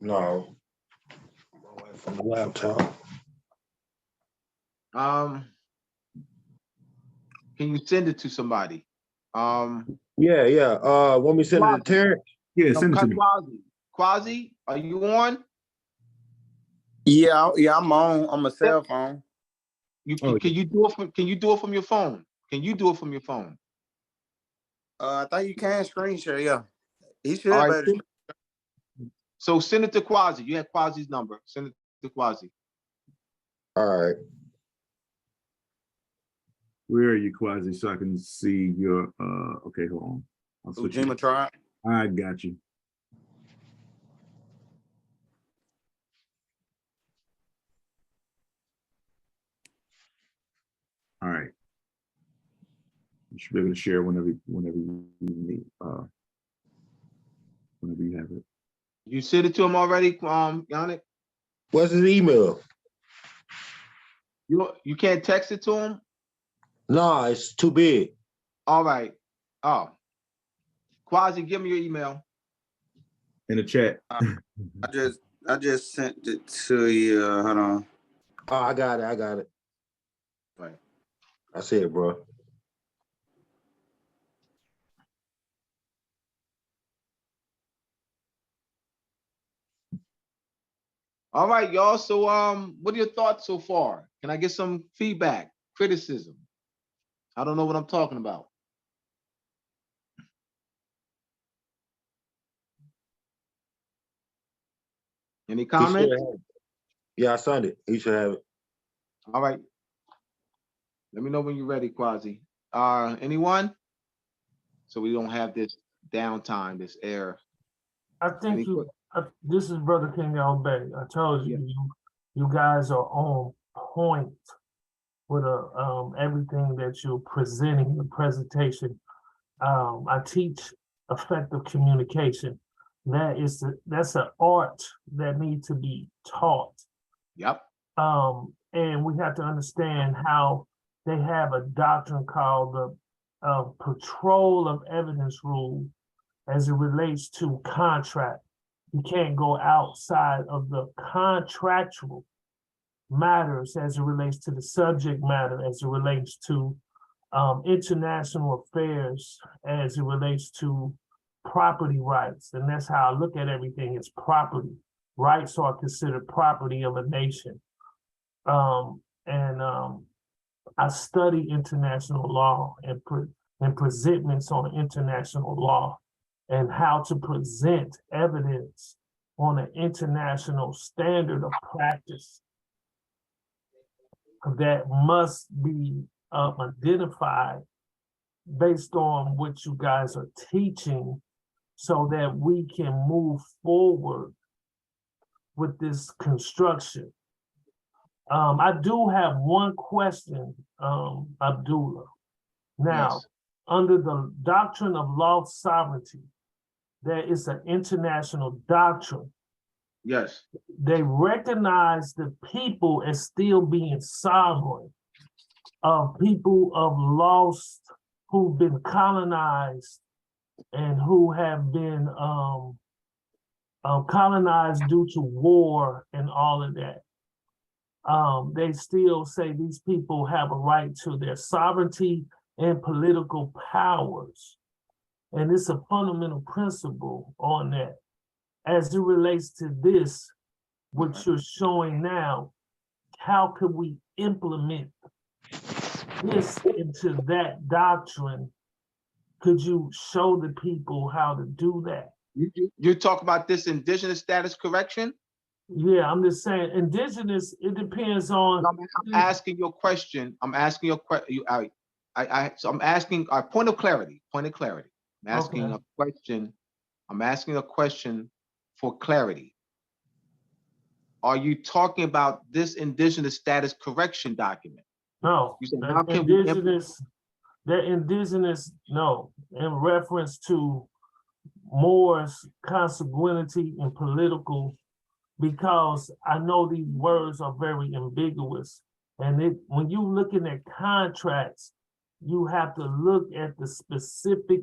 No. My wife on the laptop. Can you send it to somebody? Yeah. Want me to send it to Terrence? Yeah, send it to me. Quasi, are you on? Yeah, I'm on my cell phone. Can you do it from your phone? Can you do it from your phone? I think you can screen share, yeah. He should All be right, able to. so send it to Quasi. You have Quasi's number. Send it to Quasi. All right. Where are you, Quasi, so I can see your okay, hold on. I'll switch it. Ujima tribe. I got you. All right. You should be able to share whenever you need, whenever you have it. You sent it to him already, Yannick? What's his email? You can't text it to him? No, it's too big. All right. Oh. Quasi, give me your email. In the chat. I just sent it to you. Hold on. Oh, I got it. Right. I see it, bro. All right, y'all. So what are your thoughts so far? Can I get some feedback, criticism? I don't know what I'm talking about. Any He should comments? have it. Yeah, I signed it. He should have it. All right. Let me know when you're ready, Quasi. Anyone? So we don't have this downtime, this error. I think this is Brother King Al Bay. I told you, you guys are on point with everything that you're presenting in the presentation. I teach effective communication. That's an art that needs to be taught. Yep. And we have to understand how they have a doctrine called the patrol of evidence rule as it relates to contract. You can't go outside of the contractual matters as it relates to the subject matter, as it relates to international affairs, as it relates to property rights. And that's how I look at everything. It's property. Rights are considered property of a nation. I study international law and presentments on international law and how to present evidence on an international standard of practice that must be identified based on what you guys are teaching so that we can move forward with this construction. I do have one question, Abdullah. Now, Yes. under the doctrine of law sovereignty, there is an international doctrine. Yes. They recognize the people as still being sovereign, people of lost, who've been colonized and who have been colonized due to war and all of that. They still say these people have a right to their sovereignty and political powers. And it's a fundamental principle on that. As it relates to this, what you're showing now, how could we implement this into that doctrine? Could you show the people how to do that? You talk about this indigenous status correction? Yeah, I'm just saying indigenous, it depends on. I'm asking your question. I'm asking your question. So I'm asking a point of clarity. I'm asking Okay. a question. I'm asking a question for clarity. Are you talking about this indigenous status correction document? No, You said, the how can we indigenous, no, in reference to Moors' consanguinity and political, because I know these words are very ambiguous. And when you looking at contracts, you have to look at the specific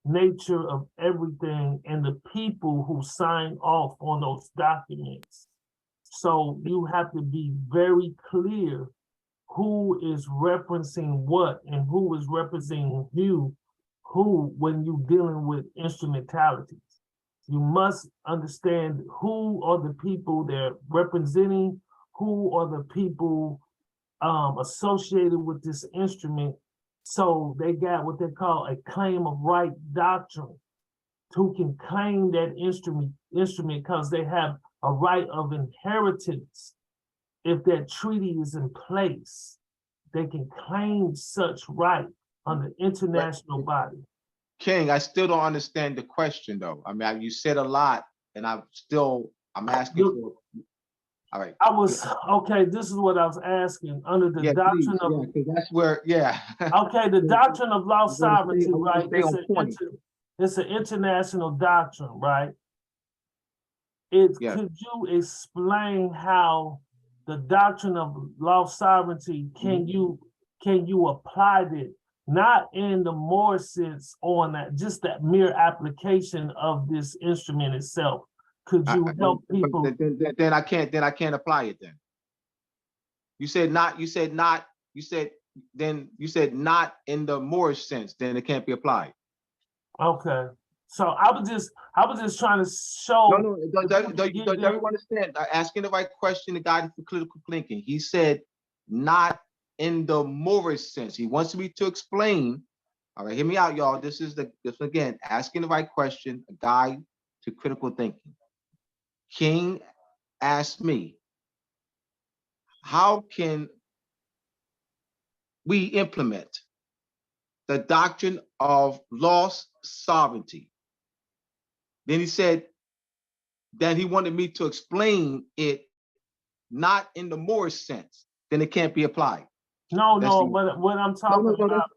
nature of everything and the people who sign off on those documents. So you have to be very clear who is referencing what and who is representing who when you're dealing with instrumentalities. You must understand who are the people they're representing, who are the people associated with this instrument. So they got what they call a claim of right doctrine, who can claim that instrument because they have a right of inheritance. If that treaty is in place, they can claim such right under international body. King, I still don't understand the question though. I mean, you said a lot and I'm asking for, all right. Okay, this is what I was asking, under the doctrine of. Yeah, that's where, yeah. Okay, the doctrine of law sovereignty, right? It's an international doctrine, right? Yeah. Could you explain how the doctrine of law sovereignty, can you apply it, not in the more sense on that, just that mere application of this instrument itself? Could you help people? Then I can't apply it then. You said not in the Moorish sense, then it can't be applied. Okay. So I was just trying to show. No, does everyone understand? Asking the right question, the guy for critical thinking. He said not in the Moorish sense. He wants me to explain. All right, hear me out, y'all. This again, asking the right question, a guide to critical thinking. King asked me, how can we implement the doctrine of lost sovereignty? Then he said that he wanted me to explain it not in the Moorish sense, then it can't be applied. No, but what I'm talking about,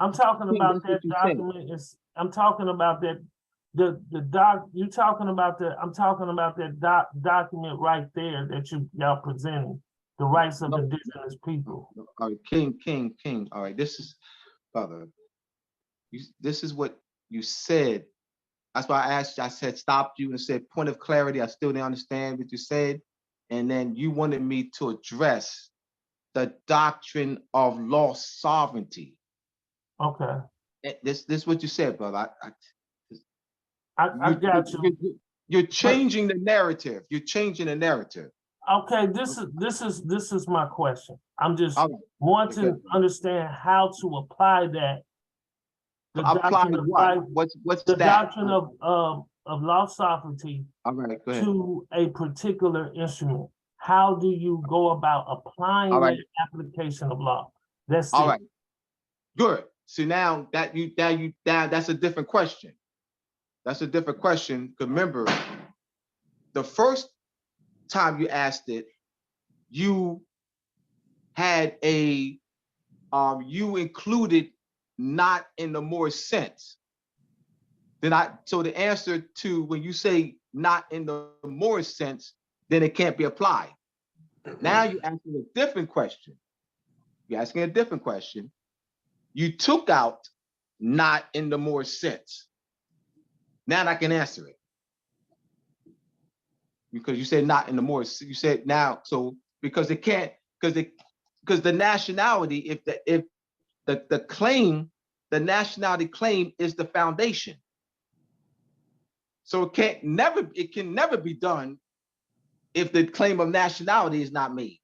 I'm talking about that document is, I'm talking about that, I'm talking about that document right there that y'all presenting, the rights of indigenous people. All right, King. All right, this is, brother, this is what you said. That's why I asked you, I said, stopped you and said, point of clarity. I still didn't understand what you said. And then you wanted me to address the doctrine of lost sovereignty. Okay. This is what you said, brother. I got you. You're changing the narrative. You're changing the narrative. Okay, this is my question. I'm just All right. want to Okay. understand how to apply that. The Apply doctrine of what? life, What's the that? doctrine of law sovereignty All right, go ahead. to a particular instrument. How do you go about applying All right. that application of law? That's All it. right. Good. So now that's a different question. That's a different question. 'Cause remember, the first time you asked it, you had a you included not in the more sense. So the answer to when you say not in the more sense, then it can't be applied. Now you're asking a different question. You're asking a different question. You took out not in the more sense. Now I can answer it. Because you said not in the more, you said now, so because it can't, because the nationality, if the claim, the nationality claim is the foundation. So it can never be done if the claim of nationality is not made.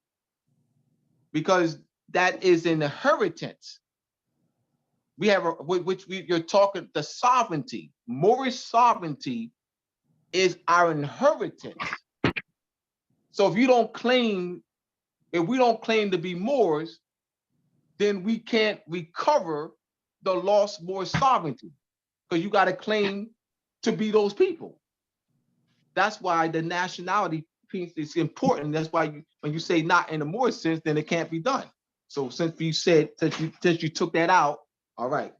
Because that is an inheritance. We have you're talking the sovereignty. Moorish sovereignty is our inheritance. So if we don't claim to be Moors, then we can't recover the lost Moorish sovereignty, because you got to claim to be those people. That's why the nationality piece is important. That's why when you say not in the Moorish sense, then it can't be done. So since you took that out, all right.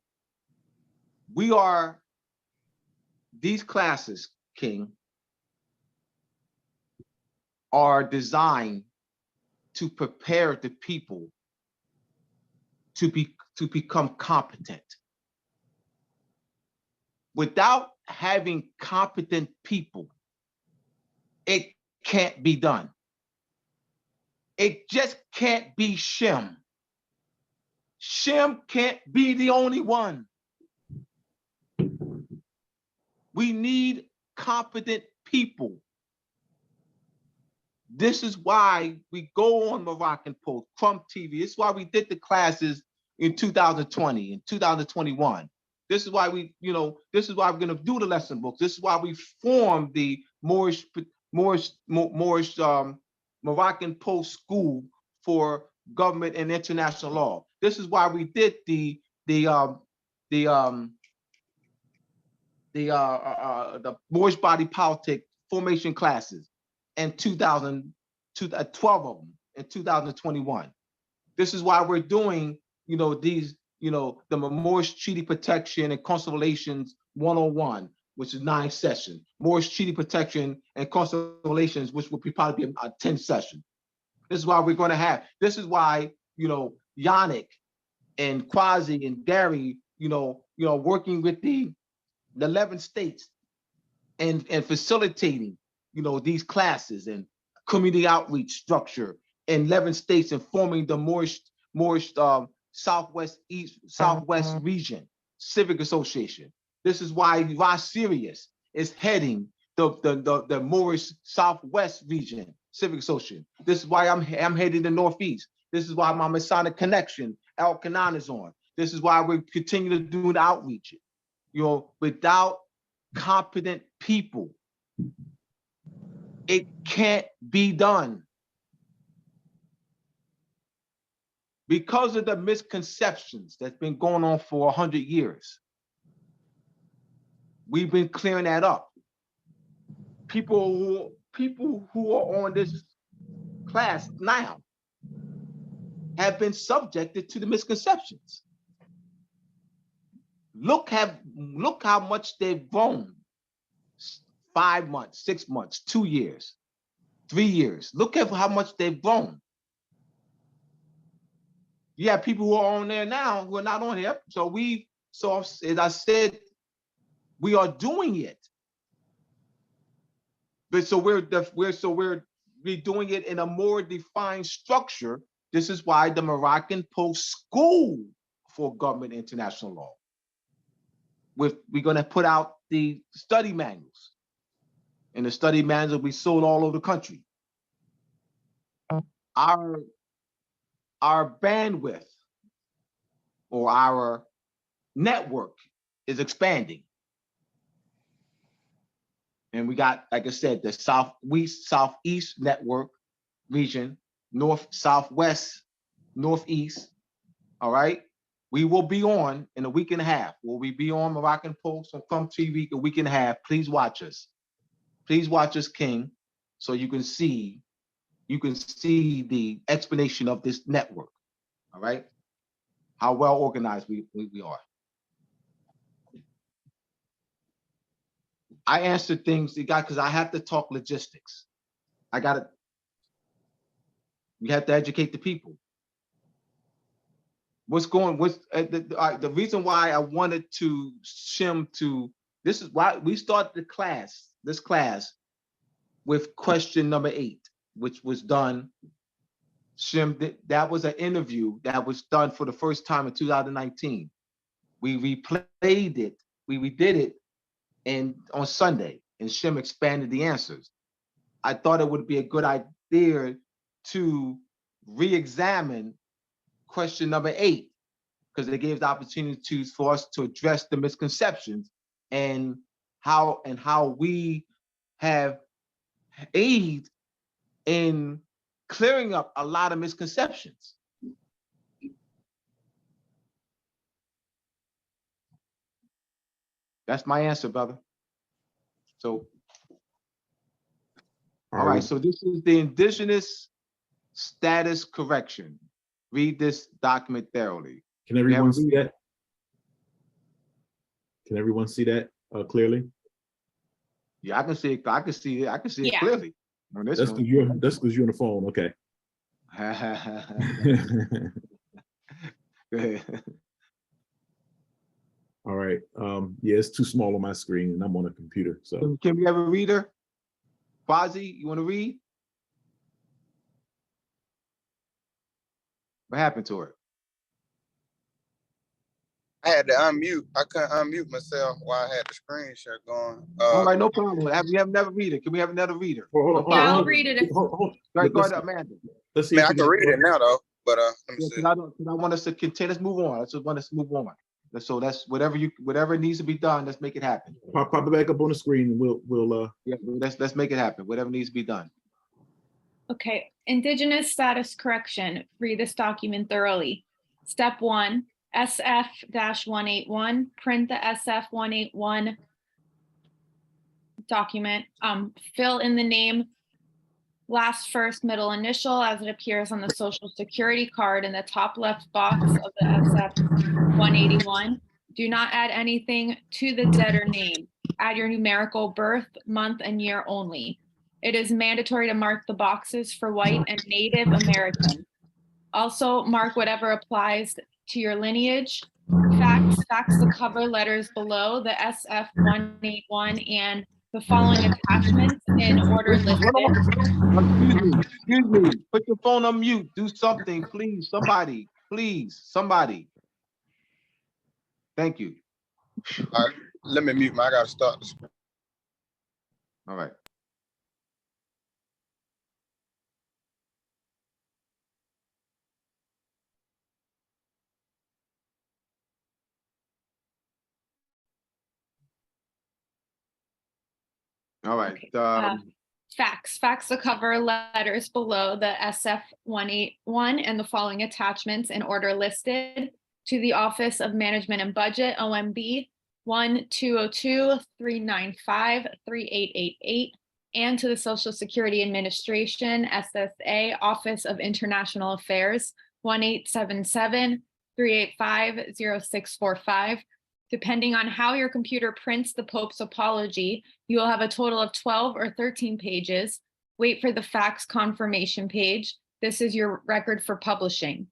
These classes, King, are designed to prepare the people to become competent. Without having competent people, it can't be done. It just can't be Shem. Shem can't be the only one. We need competent people. This is why we go on Moroccan Post, Crumb TV. This is why we did the classes in 2020 and 2021. This is why this is why we're going to do the lesson books. This is why we formed the Moroccan Post School for Government and International Law. This is why we did the Moorish Body Politic formation classes in 12 of them in 2021. This is why we're doing, these, the Moorish Treaty Protection and Consultations 101, which is 9 sessions. Moorish Treaty Protection and Consultations, which will probably be a 10 session. This is why we're going to have, this is why, Yannick and Quasi and Gary, working with the 11 states and facilitating, these classes and community outreach structure in 11 states and forming the Moorish Southwest region civic association. This is why Ross Sirius is heading the Moorish Southwest region civic association. This is why I'm heading the Northeast. This is why my Masonic connection, El Canan, is on. This is why we continue to do the outreach. Without competent people, it can't be done. Because of the misconceptions that's been going on for 100 years, we've been clearing that up. People who are on this class now have been subjected to the misconceptions. Look how much they've grown. 5 months, 6 months, 2 years, 3 years. Look at how much they've grown. You have people who are on there now who are not on here. So as I said, we are doing it. But so we're doing it in a more defined structure. This is why the Moroccan Post School for Government and International Law. We're going to put out the study manuals. And the study manuals will be sold all over the country. our bandwidth or our network is expanding. And we got, like I said, the southeast network region, north, southwest, northeast. All right. We will be on in a week and a half. Will we be on Moroccan Post on Thumb TV a week and a half? Please watch us. Please watch us, King, so you can see the explanation of this network. All right. How well organized we are. I answer things because I have to talk logistics. We have to educate the people. The reason why I wanted to Shem to, this is why we started this class with question number 8, which was done. Shem, that was an interview that was done for the first time in 2019. We replayed it. We did it on Sunday, and Shem expanded the answers. I thought it would be a good idea to re-examine question number 8, because it gives the opportunity for us to address the misconceptions and how we have aided in clearing up a lot of misconceptions. That's my answer, brother. So, all right, so this is the indigenous status correction. Read this document thoroughly. Can everyone see that? Can everyone see that clearly? Yeah, I can see it. I can see it. I can see it Yeah. clearly. On this That's one. because you're on the phone. Okay. Go ahead. All right. Yeah, it's too small on my screen, and I'm on a computer. So Can we have a reader? Quasi, you want to read? What happened to her? I had to unmute. I couldn't unmute myself while I had the screen share going. All right, no problem. We have another reader. Can we have another reader? hold Yeah, I'll on. read it. Go ahead, Amanda. Let's see. Man, if I we can read it now though, but let me Yeah, see. I want us to continue. Let's move on. Let's move on. So that's whatever needs to be done. Let's make it happen. Pop it back up on the screen, and we'll Yeah, let's make it happen. Whatever needs to be done. Okay, indigenous status correction. Read this document thoroughly. Step 1, SF-181, print the SF-181 document. Fill in the name, last, first, middle initial as it appears on the social security card in the top left box of the SF-181. Do not add anything to the debtor name. Add your numerical birth, month, and year only. It is mandatory to mark the boxes for white and Native American. Also mark whatever applies to your lineage. Fax the cover letters below the SF-181 and the following attachments in order listed. Excuse me. Put your phone on mute. Do something, please. Somebody, please. Somebody. Thank you. All right, let me mute I gotta start the screen. All right. All right. Okay. Fax the cover letters below the SF-181 and the following attachments in order listed to the Office of Management and Budget, OMB 1202-395-3888, and to the Social Security Administration, SSA, Office of International Affairs 1877-385-0645. Depending on how your computer prints the Pope's apology, you will have a total of 12 or 13 pages. Wait for the fax confirmation page. This is your record for publishing.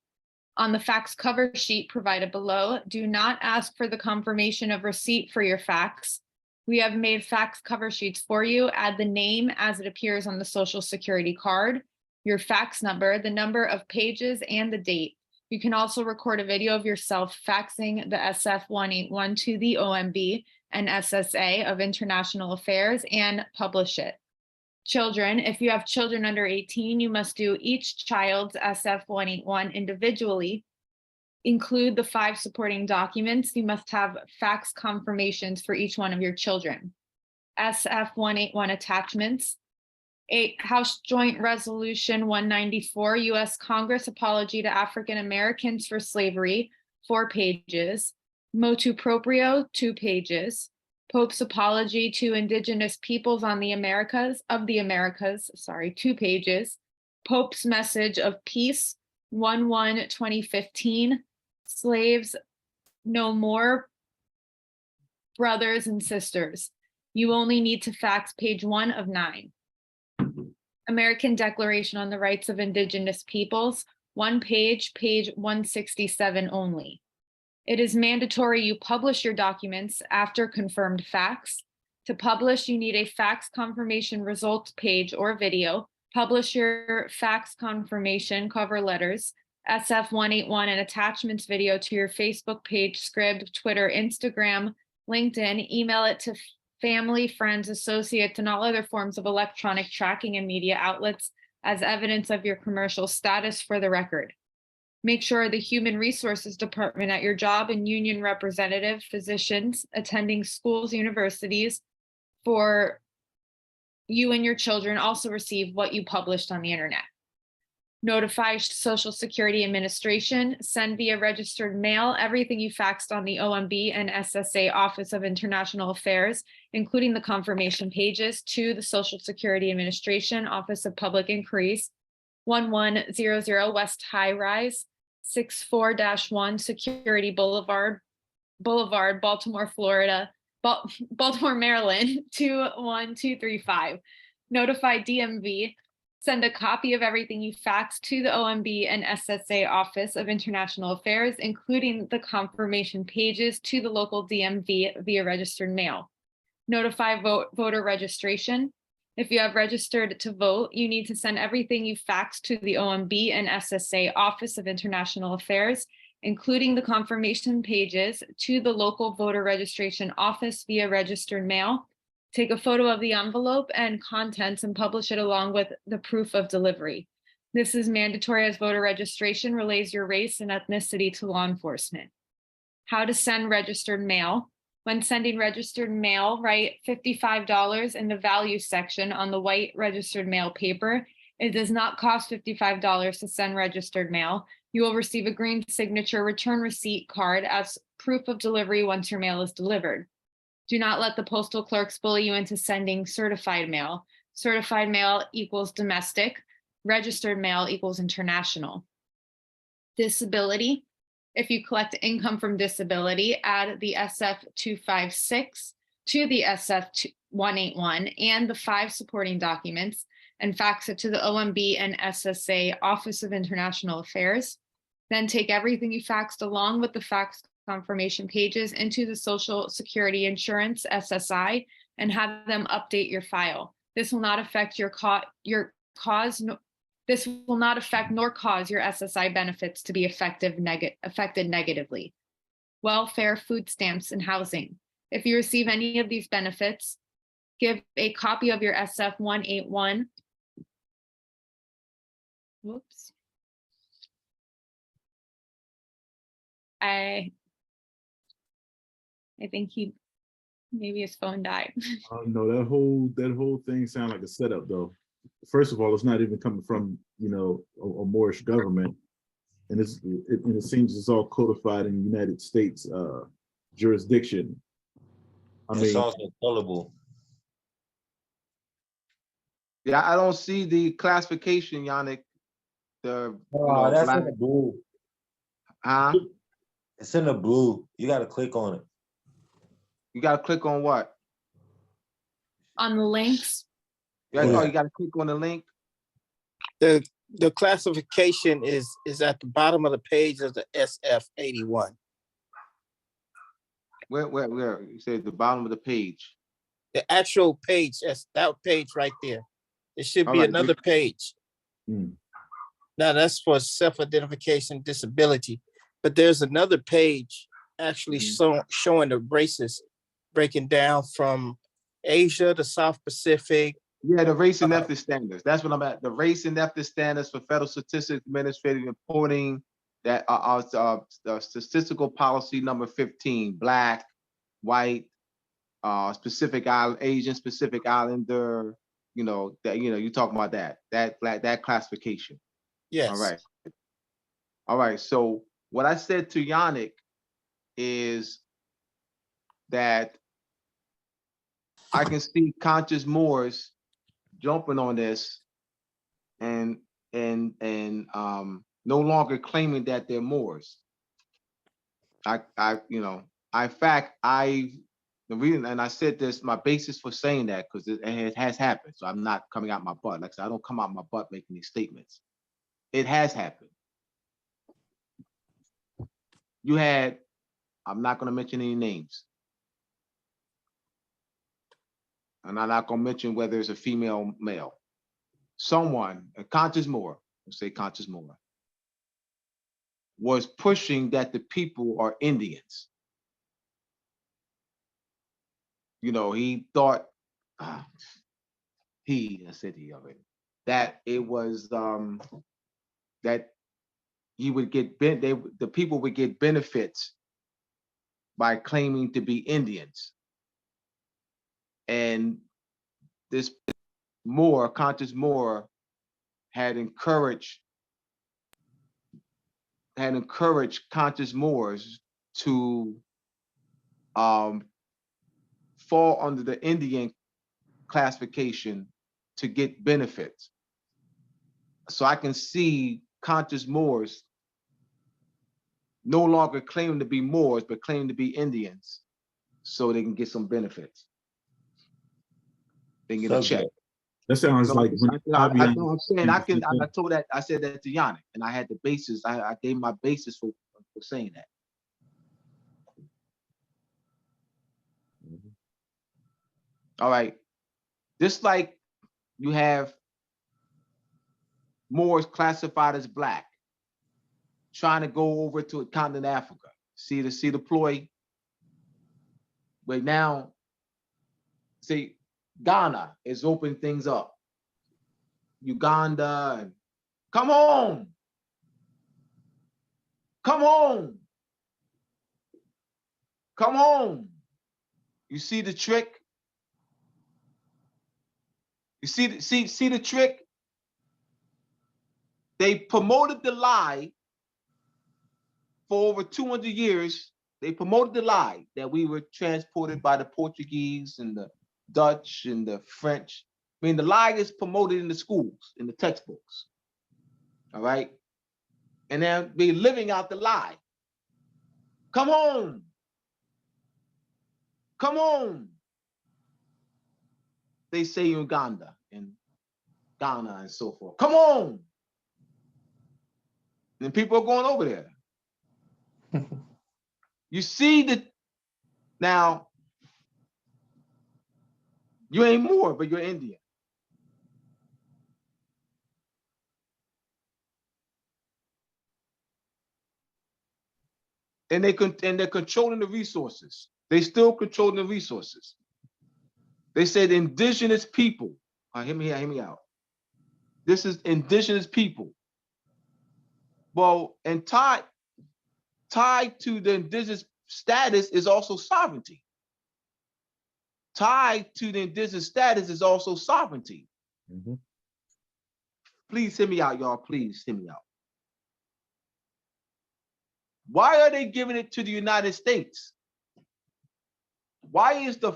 On the fax cover sheet provided below, do not ask for the confirmation of receipt for your fax. We have made fax cover sheets for you. Add the name as it appears on the Social Security card, your fax number, the number of pages, and the date. You can also record a video of yourself faxing the SF-181 to the OMB and SSA of International Affairs and publish it. Children, if you have children under 18, you must do each child's SF-181 individually. Include the 5 supporting documents. You must have fax confirmations for each one of your children. SF-181 attachments. House Joint Resolution 194, U.S. Congress Apology to African Americans for Slavery, 4 pages. Motu Proprio, 2 pages. Pope's Apology to Indigenous Peoples on the Americas, 2 pages. Pope's Message of Peace, 1/1/2015. Slaves no more, brothers and sisters. You only need to fax page 1 of 9. American Declaration on the Rights of Indigenous Peoples, 1 page, page 167 only. It is mandatory you publish your documents after confirmed fax. To publish, you need a fax confirmation results page or video. Publish your fax confirmation cover letters, SF-181 and attachments video to your Facebook page, Scribd, Twitter, Instagram, LinkedIn. Email it to family, friends, associates, and all other forms of electronic tracking and media outlets as evidence of your commercial status for the record. Make sure the Human Resources Department at your job and union representative, physicians, attending schools, universities, for you and your children also receive what you published on the internet. Notify Social Security Administration, send via registered mail everything you faxed on the OMB and SSA Office of International Affairs, including the confirmation pages, to the Social Security Administration Office of Public Inquiries, 1100 West High Rise, 64-1 Security Boulevard, Baltimore, Maryland, 21235. Notify DMV. Send a copy of everything you faxed to the OMB and SSA Office of International Affairs, including the confirmation pages, to the local DMV via registered mail. Notify voter registration. If you have registered to vote, you need to send everything you faxed to the OMB and SSA Office of International Affairs, including the confirmation pages, to the local voter registration office via registered mail. Take a photo of the envelope and contents and publish it along with the proof of delivery. This is mandatory as voter registration relays your race and ethnicity to law enforcement. How to send registered mail. When sending registered mail, write $55 in the value section on the white registered mail paper. It does not cost $55 to send registered mail. You will receive a green signature return receipt card as proof of delivery once your mail is delivered. Do not let the postal clerks bully you into sending certified mail. Certified mail equals domestic. Registered mail equals international. Disability. If you collect income from disability, add the SF-256 to the SF-181 and the 5 supporting documents and fax it to the OMB and SSA Office of International Affairs. Then take everything you faxed along with the fax confirmation pages into the Social Security Insurance, SSI, and have them update your file. This will not affect this will not affect nor cause your SSI benefits to be affected negatively. Welfare, food stamps, and housing. If you receive any of these benefits, give a copy of your SF-181. Whoops. I think maybe his phone died. No, that whole thing sounds like a setup, though. First of all, it's not even coming from a Moorish government, and it seems it's all codified in the United States jurisdiction. It's also colorable. Yeah, I don't see the classification, Yannick. That's in the blue. Huh? It's in the blue. You got to click on it. You got to click on what? On the links. Yeah, oh, you got to click on the link. The classification is at the bottom of the page of the SF-81. Where? You said the bottom of the page. The actual page, that's that page right there. It should be another page. Now that's for self-identification disability, but there's another page actually showing the races breaking down from Asia, the South Pacific, Yeah, the race and ethnic standards. That's what I'm at. The race and ethnic standards for federal statistics administrative reporting that the statistical policy number 15, black, white, specific island, Asian, specific islander, you're talking about that classification. Yes. All right. All right. So what I said to Yannick is that I can see conscious Moors jumping on this and no longer claiming that they're Moors. The reason, and I said this, my basis for saying that, because it has happened. So I'm not coming out my butt. Like I said, I don't come out my butt making these statements. It has happened. You had, I'm not going to mention any names. And I'm not going to mention whether it's a female, male. Someone, a conscious Moor, let's say conscious Moor, was pushing that the people are Indians. He thought, I said he already, that it was, that he would get, the people would get benefits by claiming to be Indians. And this Moor, conscious Moor, had encouraged conscious Moors to fall under the Indian classification to get benefits. So I can see conscious Moors no longer claiming to be Moors, but claiming to be Indians so they can get some benefits. They can get a check. That sounds So like I'm saying I said that to Yannick, and I had the basis. I gave my basis for saying that. All right. Just like you have Moors classified as black, trying to go over to a continent Africa. See the ploy? But now, see, Ghana is opening things up. Uganda, and come home. Come home. Come home. You see the trick? You see the trick? They promoted the lie for over 200 years. They promoted the lie that we were transported by the Portuguese and the Dutch and the French. I mean, the lie is promoted in the schools, in the textbooks. All right? And they're living out the lie. Come home. Come home. They say Uganda and Ghana and so forth. Come on. And people are going over there. You see now, you ain't Moor, but you're Indian. And they're controlling the resources. They still controlling the resources. They said indigenous people. Hear me out. This is indigenous people. Well, and tied to the indigenous status is also sovereignty. Tied to the indigenous status is also sovereignty. Mm-hmm. Please hear me out, y'all. Please hear me out. Why are they giving it to the United States? Why is the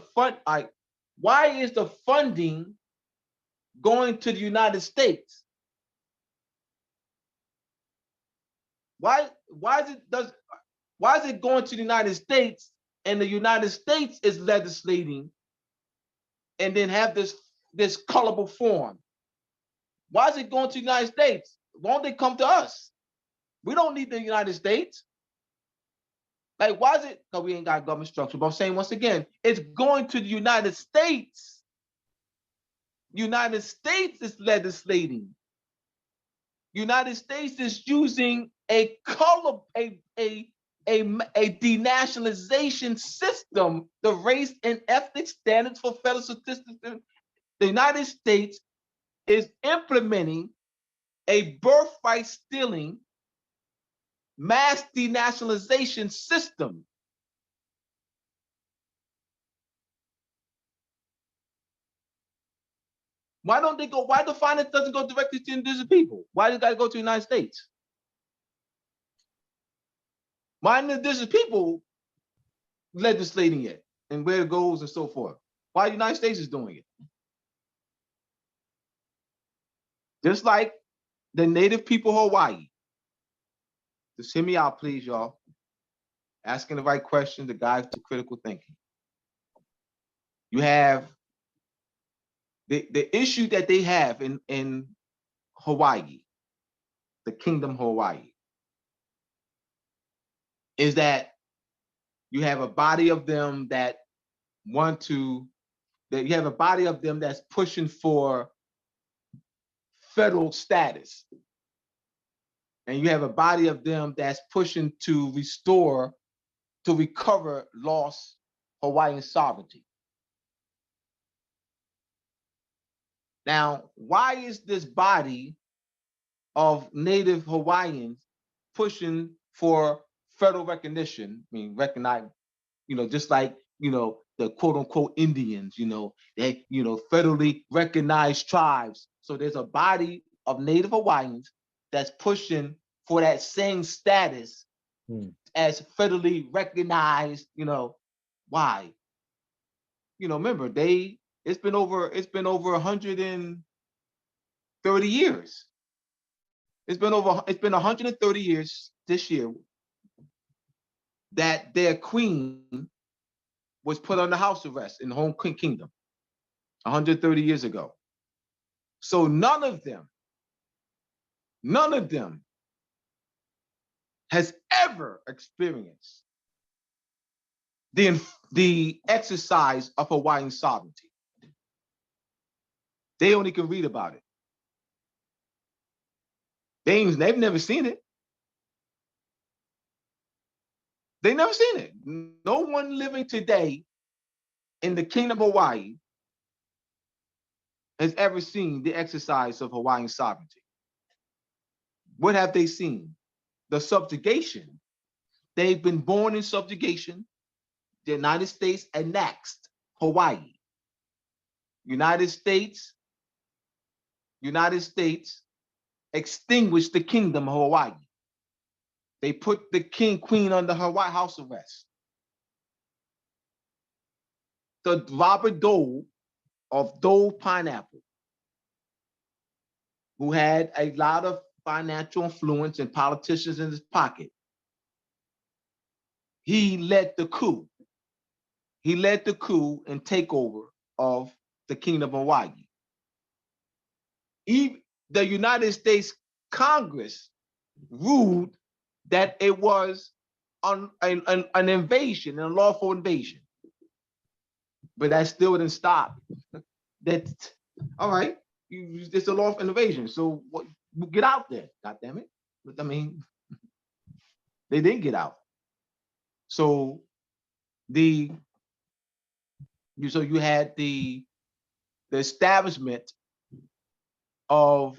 funding going to the United States? Why is it going to the United States and the United States is legislating and then have this colorable form? Why is it going to the United States? Won't they come to us? We don't need the United States. Like, why is it? Because we ain't got government structure. But I'm saying once again, it's going to the United States. United States is legislating. United States is using a denationalization system, the race and ethnic standards for federal statistics the United States is implementing a birthright stealing mass denationalization system. Why don't they go? Why the finance doesn't go directly to indigenous people? Why does it got to go to the United States? Why the indigenous people legislating it and where it goes and so forth? Why the United States is doing it? Just like the native people of Hawaii. Just hear me out, please, y'all. Asking the right questions, the guide to critical thinking. You have the issue that they have in Hawaii, the Kingdom of Hawaii, is that you have a body of them that want to, that you have a body of them that's pushing for federal status. And you have a body of them that's pushing to restore, to recover lost Hawaiian sovereignty. Now, why is this body of Native Hawaiians pushing for federal recognition? I mean, recognize, just like, the quote unquote Indians, they, federally recognized tribes. So there's a body of Native Hawaiians that's pushing for that same status as federally recognized, why? Remember, it's been over 130 years. It's been 130 years this year that their queen was put under house arrest in the home kingdom 130 years ago. So none of them has ever experienced the exercise of Hawaiian sovereignty. They only can read about it. They've never seen it. They've never seen it. No one living today in the Kingdom of Hawaii has ever seen the exercise of Hawaiian sovereignty. What have they seen? The subjugation. They've been born in subjugation. The United States annexed Hawaii. United States extinguished the Kingdom of Hawaii. They put the queen under Hawaii house arrest. The Robert Dole of Dole Pineapple, who had a lot of financial influence and politicians in his pocket, he led the coup. He led the coup and takeover of the Kingdom of Hawaii. The United States Congress ruled that it was an invasion, an unlawful invasion. But that still didn't stop. That, all right, it's a lawful invasion. So what? Get out there, God damn it. I mean, they didn't get out. So you had the establishment of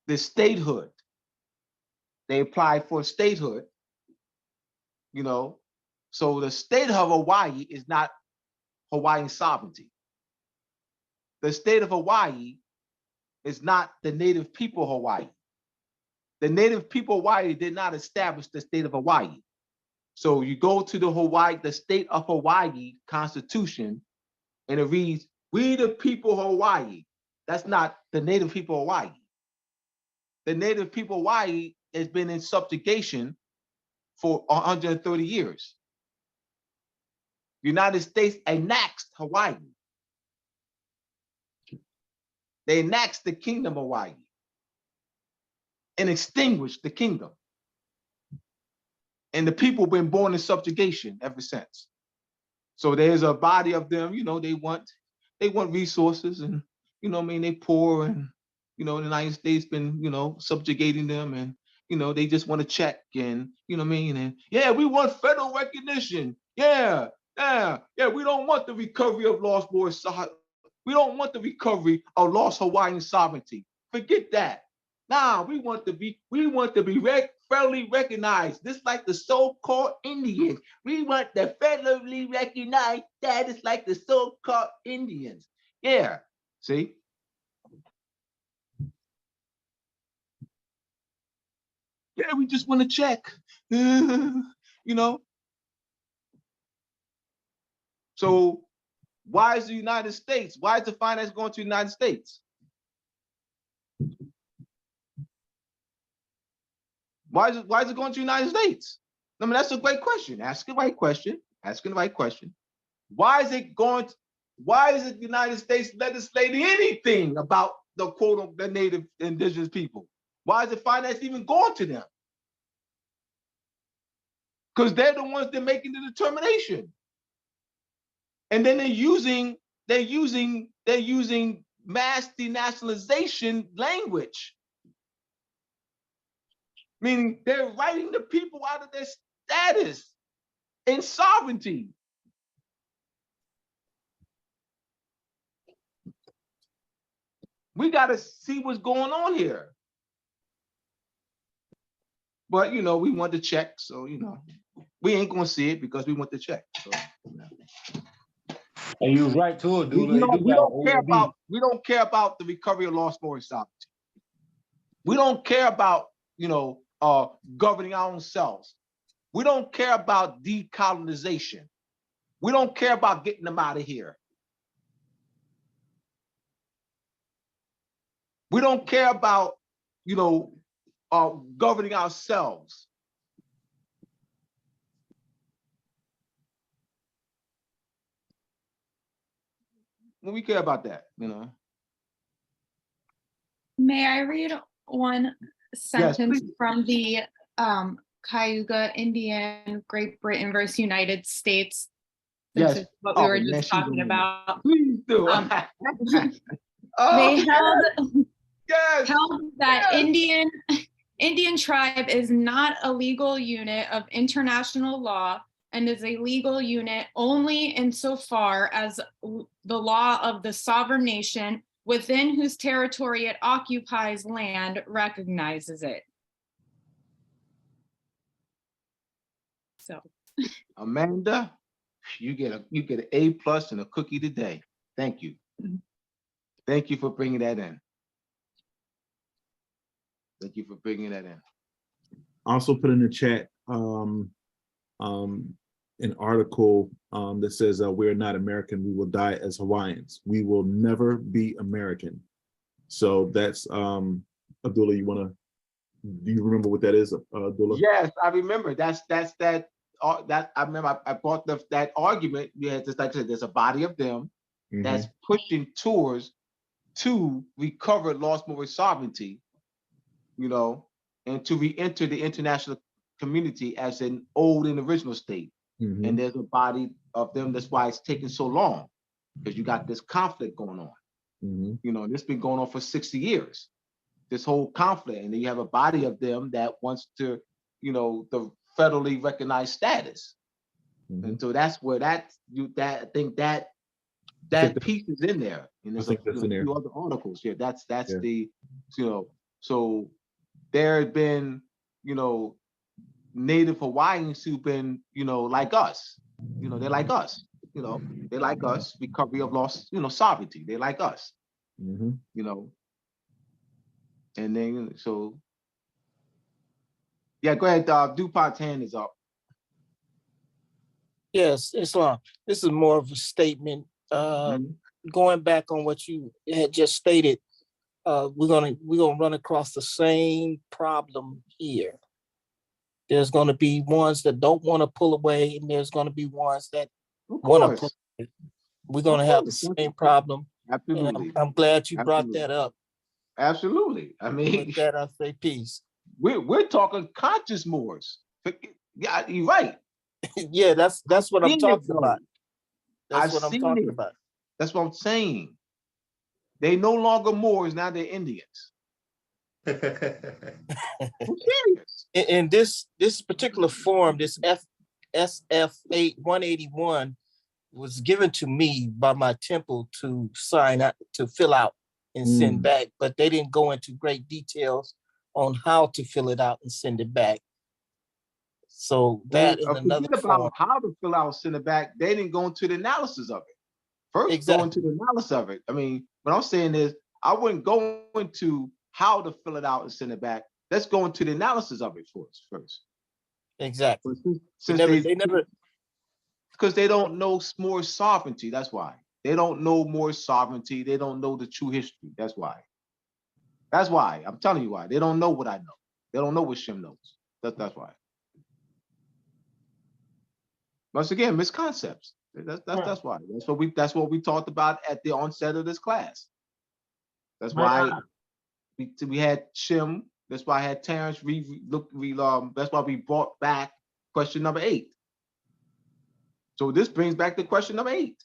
the statehood. They applied for statehood, so the state of Hawaii is not Hawaiian sovereignty. The state of Hawaii is not the native people of Hawaii. The native people of Hawaii did not establish the state of Hawaii. So you go to the state of Hawaii Constitution, and it reads, "We the people of Hawaii." That's not the native people of Hawaii. The native people of Hawaii has been in subjugation for 130 years. The United States annexed Hawaii. They annexed the Kingdom of Hawaii and extinguished the kingdom. And the people have been born in subjugation ever since. So there's a body of them, they want resources, and they poor, and the United States been, subjugating them, and they just want to check, and and yeah, we want federal recognition. Yeah, we don't want the recovery of lost boys We don't want the recovery of lost Hawaiian sovereignty. Forget that. Nah, we want to be federally recognized, just like the so-called Indians. We want the federally recognized status like the so-called Indians. Yeah, see? Yeah, we just want to check, you know? So why is the United States, why is the finance going to the United States? Why is it going to the United States? I mean, that's a great question. Ask the right question. Asking the right question. Why is it the United States legislating anything about the quote the native indigenous people? Why is the finance even going to them? Because they're the ones that are making the determination. And then they're using mass denationalization language. Meaning they're writing the people out of their status and sovereignty. We got to see what's going on here. But, you know, we want to check. So, you know, we ain't going to see it because we want to check. So, you know. And you're right too, Abdullah. We don't care about the recovery of lost Moorish sovereignty. We don't care about, you know, governing our own selves. We don't care about decolonization. We don't care about getting them out of here. We don't care about, you know, governing ourselves. We care about that, you know. May I read one sentence please. from the Cayuga Indian, Great Britain versus United States? Yes. This is what we were just talking about. Please do. They held yes. that Indian tribe is not a legal unit of international law and is a legal unit only insofar as the law of the sovereign nation within whose territory it occupies land recognizes it. So, Amanda, you get an A+ and a cookie today. Thank you. Thank you for bringing that in. Thank you for bringing that in. Also put in the chat an article that says we're not American, we will die as Hawaiians. We will never be American. So that's Abdullah, do you remember what that is, Abdullah? Yes, I remember. That I remember I brought that argument. Yeah, just like I said, there's a body of them that's pushing towards to recover lost Moorish sovereignty, you know, and to re-enter the international community as an old and original state. And there's a body of them. That's why it's taking so long, because you got this conflict going on. You know, this been going on for 60 years, this whole conflict. And then you have a body of them that wants to, you know, the federally recognized status. And so that's where I think that piece is in there. And there's a few other articles here. That's the, you know, so there have been, you know, Native Hawaiians who've been, you know, like us. You know, they're like us. You know, they're like us. Recovery of lost, you know, sovereignty. They're like us. You know, and then so yeah, go ahead. DuPont's hand is up. Yes, Islam. This is more of a statement. Going back on what you had just stated, we're gonna run across the same problem here. There's going to be ones that don't want to pull away, and there's going to be ones that want to pull away. We're going to have the same problem. Absolutely. I'm glad you brought that up. Absolutely. I mean, with that, I say peace. We're talking conscious Moors. Yeah, you're right. Yeah, that's what I'm talking about. That's what I'm talking about. That's what I'm saying. They no longer Moors, now they're Indians. I'm serious. In this particular form, this SF 181, was given to me by my temple to sign out, to fill out and send back, but they didn't go into great details on how to fill it out and send it back. So that in another Forget form. about how to fill out, send it back. They didn't go into the analysis of it. First, Exactly. go into the analysis of it. I mean, what I'm saying is, I wouldn't go into how to fill it out and send it back. Let's go into the analysis of it first. Exactly. Since they never, because they don't know more sovereignty. That's why. They don't know more sovereignty. They don't know the true history. That's why. That's why. I'm telling you why. They don't know what I know. They don't know what Shem knows. That's why. Once again, misconceptions. That's why. That's what we talked about at the onset of this class. That's why we had Shem. That's why I had Terrence that's why we brought back question number 8. So this brings back the question number 8.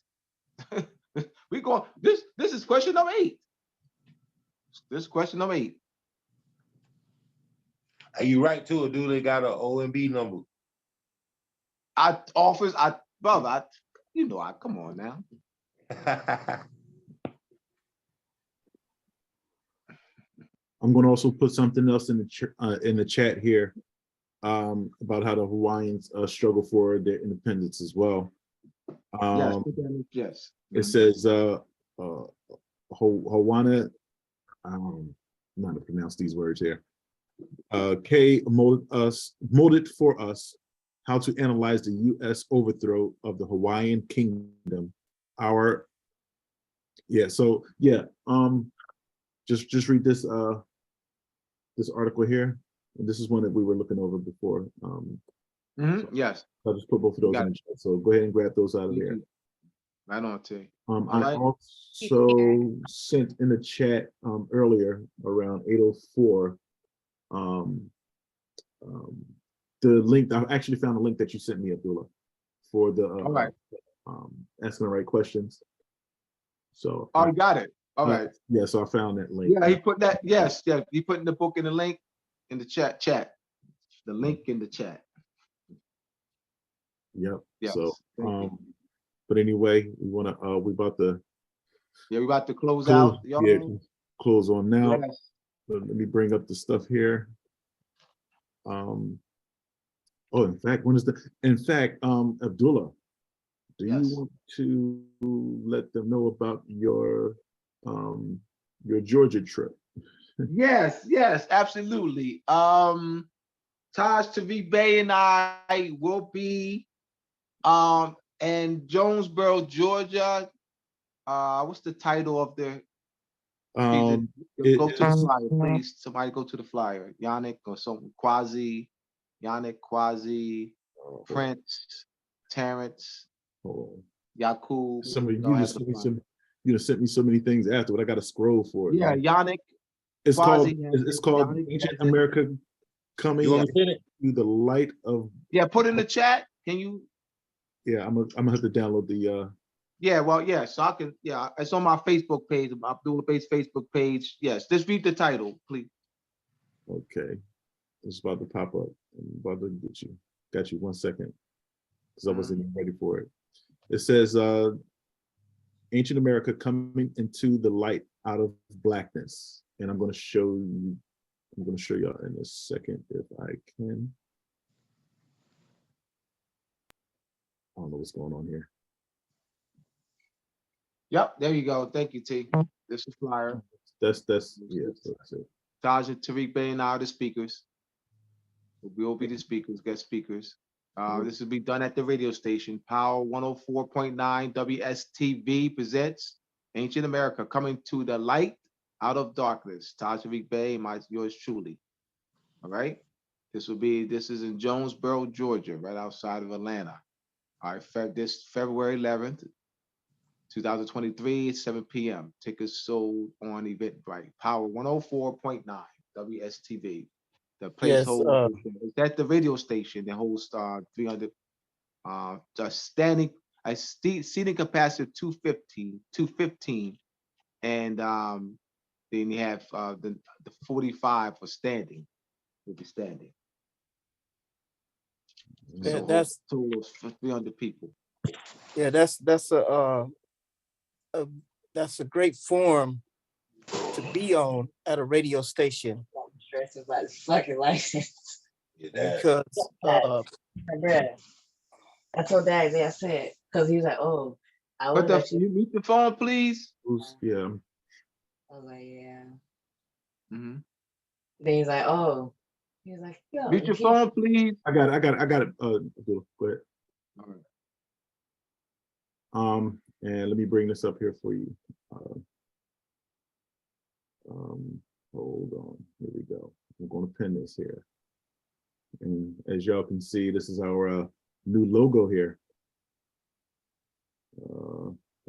We go. This is question number 8. This is question number 8. Are you right too? Or do they got an OMB number? Brother, come on now. I'm going to also put something else in the chat here about how the Hawaiians struggle for their independence as well. Yes. It says Hawana, I'm not to pronounce these words here. K molded for us how to analyze the U.S. overthrow of the Hawaiian kingdom. Just read this this article here. And this is one that we were looking over before. Yes. I'll just put both of those in the chat. So go ahead and grab those out of there. Right on, T. I also sent in the chat earlier around 8:04 the link. I actually found the link that you sent me, Abdullah, for the asking the right questions. So you got it. All right. Yeah, so I found that link. Yeah, he put that. Yes, yeah. He put in the book in the link in the chat. The link in the chat. Yep. Yes. So but anyway, we about to close out. Yeah, close on now. Yes. So let me bring up the stuff here. In fact, Abdullah, do you want to let them know about your Georgia trip? Yes, absolutely. Taj Tariq Bey and I will be in Jonesboro, Georgia. What's the title of the go to the flyer, please. Somebody go to the flyer. Yannick or some Yannick, Quasi, Prince, Terrence, Yakub. You sent me so many things afterward. I got to scroll for it. Yeah, Yannick. It's called Ancient America Coming to the Light of. Yeah, put in the chat. Can you? Yeah, I'm gonna have to download the. Yeah, well, yeah, so I can. Yeah, it's on my Facebook page, Abdullah Bey's Facebook page. Yes, just read the title, please. Okay, it's about to pop up. I'm about to get you. Got you 1 second, because I wasn't even ready for it. It says, "Ancient America Coming into the Light out of Blackness," and I'm going to show you. I'm going to show y'all in a second if I can. I don't know what's going on here. Yep, there you go. Thank you, T. This is flyer. That's it. Taj and Tariq Bey and I are the speakers. We will be the speakers, guest speakers. This will be done at the radio station. Power 104.9 WSTV presents Ancient America Coming to the Light out of Darkness. Taj Tariq Bey, yours truly. All right. This is in Jonesboro, Georgia, right outside of Atlanta. All right, this February 11th, 2023, 7 p.m. Tickets sold on Eventbrite. Power 104.9 WSTV. The place holds is at the radio station that holds 300 seating capacity of 215, and then you have the 45 for standing. Will be standing. That's total for 300 people. Yeah, that's a great forum to be on at a radio station Dresses like fucking license. because I told Daddy, I said, because he was like, oh, I But would let you. you mute the phone, please. Yeah. I was like, yeah. Mhm. Then he's like, oh. He was like, yo. Mute your phone, please. I got it. Go ahead. All right. And let me bring this up here for you. Hold on. Here we go. I'm going to pin this here. And as y'all can see, this is our new logo here.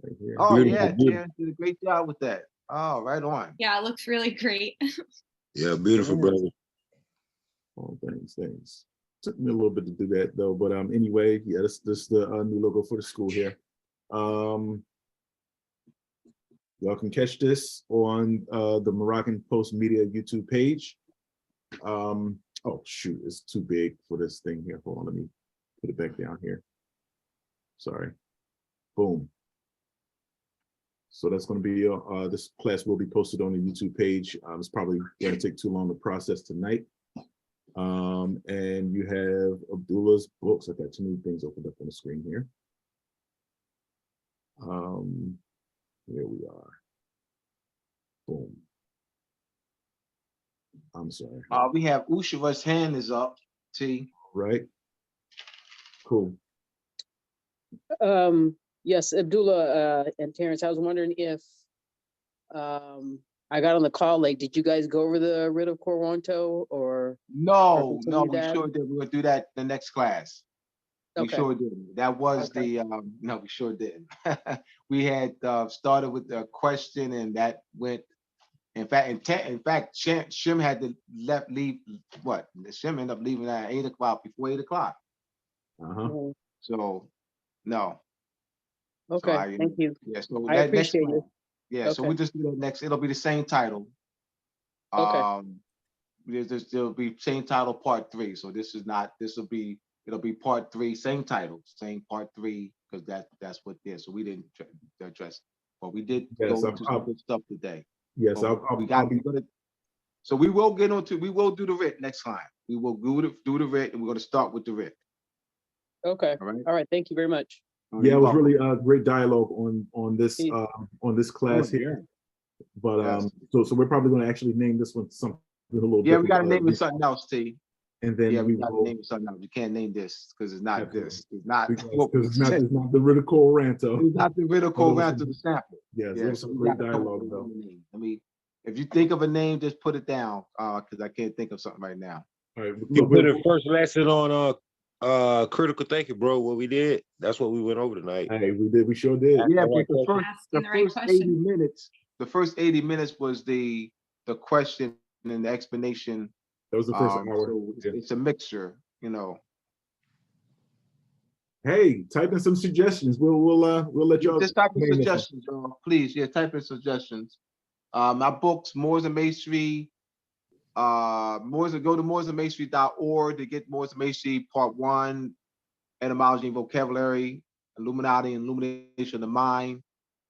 Right here. Oh, Beautiful, yeah, beautiful. Jan did a great job with that. Oh, right on. Yeah, it looks really great. Yeah, beautiful, brother. Oh, thanks. Took me a little bit to do that though, but anyway, yeah, this is the new logo for the school here. Y'all can catch this on the Moroccan Post Media YouTube page. Oh shoot, it's too big for this thing here. Hold on, let me put it back down here. Sorry. Boom. So that's going to be this class will be posted on the YouTube page. It's probably going to take too long to process tonight. And you have Abdullah's books. I've got too many things opened up on the screen here. Here we are. Boom. I'm sorry. We have Ushava's hand is up. T. Right. Cool. Yes, Abdullah and Terrence, I was wondering if I got on the call, like, did you guys go over the writ of Corwanto or? No, continue we that? sure did. We're gonna do that the next class. We Okay. sure did. That was Okay. the no, we sure did. We had started with the question, and that went. In fact, Shem had to leave. What? Shem ended up leaving at 8 o'clock, before 8 o'clock. Mhm. So, no. Okay, thank you. Yeah. So I that next appreciate class. you. Yeah. So we Okay. just do that next. It'll be the same title. Okay. There'll be same title part 3. So this is not. It'll be part 3, same title, same part 3, because that's what it is. So we didn't address, but we did Yes, go into some good stuff today. Yes, But I'll be. So we will get onto. We will do the writ next time. We will do the writ, and we're going to start with the writ. Okay. All right. All right. Thank you very much. Yeah, it You're was welcome. really great dialogue on this class here. But Yes. so we're probably going to actually name this one something a little Yeah, different. we got to name it something else, T. And then Yeah, we we got to will, name it something else. You can't name this because it's not Absolutely. this. It's not. because what we it's not said. the ridicule ranto. It's not the ridicule But it was round to some- the sample. Yes, Yeah, it was so some we great gotta come up dialogue with though. a name. I mean, if you think of a name, just put it down, because I can't think of something right now. All right, You put the first lesson on critical thinking, bro. What we did, that's what we went over tonight. Hey, we sure did. Yeah, All right, but question. Asking the right 80 question. minutes, the first 80 minutes was the question and the explanation. That was the first hour. So Yeah. it's a mixture, Hey, type in some suggestions. We'll let y'all. Just type in name this one. suggestions, y'all. Please. Yeah, type in suggestions. My books, Moors and Masonry. Go to moorsandmasonry.org to get Moors and Masonry Part 1, Etymology and Vocabulary, Illuminati and Illumination of the Mind,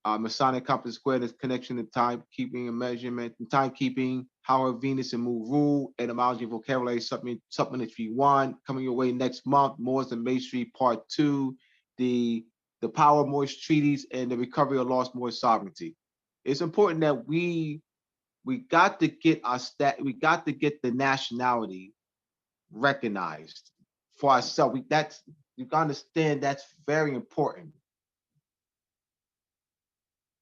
Masonic Compass Square, this connection to timekeeping and measurement, and timekeeping, how are Venus and Moon rule, Etymology and Vocabulary, supplementary 1, coming your way next month, Moors and Masonry Part 2, the Power of Moorish Treaties and the Recovery of Lost Moorish Sovereignty. It's important that we got to get we got to get the nationality recognized for ourselves. You got to understand that's very important.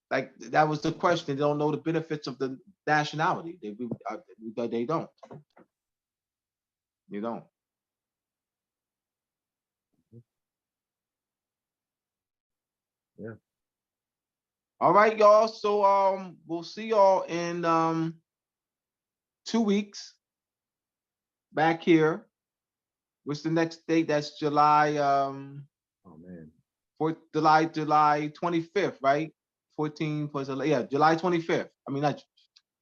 Like that was the question. They don't know the benefits of the nationality. They don't. You don't. Yeah. All right, y'all. So we'll see y'all in 2 weeks. Back here. What's the next date? That's July. Oh man. July 25th, right? 14 plus 11. Yeah, July 25th. I mean, not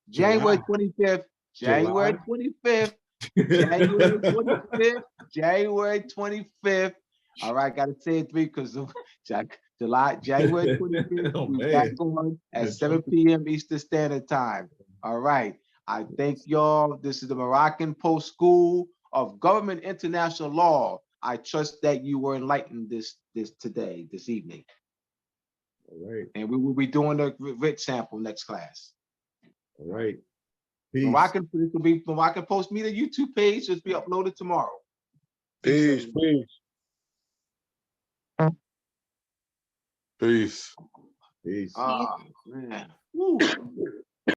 January 25th. January 25th. January 25th. January 25th. All right, gotta say it 3 because January 25th, Oh, we man. back on at 7 p.m. Eastern Standard Time. All right. I thank y'all. This is the Moroccan Post School of Government International Law. I trust that you were enlightened this evening. All right. And we will be doing the writ sample next class. All right. Peace. This will be Moroccan Post Media YouTube page. Just be uploaded tomorrow. Peace. Peace. Man. Woo.